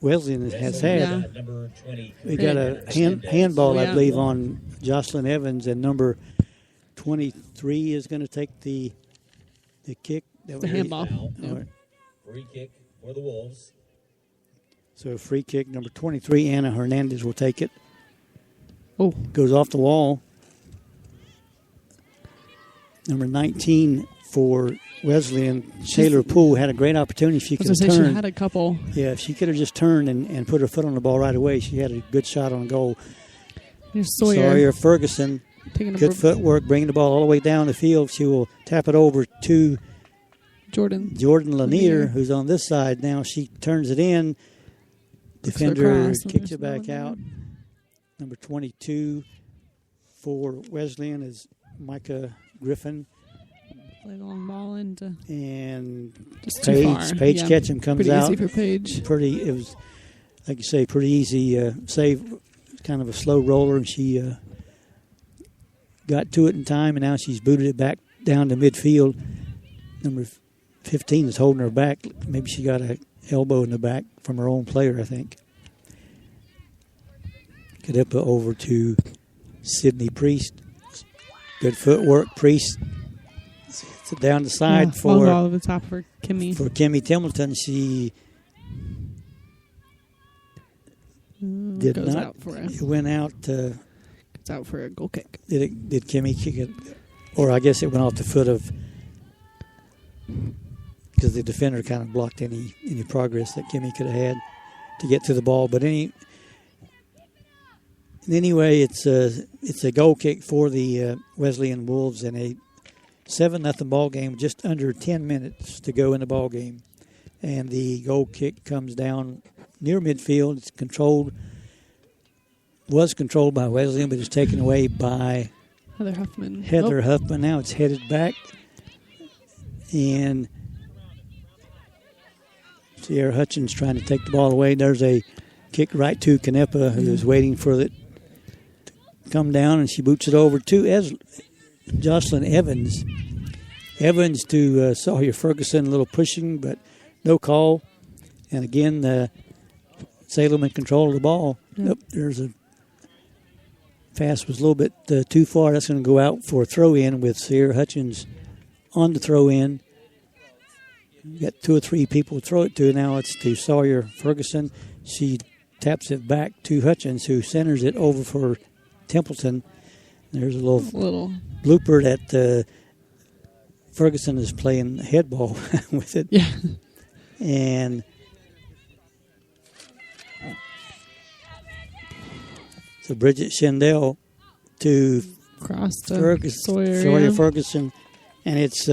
A: Wesleyan has had.
B: Yeah.
A: We got a handball, I believe, on Jocelyn Evans, and number 23 is going to take the kick.
B: The handball.
C: Free kick for the Wolves.
A: So free kick, number 23, Anna Hernandez will take it.
B: Oh.
A: Goes off the wall. Number 19 for Wesleyan, Shayla Poole, had a great opportunity. If she could have turned.
B: She had a couple.
A: Yeah, if she could have just turned and put her foot on the ball right away, she had a good shot on goal.
B: There's Sawyer
A: Ferguson, good footwork, bringing the ball all the way down the field. She will tap it over to Jordan Lanier, who's on this side now. She turns it in. Defender kicks it back out. Number 22 for Wesleyan is Micah Griffin.
B: Play the long ball into
A: and
B: just
A: Paige Ketchum comes
B: pretty
A: out.
B: Easy for Paige.
A: It was, like you say, pretty easy save. Kind of a slow roller, and she got to it in time, and now she's booted it back down to midfield. Number 15 is holding her back. Maybe she got an elbow in the back from her own player, I think. Cadepa over to Sydney Priest. Good footwork. Priest down the side for
B: all over the top for Kimmy.
A: For Kimmy Templeton, she did not.
B: Out for
A: it went out.
B: It's out for a goal kick.
A: Did Kimmy kick it? Or I guess it went off the foot of, because the defender kind of blocked any progress that Kimmy could have had to get to the ball. But Anyway, it's a goal kick for the Wesleyan Wolves in a 7-0 ball game, just under 10 minutes to go in the ball game. And the goal kick comes down near midfield. It's was controlled by Wesleyan, but it's taken away by Heather Huffman. Now it's headed back. And Sierra Hutchins trying to take the ball away. There's a kick right to Canepa, who is waiting for it to come down, and she boots it over to Jocelyn Evans. Evans to Sawyer Ferguson, a little pushing, but no call. And again, Salem in control of the ball. Yep. There's a pass was a little bit too far. That's going to go out for a throw-in with Sierra Hutchins on the throw-in. We've got 2 or 3 people to throw it to. Now it's to Sawyer Ferguson. She taps it back to Hutchins, who centers it over for Templeton. There's a little blooper that Ferguson is playing head ball with it.
B: Yeah.
A: And so Bridget Schendel to Sawyer Ferguson, and it's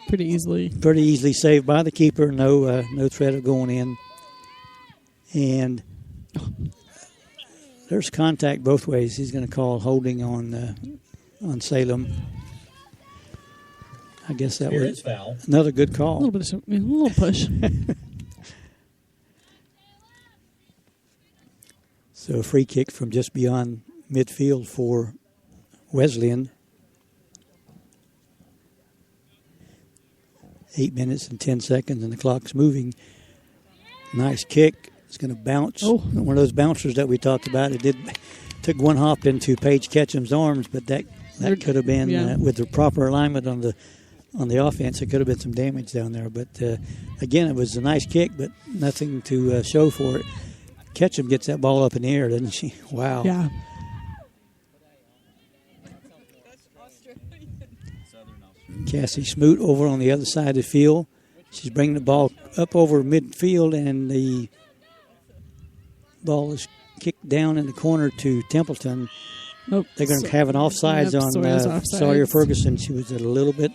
B: pretty
A: easily saved by the keeper. No threat of going in, and there's contact both ways. He's going to call holding on Salem. I guess that was another good call.
B: A little push.
A: So a free kick from just beyond midfield for Wesleyan. 8 minutes and 10 seconds, and the clock's moving. Nice kick. It's going to bounce. Oh. One of those bouncers that we talked about. It took one hop into Paige Ketchum's arms, but that could have been with the proper alignment on the offense. It could have been some damage down there. But again, it was a nice kick, but nothing to show for it. Ketchum gets that ball up in the air, doesn't she? Wow.
B: Yeah.
A: Cassie Smoot over on the other side of the field. She's bringing the ball up over midfield, and the ball is kicked down in the corner to Templeton.
B: Nope.
A: They're going to have an offsides on Sawyer Ferguson. She was a little bit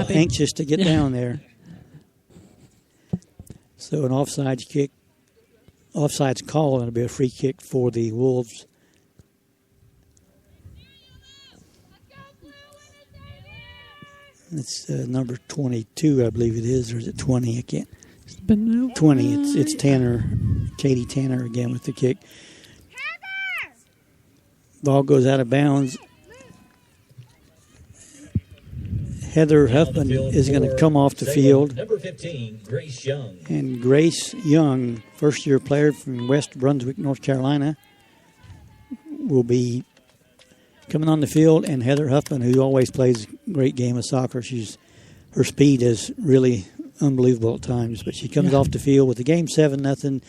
A: anxious to get down there. So an offsides call, and it'll be a free kick for the Wolves. It's number 22, I believe it is, or is it 20? I can't.
B: It's been
A: 20. It's Tanner, Katie Tanner again with the kick. Ball goes out of bounds. Heather Huffman is going to come off the field.
C: Number 15, Grace Young.
A: And Grace Young, first-year player from West Brunswick, North Carolina, will be coming on the field. And Heather Huffman, who always plays a great game of soccer, her speed is really unbelievable at times. But she comes off the field with the game 7-0.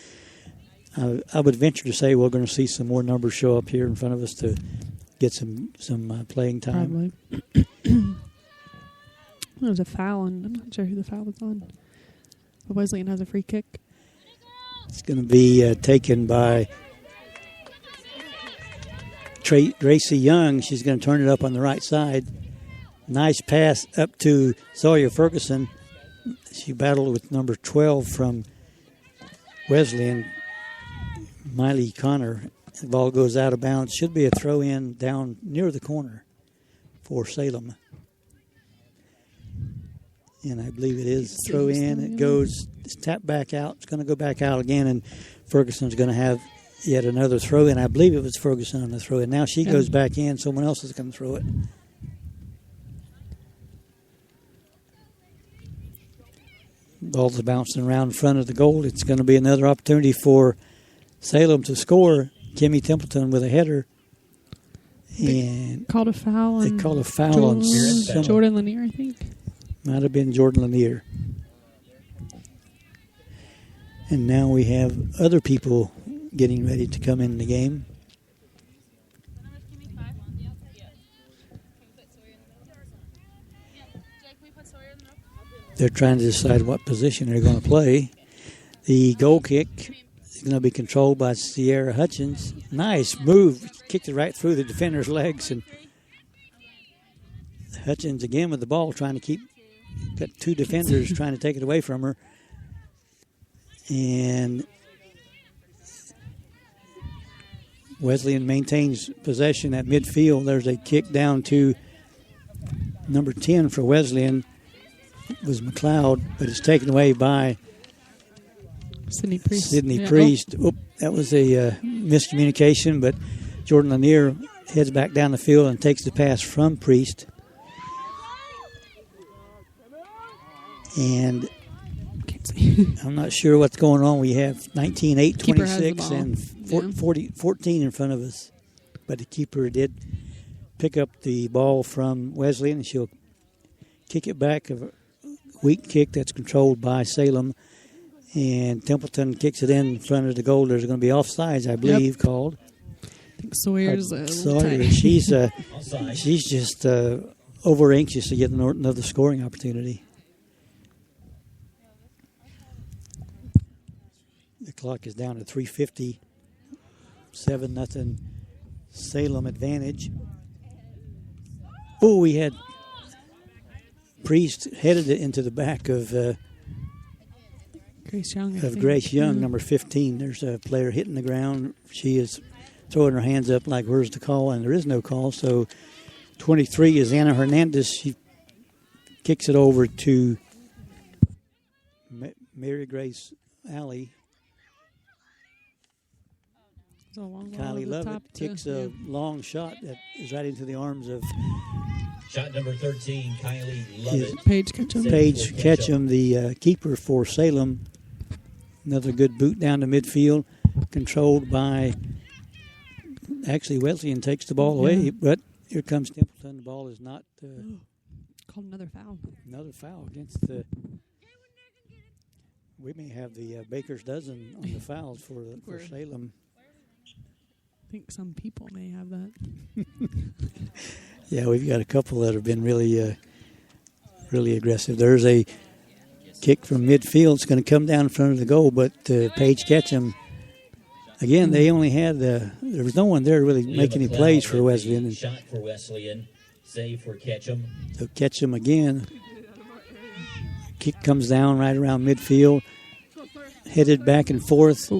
A: I would venture to say we're going to see some more numbers show up here in front of us to get some playing time.
B: Probably. There was a foul, and I'm not sure who the foul was on. But Wesleyan has a free kick.
A: It's going to be taken by Tracy Young. She's going to turn it up on the right side. Nice pass up to Sawyer Ferguson. She battled with number 12 from Wesleyan, Miley Connor. The ball goes out of bounds. Should be a throw-in down near the corner for Salem. And I believe it is throw in. It goes, it's tapped back out. It's going to go back out again, and Ferguson's going to have yet another throw in. I believe it was Ferguson on the throw in. Now she goes back in. Someone else is going to throw it. Ball's bouncing around in front of the goal. It's going to be another opportunity for Salem to score. Kimmy Templeton with a header. And
B: called a foul.
A: They called a foul on
B: Jordan Lanier, I think.
A: Might have been Jordan Lanier. And now we have other people getting ready to come in the game. They're trying to decide what position they're going to play. The goal kick It's going to be controlled by Sierra Hutchins. Nice move. Kicked it right through the defender's legs. And Hutchins again with the ball trying to got two defenders trying to take it away from her. And Wesleyan maintains possession at midfield. There's a kick down to number 10 for Wesleyan. It was McLeod, but it's taken away by
B: Sydney Priest.
A: Priest. That was a miscommunication, but Jordan Lanier heads back down the field and takes the pass from Priest. And I'm not sure what's going on. We have 19-8, 26, and 14 in front of us. But the keeper did pick up the ball from Wesleyan, and she'll kick it back. A weak kick that's controlled by Salem. And Templeton kicks it in front of the goal. There's going to be offsides, I believe, called.
B: I think Sawyer's
A: Sawyer. She's just over anxious to get another scoring opportunity. The clock is down to 3:50. 7-0 Salem advantage. Oh, we had Priest headed it into the back of Grace Young, number 15. There's a player hitting the ground. She is throwing her hands up like, where's the call? And there is no call. So 23 is Anna Hernandez. She kicks it over to Mary Grace Alley. Kylie Lovett kicks a long shot that is right into the arms of
C: shot number 13, Kylie Lovett.
A: Paige Ketchum, the keeper for Salem. Another good boot down to midfield, controlled by, actually Wesleyan takes the ball away, but here comes Templeton. The ball is not.
B: Called another foul.
A: Another foul against the. We may have the baker's dozen on the fouls for Salem.
B: I think some people may have that.
A: Yeah, we've got a couple that have been really aggressive. There's a kick from midfield. It's going to come down in front of the goal, but Paige Ketchum, again, they only had there was no one there to really make any plays for Wesleyan.
C: Shot for Wesleyan, save for Ketchum.
A: So Ketchum again. Kick comes down right around midfield, headed back and forth.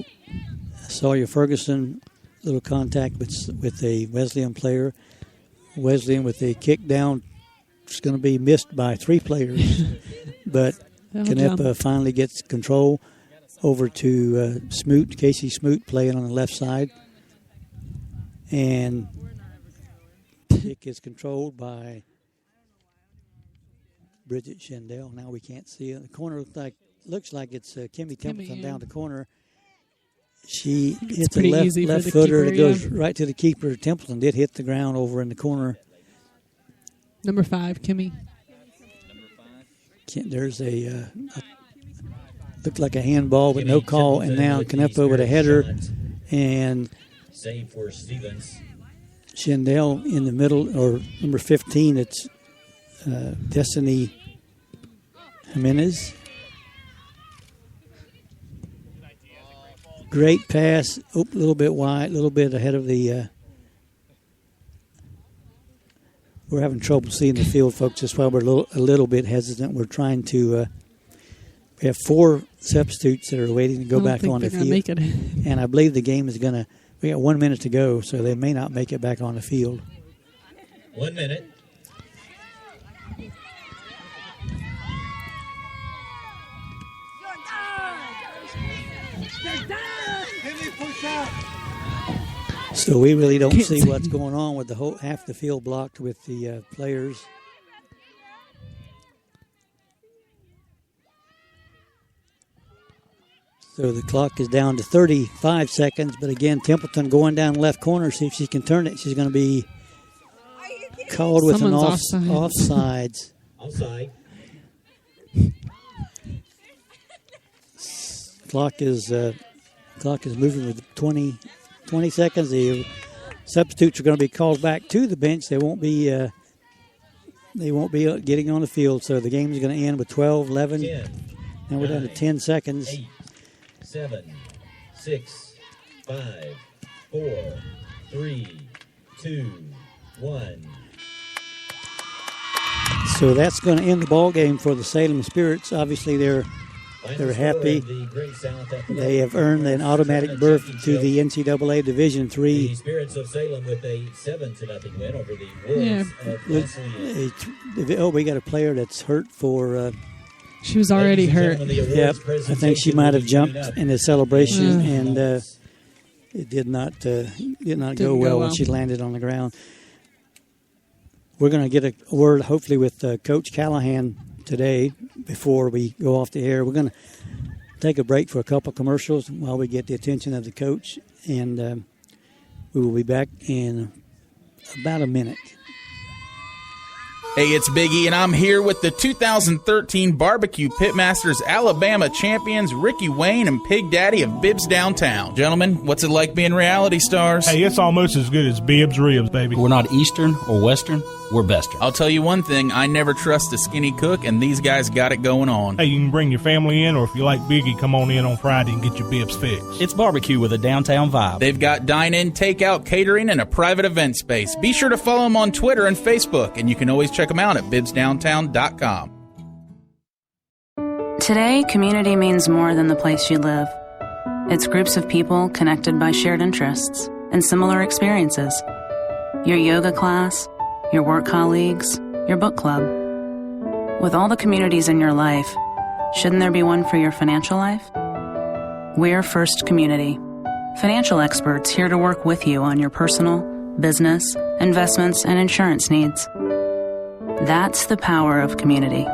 A: Sawyer Ferguson, little contact with a Wesleyan player. Wesleyan with a kick down. It's going to be missed by three players, but Canepa finally gets control over to Smoot, Casey Smoot playing on the left side. And kick is controlled by Bridget Schendel. Now we can't see it. The corner looks like it's Kimmy Templeton down the corner. She hits a left footer that goes right to the keeper. Templeton did hit the ground over in the corner.
B: Number 5, Kimmy.
A: There's looked like a handball, but no call. And now Canepa with a header. And
C: save for Stevens.
A: Schendel in the middle, or number 15, it's Destiny Jimenez. Great pass. A little bit wide, a little bit ahead of the. We're having trouble seeing the field, folks. That's why we're a little bit hesitant. We're trying to. We have 4 substitutes that are waiting to go back on the field.
B: Make it.
A: And I believe the game is going to. We got 1 minute to go, so they may not make it back on the field.
C: 1 minute.
A: So we really don't see what's going on with the whole half the field blocked with the players. So the clock is down to 35 seconds. But again, Templeton going down left corner, see if she can turn it. She's going to be called with an offsides.
C: Offside.
A: Clock is moving with 20 seconds. The substitutes are going to be called back to the bench. They won't be getting on the field. So the game is going to end with 12, 11.
C: 10,
A: now we're down to 10 seconds.
C: 8, 7, 6, 5, 4, 3, 2, 1.
A: So that's going to end the ball game for the Salem Spirits. Obviously, they're happy. They have earned an automatic berth to the NCAA Division III.
C: The Spirits of Salem with a 7-0 win over the Wolves of Wesleyan.
A: We got a player that's hurt for.
B: She was already hurt.
A: Yep, I think she might have jumped in the celebration, and it did not go well when she landed on the ground. We're going to get a word, hopefully, with Coach Callahan today before we go off the air. We're going to take a break for a couple commercials while we get the attention of the coach, and we will be back in about a minute.
F: Hey, it's Big E, and I'm here with the 2013 Barbecue Pitmasters Alabama champions Ricky Wayne and Pig Daddy of Bibbs Downtown. Gentlemen, what's it like being reality stars?
G: Hey, it's almost as good as Bibbs Ribs, baby.
H: We're not Eastern or Western. We're Western.
F: I'll tell you one thing, I never trust a skinny cook, and these guys got it going on.
G: Hey, you can bring your family in, or if you like Biggie, come on in on Friday and get your Bibbs fixed.
H: It's barbecue with a downtown vibe.
F: They've got dine-in, takeout, catering, and a private event space. Be sure to follow them on Twitter and Facebook, and you can always check them out at BibbsDowntown.com.
I: Today, community means more than the place you live. It's groups of people connected by shared interests and similar experiences. Your yoga class, your work colleagues, your book club. With all the communities in your life, shouldn't there be one for your financial life? We're First Community, financial experts here to work with you on your personal, business, investments, and insurance needs. That's the power of community.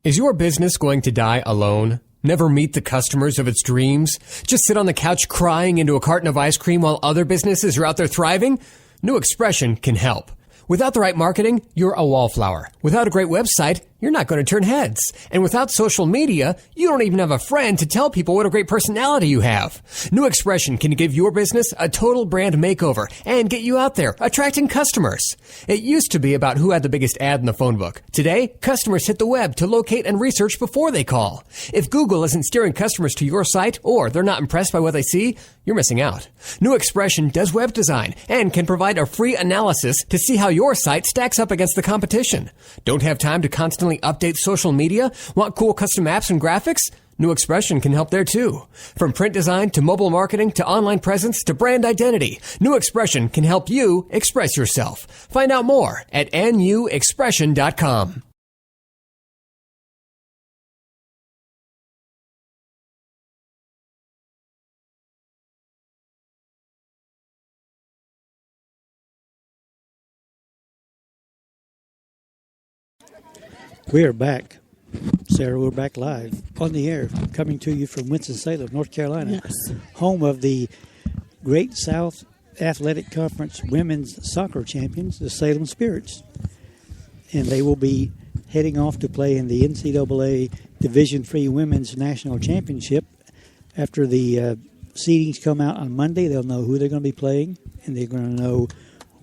J: Is your business going to die alone? Never meet the customers of its dreams? Just sit on the couch crying into a carton of ice cream while other businesses are out there thriving? New Expression can help. Without the right marketing, you're a wallflower. Without a great website, you're not going to turn heads. And without social media, you don't even have a friend to tell people what a great personality you have. New Expression can give your business a total brand makeover and get you out there, attracting customers. It used to be about who had the biggest ad in the phone book. Today, customers hit the web to locate and research before they call. If Google isn't steering customers to your site or they're not impressed by what they see, you're missing out. New Expression does web design and can provide a free analysis to see how your site stacks up against the competition. Don't have time to constantly update social media? Want cool custom apps and graphics? New Expression can help there too. From print design to mobile marketing to online presence to brand identity, New Expression can help you express yourself. Find out more at nuexpression.com.
A: We are back. Sarah, we're back live on the air, coming to you from Winston-Salem, North Carolina,
B: yes,
A: home of the Great South Athletic Conference women's soccer champions, the Salem Spirits. And they will be heading off to play in the NCAA Division III Women's National Championship. After the seedings come out on Monday, they'll know who they're going to be playing, and they're going to know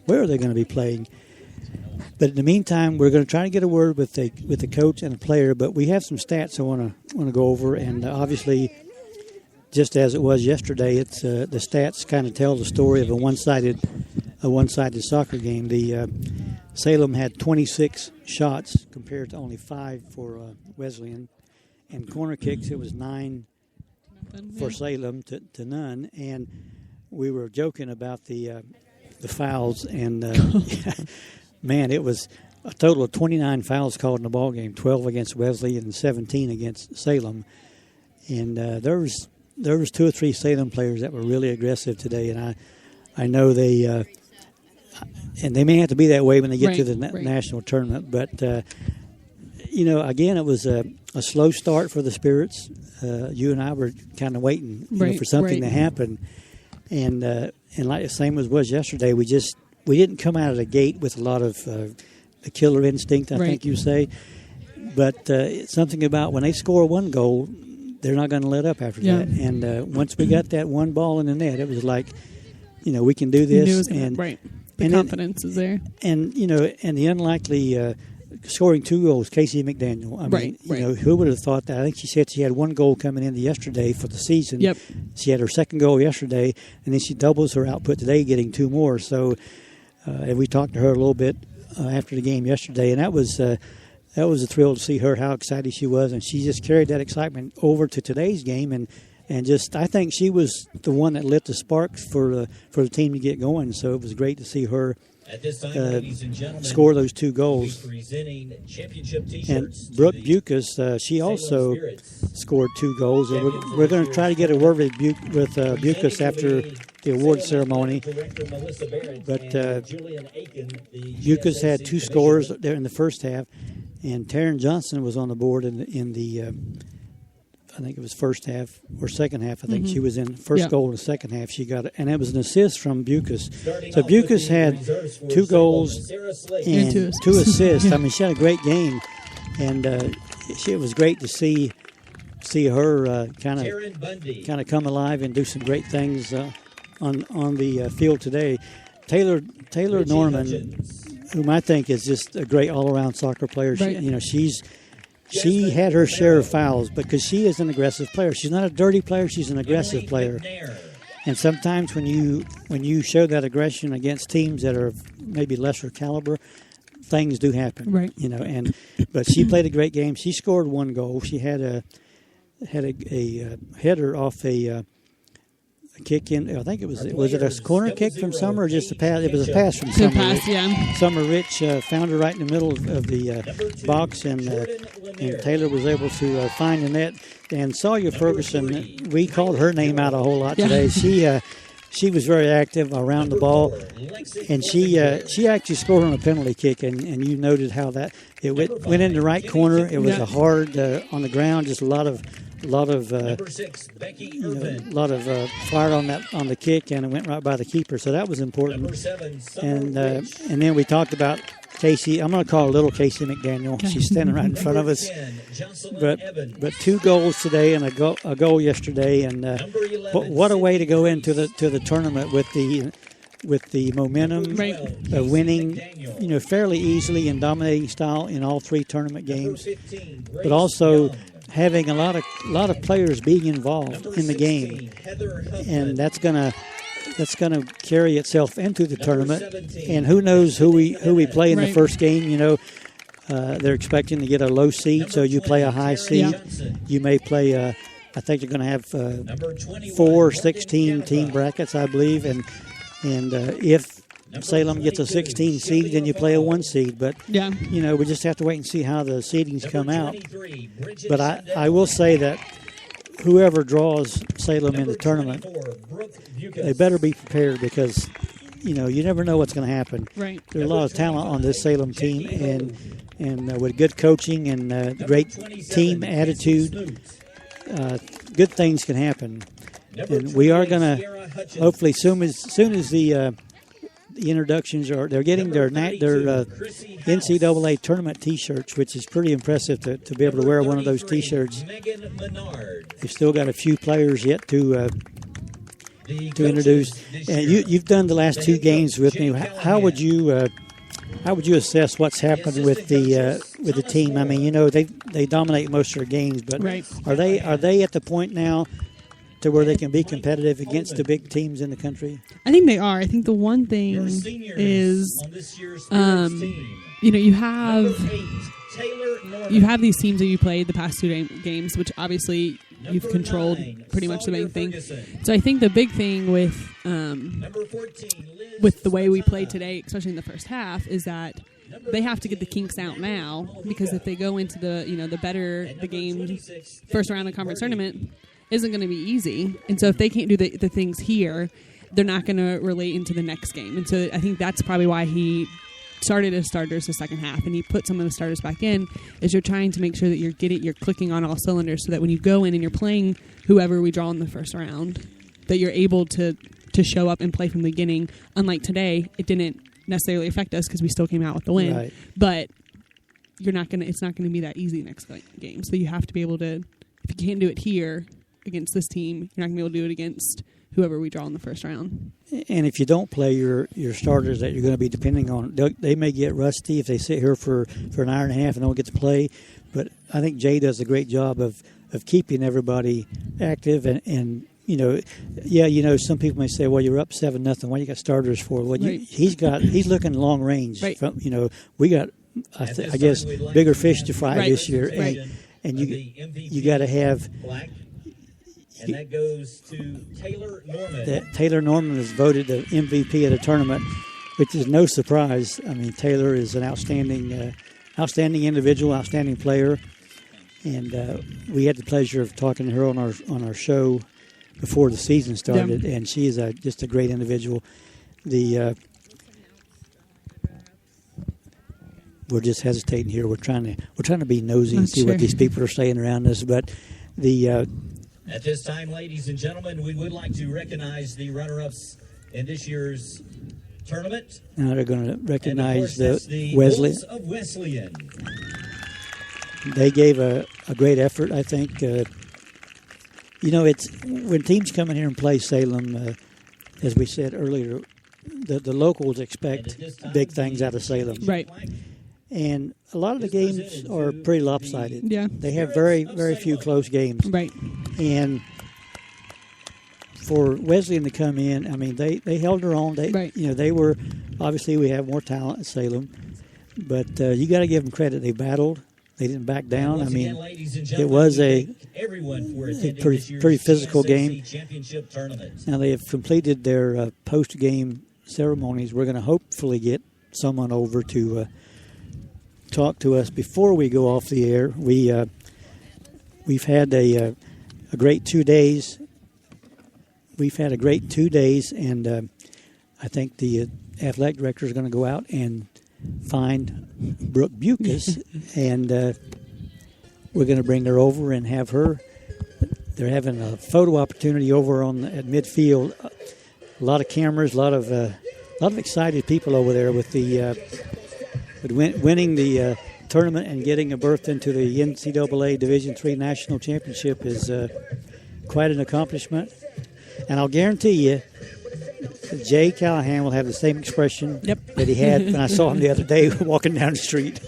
A: where they're going to be playing. But in the meantime, we're going to try to get a word with the coach and the player. But we have some stats I want to go over, and obviously, just as it was yesterday, it's the stats kind of tell the story of a one-sided soccer game. The Salem had 26 shots compared to only 5 for Wesleyan, and corner kicks it was 9 for Salem to none. And we were joking about the fouls and. Man, it was a total of 29 fouls called in the ball game, 12 against Wesleyan and 17 against Salem. And there was 2 or 3 Salem players that were really aggressive today, and I know they and they may have to be that way when they get to the national tournament. But again, it was a slow start for the Spirits. You and I were kind of waiting for something to happen, and like the same as was yesterday, we didn't come out of the gate with a lot of the killer instinct, I think you say. But it's something about when they score one goal, they're not going to let up after that. And once we got that one ball in the net, it was like, we can do this.
B: The confidence is there.
A: And, and the unlikely scoring 2 goals, Casey McDaniel. I mean, you know, who would have thought that? I think she said she had 1 goal coming in yesterday for the season.
B: Yep.
A: She had her 2nd goal yesterday, and then she doubles her output today, getting 2 more. So, and we talked to her a little bit after the game yesterday, and that was a thrill to see her, how excited she was, and she just carried that excitement over to today's game, and just I think she was the one that lit the sparks for the team to get going. So it was great to see her
C: at this time, ladies and gentlemen,
A: score those 2 goals.
C: Presenting championship
A: and
C: t-shirts
A: Brooke Bucas, she also scored 2 goals, and we're going to try to get a word with Bucas after the award ceremony. But Bucas had 2 scores there in the first half, and Taryn Johnson was on the board in the I think it was first half or second half. I think she was in first goal in the second half. She got it, and it was an assist from Bucas. So Bucas had 2 goals and 2 assists. I mean, she had a great game, and it was great to see her kind of come alive and do some great things on the field today. Taylor Norman, whom I think is just a great all-around soccer player.
B: Right.
A: She had her share of fouls because she is an aggressive player. She's not a dirty player. She's an aggressive player. And sometimes when you show that aggression against teams that are maybe lesser caliber, things do happen.
B: Right.
A: But she played a great game. She scored 1 goal. She had a header off a kick in. I think it was it a corner kick from Summer or just a pass? It was a pass from Summer. Summer Rich found her right in the middle of the box, and Taylor was able to find the net. And Sawyer Ferguson, we called her name out a whole lot today. She was very active around the ball, and she actually scored on a penalty kick. And you noted how that it went in the right corner. It was a hard on the ground, just a lot of fire on the kick, and it went right by the keeper. So that was important. And then we talked about Casey. I'm going to call her little Casey McDaniel. She's standing right in front of us. But 2 goals today and a goal yesterday, and what a way to go into the tournament with the momentum of winning, fairly easily and dominating style in all 3 tournament games, but also having a lot of players being involved in the game, and that's gonna carry itself into the tournament. And who knows who we play in the first game? They're expecting to get a low seed, so you play a high seed. You may play I think they're going to have 4 16-team brackets, I believe, and if Salem gets a 16 seed, then you play a 1 seed. But, we just have to wait and see how the seedings come out. But I will say that whoever draws Salem in the tournament, they better be prepared because, you never know what's going to happen.
B: Right.
A: There's a lot of talent on this Salem team, and with good coaching and great team attitude, good things can happen. And we are going to, hopefully, soon as the introductions they're getting their NCAA tournament T-shirts, which is pretty impressive to be able to wear one of those T-shirts. They've still got a few players yet to introduce. And you've done the last 2 games with me. How would you assess what's happened with the team? I mean, they dominate most of their games, but are they at the point now to where they can be competitive against the big teams in the country?
B: I think they are. I think the one thing is, you have these teams that you played the past 2 games, which obviously you've controlled pretty much the main thing. So I think the big thing with the way we played today, especially in the first half, is that they have to get the kinks out now, because if they go into the game first round of the conference tournament, isn't going to be easy. And so if they can't do the things here, they're not going to relate into the next game. And so I think that's probably why he started his starters the second half, and he put some of the starters back in, is you're trying to make sure that you're clicking on all cylinders, so that when you go in and you're playing whoever we draw in the first round, that you're able to show up and play from the beginning. Unlike today, it didn't necessarily affect us because we still came out with the win.
A: Right.
B: But it's not going to be that easy next game. So you have to be able to, if you can't do it here against this team, you're not going to be able to do it against whoever we draw in the first round.
A: And if you don't play your starters that you're going to be depending on, they may get rusty if they sit here for an hour and a half and don't get to play. But I think Jay does a great job of keeping everybody active and some people may say, well, you're up 7-0. Why you got starters for? Well,
B: right.
A: he's looking long range.
B: Right.
A: We got I guess bigger fish to fry this year, and you got to have.
C: And that goes to Taylor Norman.
A: Taylor Norman was voted the MVP of the tournament, which is no surprise. I mean, Taylor is an outstanding individual, outstanding player, and we had the pleasure of talking to her on our show before the season started, and she is just a great individual. We're just hesitating here. We're trying to be nosy and see what these people are saying around us, but
C: At this time, ladies and gentlemen, we would like to recognize the runner-ups in this year's tournament.
A: Now they're going to recognize
C: the
A: Wesleyan.
C: Bulls of Wesleyan.
A: They gave a great effort, I think. It's when teams come in here and play Salem, as we said earlier, the locals expect big things out of Salem.
B: Right.
A: And a lot of the games are pretty lopsided.
B: Yeah.
A: They have very, very few close games.
B: Right.
A: And for Wesleyan to come in, I mean, they held their own. They were, obviously we have more talent in Salem, but you got to give them credit. They battled. They didn't back down. I mean, it was a pretty physical game. Now they have completed their post-game ceremonies. We're going to hopefully get someone over to talk to us before we go off the air. We've had a great 2 days. We've had a great 2 days, and I think the athletic director is going to go out and find Brooke Bucas, and we're going to bring her over and have her. They're having a photo opportunity over at midfield. A lot of cameras, a lot of excited people over there with winning the tournament and getting a berth into the NCAA Division III National Championship is quite an accomplishment. And I'll guarantee you, Jay Callahan will have the same expression that he had when I saw him the other day walking down the street.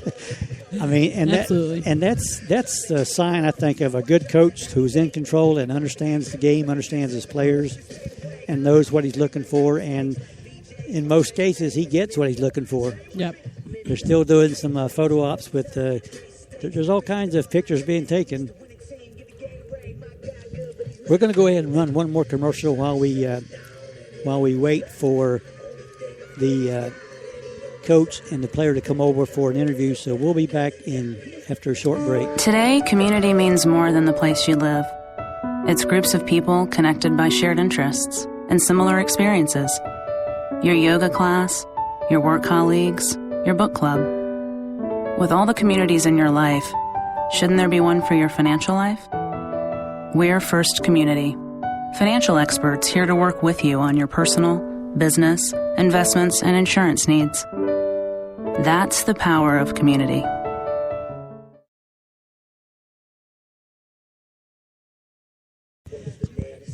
A: I mean, and that's the sign, I think, of a good coach who's in control and understands the game, understands his players, and knows what he's looking for. And in most cases, he gets what he's looking for.
B: Yep.
A: They're still doing some photo ops with. There's all kinds of pictures being taken. We're going to go ahead and run one more commercial while we wait for the coach and the player to come over for an interview. So we'll be back after a short break.
I: Today, community means more than the place you live. It's groups of people connected by shared interests and similar experiences. Your yoga class, your work colleagues, your book club. With all the communities in your life, shouldn't there be one for your financial life? We're First Community, financial experts here to work with you on your personal, business, investments, and insurance needs. That's the power of community.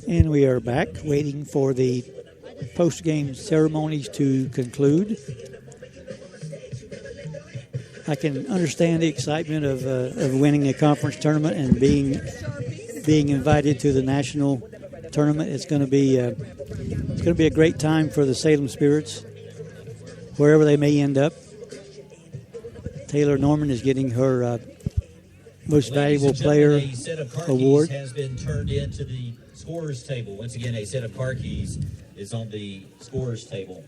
A: And we are back waiting for the post-game ceremonies to conclude. I can understand the excitement of winning a conference tournament and being invited to the national tournament. It's going to be a great time for the Salem Spirits, wherever they may end up. Taylor Norman is getting her most valuable player award.
C: Has been turned into the scorer's table. Once again, a set of car keys is on the scorer's table.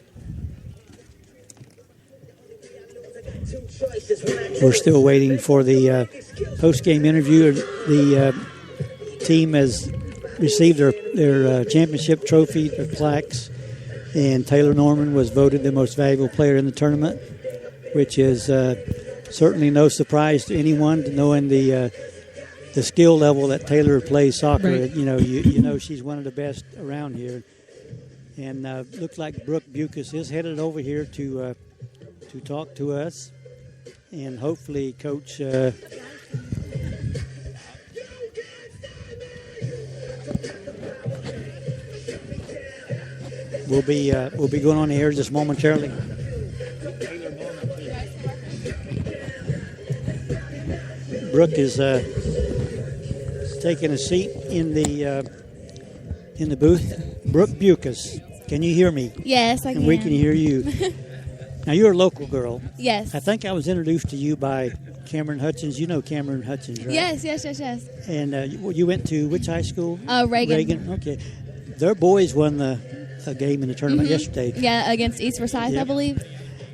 A: We're still waiting for the post-game interview. The team has received their championship trophy, their plaques, and Taylor Norman was voted the most valuable player in the tournament, which is certainly no surprise to anyone, knowing the skill level that Taylor plays soccer. Right. You know she's one of the best around here, and looks like Brooke Bucas is headed over here to talk to us, and hopefully Coach We'll be going on the air just momentarily. Brooke is taking a seat in the booth. Brooke Bucas, can you hear me?
K: Yes, I can.
A: And we can hear you. Now, you're a local girl.
K: Yes.
A: I think I was introduced to you by Cameron Hutchins. You know Cameron Hutchins, right?
K: Yes.
A: And you went to which high school?
K: Reagan.
A: Okay. Their boys won a game in the tournament yesterday.
K: Yeah, against East Forsyth, I believe.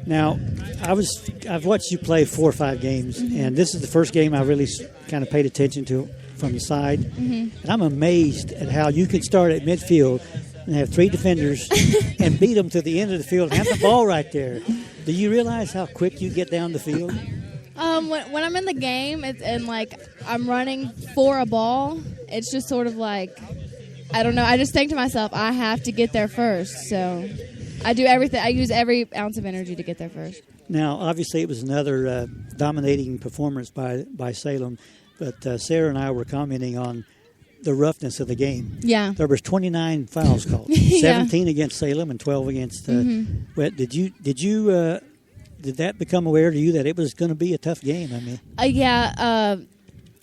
A: Now, I've watched you play 4 or 5 games, and this is the first game I really kind of paid attention to from the side. And I'm amazed at how you can start at midfield and have 3 defenders and beat them to the end of the field and have the ball right there. Do you realize how quick you get down the field?
K: When I'm in the game and like I'm running for a ball, it's just sort of like, I don't know. I just think to myself, I have to get there first. So I do everything. I use every ounce of energy to get there first.
A: Now, obviously, it was another dominating performance by Salem, but Sarah and I were commenting on the roughness of the game.
K: Yeah.
A: There was 29 fouls called, 17 against Salem and 12 against. Did that become aware to you that it was going to be a tough game? I mean.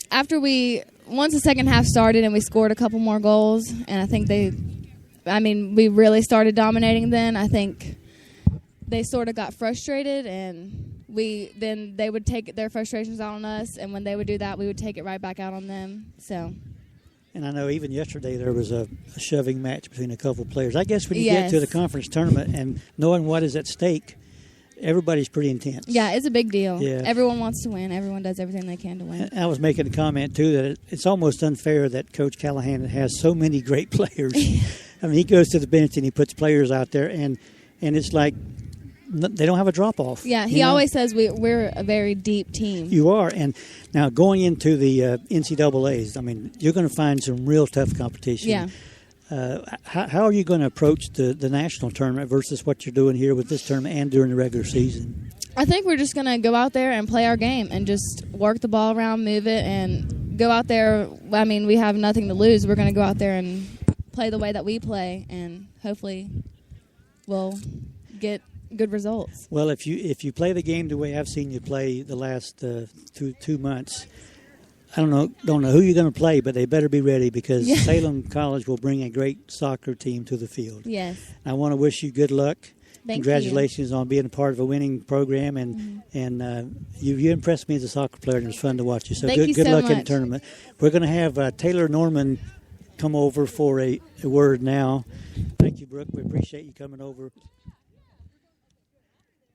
K: After once the second half started and we scored a couple more goals, and I think we really started dominating then. I think they sort of got frustrated, and they would take their frustrations out on us, and when they would do that, we would take it right back out on them. So.
A: And I know even yesterday there was a shoving match between a couple of players. I guess when you get to the conference tournament and knowing what is at stake, everybody's pretty intense.
K: Yeah, it's a big deal.
A: Yeah.
K: Everyone wants to win. Everyone does everything they can to win.
A: I was making a comment, too, that it's almost unfair that Coach Callahan has so many great players. I mean, he goes to the bench and he puts players out there, and it's like they don't have a drop-off.
K: Yeah, he always says we're a very deep team.
A: You are. And now going into the NCAAs, I mean, you're going to find some real tough competition.
K: Yeah.
A: How are you going to approach the national tournament versus what you're doing here with this tournament and during the regular season?
K: I think we're just going to go out there and play our game and just work the ball around, move it, and go out there. I mean, we have nothing to lose. We're going to go out there and play the way that we play, and hopefully we'll get good results.
A: Well, if you play the game the way I've seen you play the last two months, I don't know who you're going to play, but they better be ready because Salem College will bring a great soccer team to the field.
K: Yes.
A: I want to wish you good luck.
K: Thank
A: Congratulations on being a part of a winning program, and you impressed me as a soccer player, and it was fun to watch you. So good luck in the tournament. We're going to have Taylor Norman come over for a word now. Thank you, Brooke. We appreciate you coming over.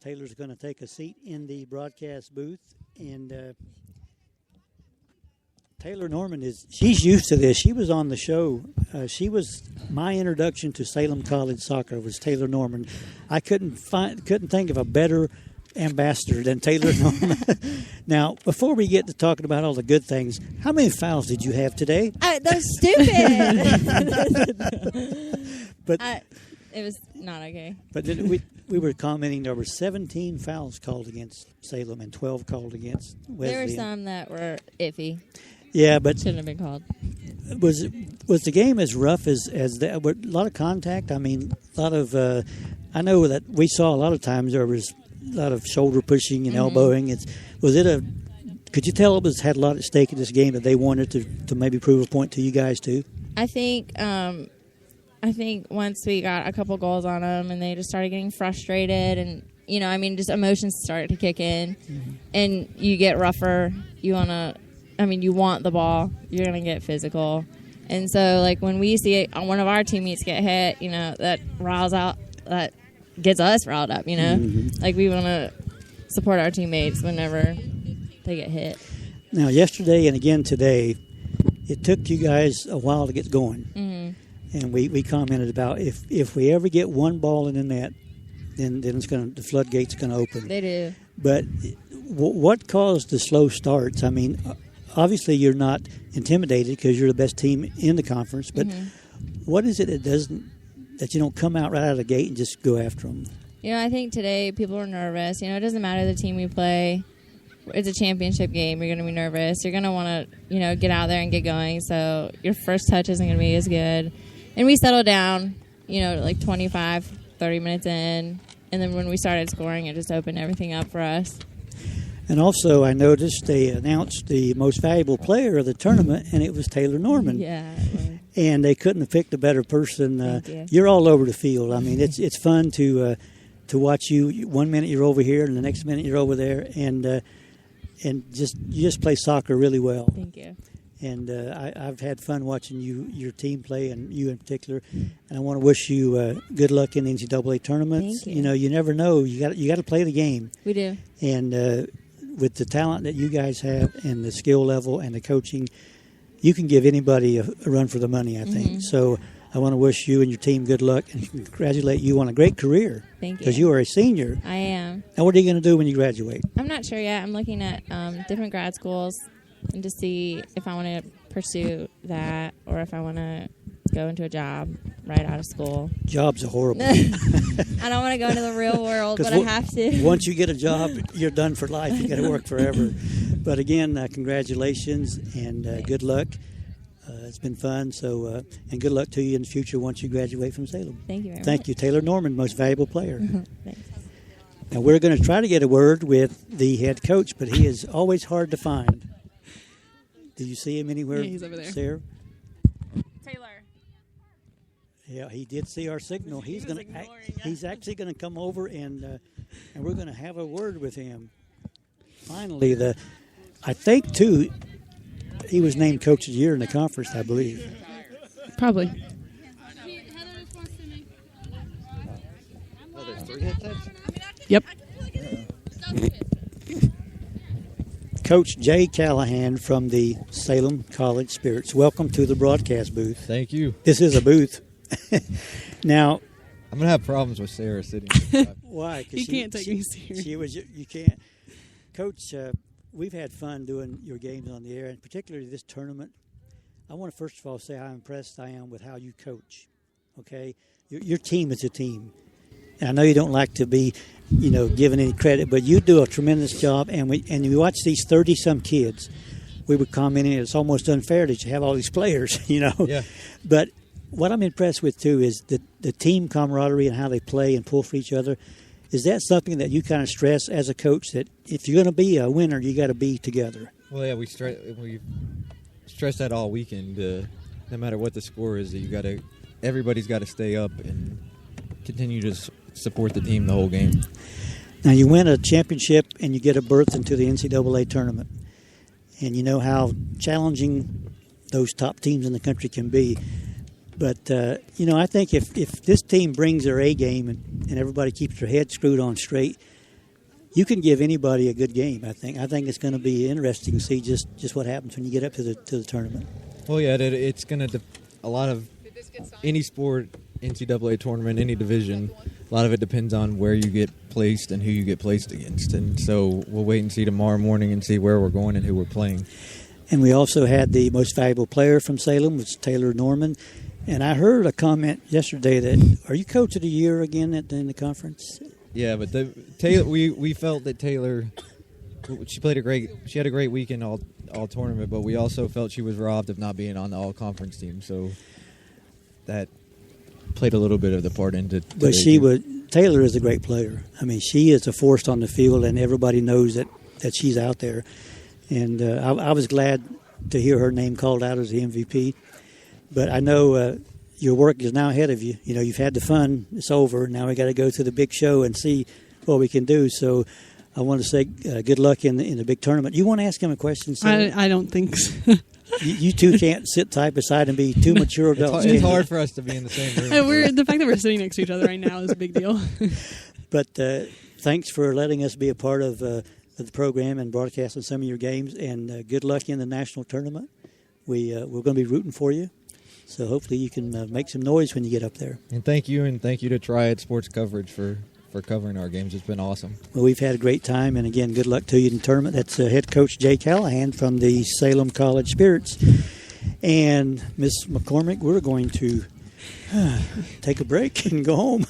A: Taylor's going to take a seat in the broadcast booth, and Taylor Norman she's used to this. She was on the show. She was my introduction to Salem College soccer was Taylor Norman. I couldn't think of a better ambassador than Taylor Norman. Now, before we get to talking about all the good things, how many fouls did you have today?
L: That's stupid.
A: But
L: it was not okay.
A: But we were commenting there were 17 fouls called against Salem and 12 called against Wesleyan.
L: There were some that were iffy.
A: Yeah, but
L: shouldn't have been called.
A: Was the game as rough as that? A lot of contact. I mean, a lot of. I know that we saw a lot of times there was a lot of shoulder pushing and elbowing. Could you tell it had a lot at stake in this game that they wanted to maybe prove a point to you guys too?
L: I think once we got a couple goals on them and they just started getting frustrated and just emotions started to kick in, and you get rougher. You want the ball. You're going to get physical. And so, like, when we see one of our teammates get hit, that gets us riled up, Like, we want to support our teammates whenever they get hit.
A: Now, yesterday and again today, it took you guys a while to get going. And we commented about if we ever get one ball in the net, then the floodgates going to open.
L: They do.
A: But what caused the slow starts? I mean, obviously you're not intimidated because you're the best team in the conference. But what is it that you don't come out right out of the gate and just go after them?
L: I think today people are nervous. It doesn't matter the team we play. It's a championship game. You're going to be nervous. You're going to want to, get out there and get going. So your first touch isn't going to be as good. And we settled down. like 25, 30 minutes in. And then when we started scoring, it just opened everything up for us.
A: And also, I noticed they announced the most valuable player of the tournament, and it was Taylor Norman.
L: Yeah.
A: And they couldn't have picked a better person.
L: Thank you.
A: You're all over the field. I mean, it's fun to watch you. 1 minute you're over here, and the next minute you're over there, and you just play soccer really well.
L: Thank you.
A: And I've had fun watching your team play, and you in particular. And I want to wish you good luck in the NCAA tournaments.
L: Thank you.
A: You never know. You got to play the game.
L: We do.
A: And with the talent that you guys have, and the skill level, and the coaching, you can give anybody a run for the money, I think.
L: Mm-hmm.
A: So I want to wish you and your team good luck and congratulate you on a great career.
L: Thank you.
A: Because you are a senior.
L: I am.
A: Now, what are you going to do when you graduate?
L: I'm not sure yet. I'm looking at different grad schools and to see if I want to pursue that or if I want to go into a job right out of school.
A: Jobs are horrible.
L: I don't want to go into the real world, but I have to.
A: Once you get a job, you're done for life. You got to work forever. But again, congratulations and good luck. It's been fun. So, and good luck to you in the future once you graduate from Salem.
L: Thank you very much.
A: Thank you, Taylor Norman, most valuable player.
L: Thanks.
A: Now we're going to try to get a word with the head coach, but he is always hard to find. Do you see him anywhere?
B: Yeah, he's over there.
A: Sarah?
L: Taylor.
A: Yeah, he did see our signal. He's actually going to come over and we're going to have a word with him. Finally, I think too, he was named Coach of the Year in the conference, I believe.
B: Probably.
D: Oh, there's 3 headsets?
B: Yep.
A: Coach Jay Callahan from the Salem College Spirits. Welcome to the broadcast booth.
M: Thank you.
A: This is a booth. Now,
M: I'm gonna have problems with Sarah sitting.
A: Why?
B: You can't take me serious.
A: You can't. Coach, we've had fun doing your games on the air, and particularly this tournament. I want to first of all say how impressed I am with how you coach. Okay, your team is a team. And I know you don't like to be, given any credit, but you do a tremendous job. And we watch these 30-some kids. We were commenting it's almost unfair that you have all these players,
M: Yeah.
A: But what I'm impressed with too is the team camaraderie and how they play and pull for each other. Is that something that you kind of stress as a coach, that if you're going to be a winner, you got to be together?
M: Well, yeah, we stress that all weekend. No matter what the score is, everybody's got to stay up and continue to support the team the whole game.
A: Now, you win a championship and you get a berth into the NCAA tournament. And you know how challenging those top teams in the country can be. But, I think if this team brings their A game and everybody keeps their head screwed on straight, you can give anybody a good game, I think. I think it's going to be interesting to see just what happens when you get up to the tournament.
M: Well, yeah, it's going to a lot of any sport, NCAA tournament, any division, a lot of it depends on where you get placed and who you get placed against. And so we'll wait and see tomorrow morning and see where we're going and who we're playing.
A: And we also had the most valuable player from Salem, was Taylor Norman. And I heard a comment yesterday that, are you Coach of the Year again in the conference?
M: Yeah, but Taylor, we felt that Taylor, she had a great weekend all tournament, but we also felt she was robbed of not being on the all conference team. So that played a little bit of the part into.
A: But Taylor is a great player. I mean, she is a force on the field, and everybody knows that she's out there. And I was glad to hear her name called out as the MVP. But I know your work is now ahead of you. You've had the fun. It's over. Now we got to go to the big show and see what we can do. So I want to say good luck in the big tournament. You want to ask him a question, Sarah?
B: I don't think so.
A: You two can't sit side by side and be two mature adults.
M: It's hard for us to be in the same room.
B: The fact that we're sitting next to each other right now is a big deal.
A: But thanks for letting us be a part of the program and broadcasting some of your games. And good luck in the national tournament. We're going to be rooting for you. So hopefully you can make some noise when you get up there.
M: And thank you to Triad Sports Coverage for covering our games. It's been awesome.
A: Well, we've had a great time, and again, good luck to you in the tournament. That's head coach Jay Callahan from the Salem College Spirits. And Miss McCormick, we're going to take a break and go home.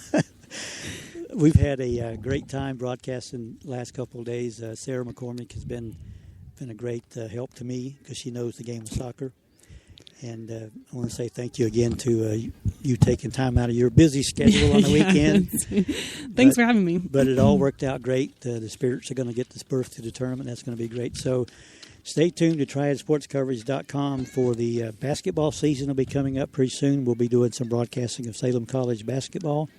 A: We've had a great time broadcasting the last couple of days. Sarah McCormick has been a great help to me because she knows the game of soccer. And I want to say thank you again to you taking time out of your busy schedule on the weekend.
B: Thanks for having me.
A: But it all worked out great. The Spirits are going to get this berth to the tournament. That's going to be great. So stay tuned to TriadSportsCoverage.com for the basketball season. Will be coming up pretty soon. We'll be doing some broadcasting of Salem College basketball.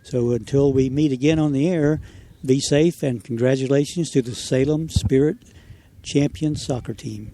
A: So until we meet again on the air, be safe and congratulations to the Salem Spirit Champions soccer team.